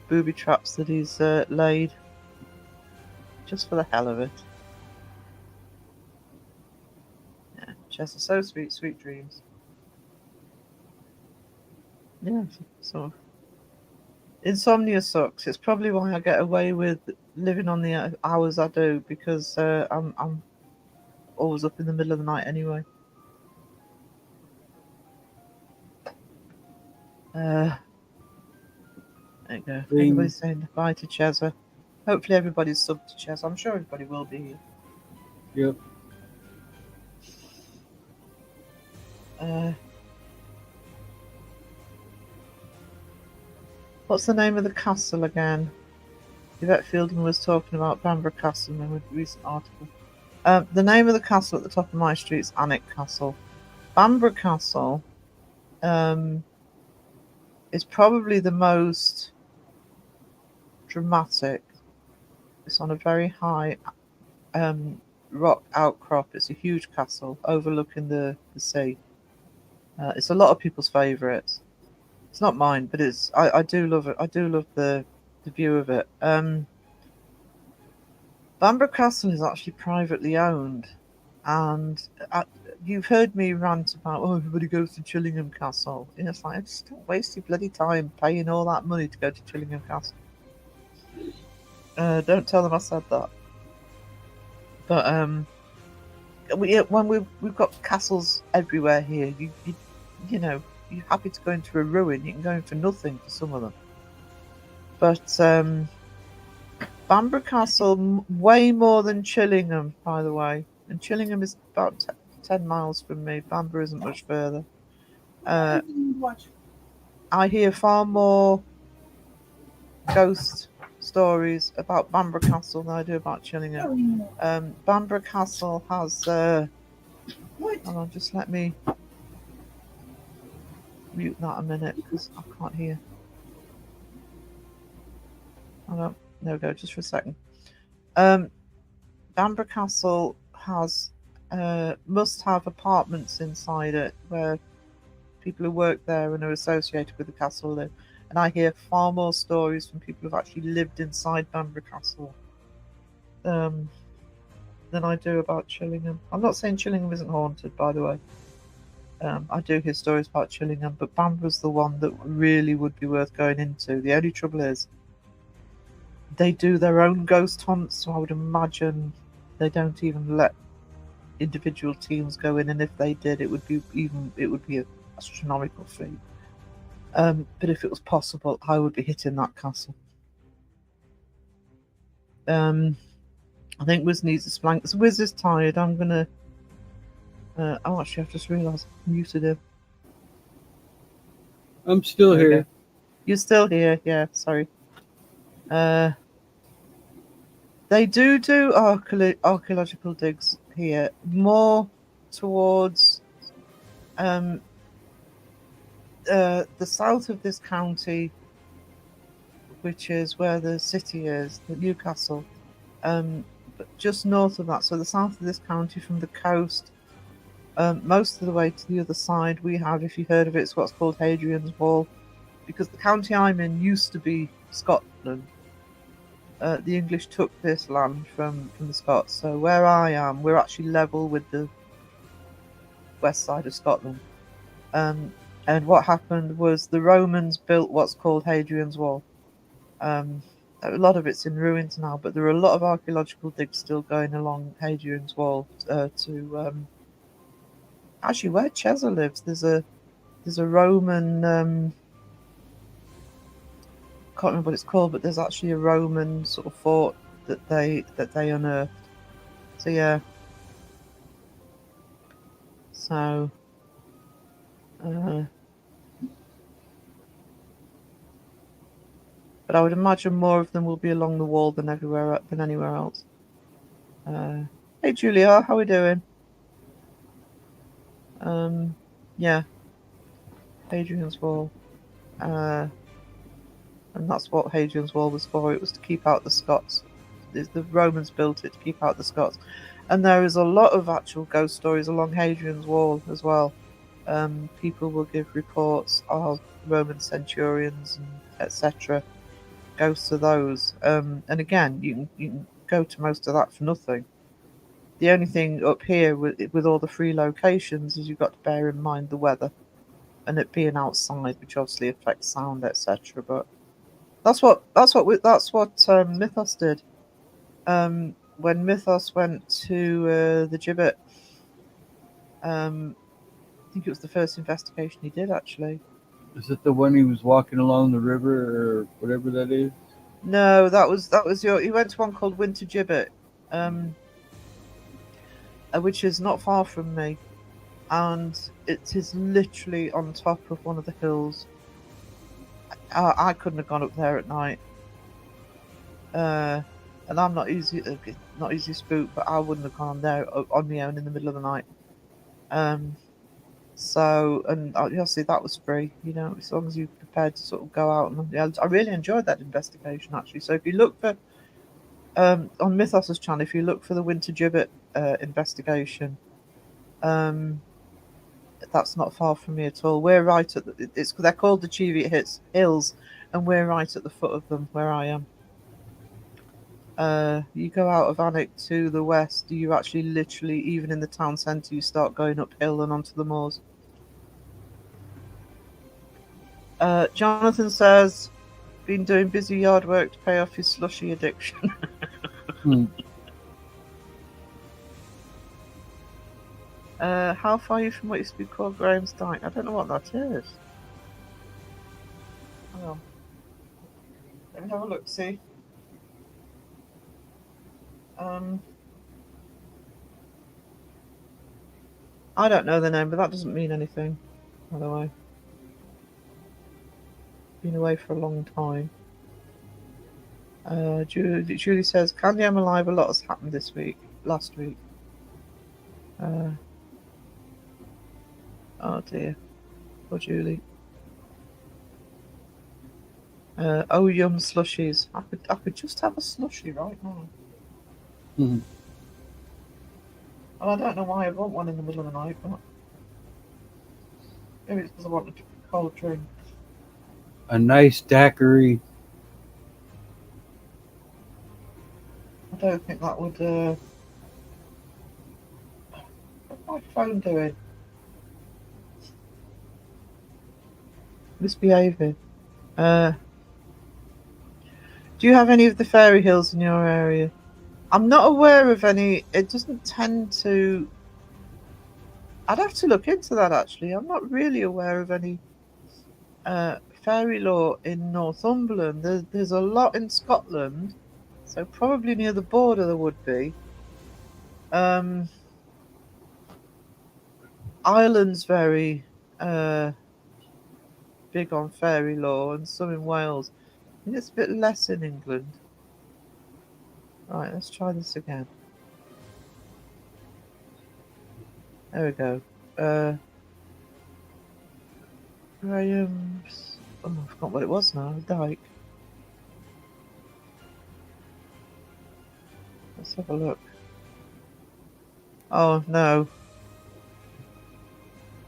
booby traps that he's laid just for the hell of it. Yeah, Chester, so sweet, sweet dreams. Yeah, so insomnia sucks. It's probably why I get away with living on the hours I do, because I'm always up in the middle of the night anyway. There you go. Everybody's saying bye to Cheza. Hopefully everybody's subbed to Cheza. I'm sure everybody will be here. Yep. What's the name of the castle again? Yvette Fielding was talking about Bamburgh Castle in a recent article. The name of the castle at the top of my street is Alnwick Castle. Bamburgh Castle is probably the most dramatic. It's on a very high rock outcrop. It's a huge castle overlooking the sea. It's a lot of people's favourites. It's not mine, but it's I do love it. I do love the view of it. Bamburgh Castle is actually privately owned, and you've heard me rant about, oh, everybody goes to Chillingham Castle. And it's like, just don't waste your bloody time paying all that money to go to Chillingham Castle. Don't tell them I said that. But when we've got castles everywhere here, you know, you're happy to go into a ruin. You can go in for nothing for some of them. But Bamburgh Castle, way more than Chillingham, by the way. And Chillingham is about 10 miles from me. Bamburgh isn't much further. I hear far more ghost stories about Bamburgh Castle than I do about Chillingham. Bamburgh Castle has... hold on, just let me mute that a minute because I can't hear. Hold on. There we go, just for a second. Bamburgh Castle has must have apartments inside it where people who work there and are associated with the castle live. And I hear far more stories from people who've actually lived inside Bamburgh Castle than I do about Chillingham. I'm not saying Chillingham isn't haunted, by the way. I do hear stories about Chillingham, but Bamburgh's the one that really would be worth going into. The only trouble is they do their own ghost hunts, so I would imagine they don't even let individual teams go in, and if they did, it would be an astronomical fee. But if it was possible, I would be hitting that castle. I think Wiz needs a splank. So Wiz is tired. I'm gonna. Oh, actually, I've just realised I muted him. I'm still There we here. go. You're still here, yeah. Sorry. They do archaeological digs here, more towards the south of this county, which is where the city is, the Newcastle. But just north of that, so the south of this county from the coast, most of the way to the other side, we have, if you've heard of it, it's what's called Hadrian's Wall, because the county I'm in used to be Scotland. The English took this land from the Scots, so where I am, we're actually level with the west side of Scotland. And what happened was the Romans built what's called Hadrian's Wall. A lot of it's in ruins now, but there are a lot of archaeological digs still going along Hadrian's Wall to actually where Chesa lives. There's a Roman. Can't remember what it's called, but there's actually a Roman sort of fort that they unearthed. So yeah. So. But I would imagine more of them will be along the wall than anywhere else. Hey Julia, how are we doing? Yeah. Hadrian's Wall. And that's what Hadrian's Wall was for. It was to keep out the Scots. The Romans built it to keep out the Scots. And there is a lot of actual ghost stories along Hadrian's Wall as well. People will give reports of Roman centurions and etc. Ghosts of those. And again, you can go to most of that for nothing. The only thing up here with all the free locations is you've got to bear in mind the weather and it being outside, which obviously affects sound, etc. But that's what Mythos did. When Mythos went to the Gibbet, I think it was the first investigation he did, actually. Is it the one he was walking along the river or whatever that is? No, that was he went to one called Winter Gibbet, which is not far from me, and it is literally on top of one of the hills. I couldn't have gone up there at night, and I'm not easy spooked, but I wouldn't have gone there on my own in the middle of the night. So, and obviously that was free, you know, as long as you're prepared to sort of go out. And I really enjoyed that investigation, actually. So if you look for, on Mythos's channel, if you look for the Winter Gibbet investigation, that's not far from me at all. We're right at they're called the Cheviot Hills, and we're right at the foot of them where I am. You go out of Alnwick to the west, you actually literally, even in the town centre, you start going uphill and onto the moors. Jonathan says, been doing busy yard work to pay off his slushy addiction. Hmm. How far are you from what used to be called Graham's Dyke? I don't know what that is. Hang on. Let me have a look, see. I don't know the name, but that doesn't mean anything, by the way. Been away for a long time. Julie says, Candy, I'm alive. A lot has happened last week. Oh dear. Poor Julie. Oh, yum slushies. I could just have a slushie right now. Hmm. Well, I don't know why I want one in the middle of the night, but maybe it's because I want a cold drink. A nice daiquiri. I don't think that would. What's my phone doing? Misbehaving. Do you have any of the fairy hills in your area? I'm not aware of any. It doesn't tend to. I'd have to look into that actually. I'm not really aware of any fairy lore in Northumberland. There's a lot in Scotland, so probably near the border there would be. Ireland's very big on fairy lore, and some in Wales. I think it's a bit less in England. Right, let's try this again. There we go. Graham's. Oh, I forgot what it was now. Dyke. Let's have a look. Oh no.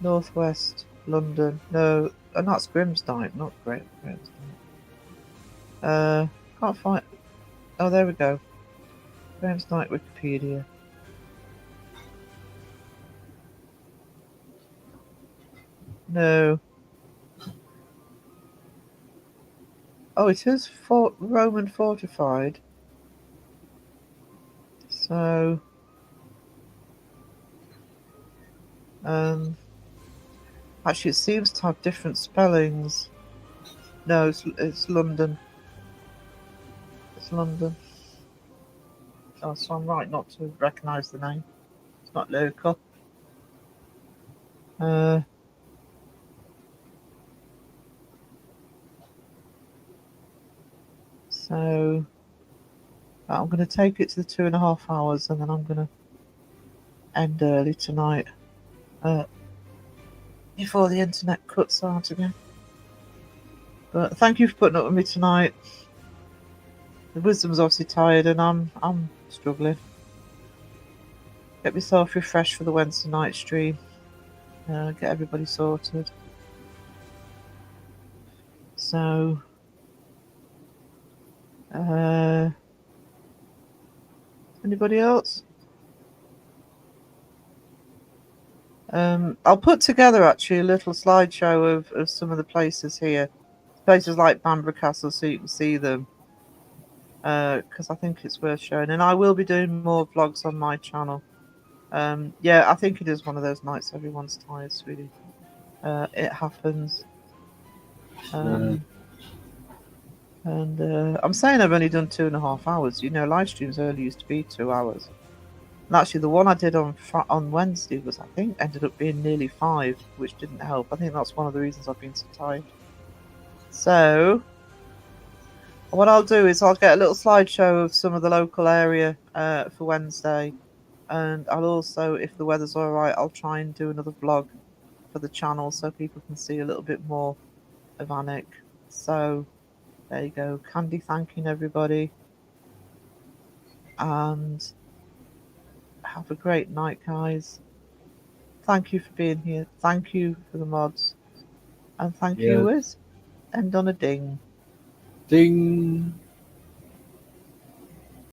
Northwest London. No, and that's Grimsdyke, not Grimsdyke. Can't find. Oh, there we go. Grimsdyke Wikipedia. No. Oh, it is Roman fortified. So, actually, it seems to have different spellings. No, it's London. It's London. Oh, so I'm right not to recognise the name. It's not local. So I'm going to take it to the 2.5 hours, and then I'm going to end early tonight before the internet cuts out again. But thank you for putting up with me tonight. The wisdom's obviously tired, and I'm struggling. Get myself refreshed for the Wednesday night stream. Get everybody sorted. So, anybody else? I'll put together actually a little slideshow of some of the places here. Places like Bamburgh Castle, so you can see them. Because I think it's worth showing. And I will be doing more vlogs on my channel. Yeah, I think it is one of those nights everyone's tired, sweetie. It happens. And I'm saying I've only done 2.5 hours. You know, live streams only used to be 2 hours. And actually, the one I did on Wednesday was, I think, ended up being nearly 5, which didn't help. I think that's one of the reasons I've been so tired. So, what I'll do is I'll get a little slideshow of some of the local area for Wednesday. And I'll also, if the weather's all right, I'll try and do another vlog for the channel so people can see a little bit more of Alnwick. So, there you go. Candy thanking everybody. And have a great night, guys. Thank you for being here. Thank you for the mods. And thank you, Wiz. End on a ding. Ding.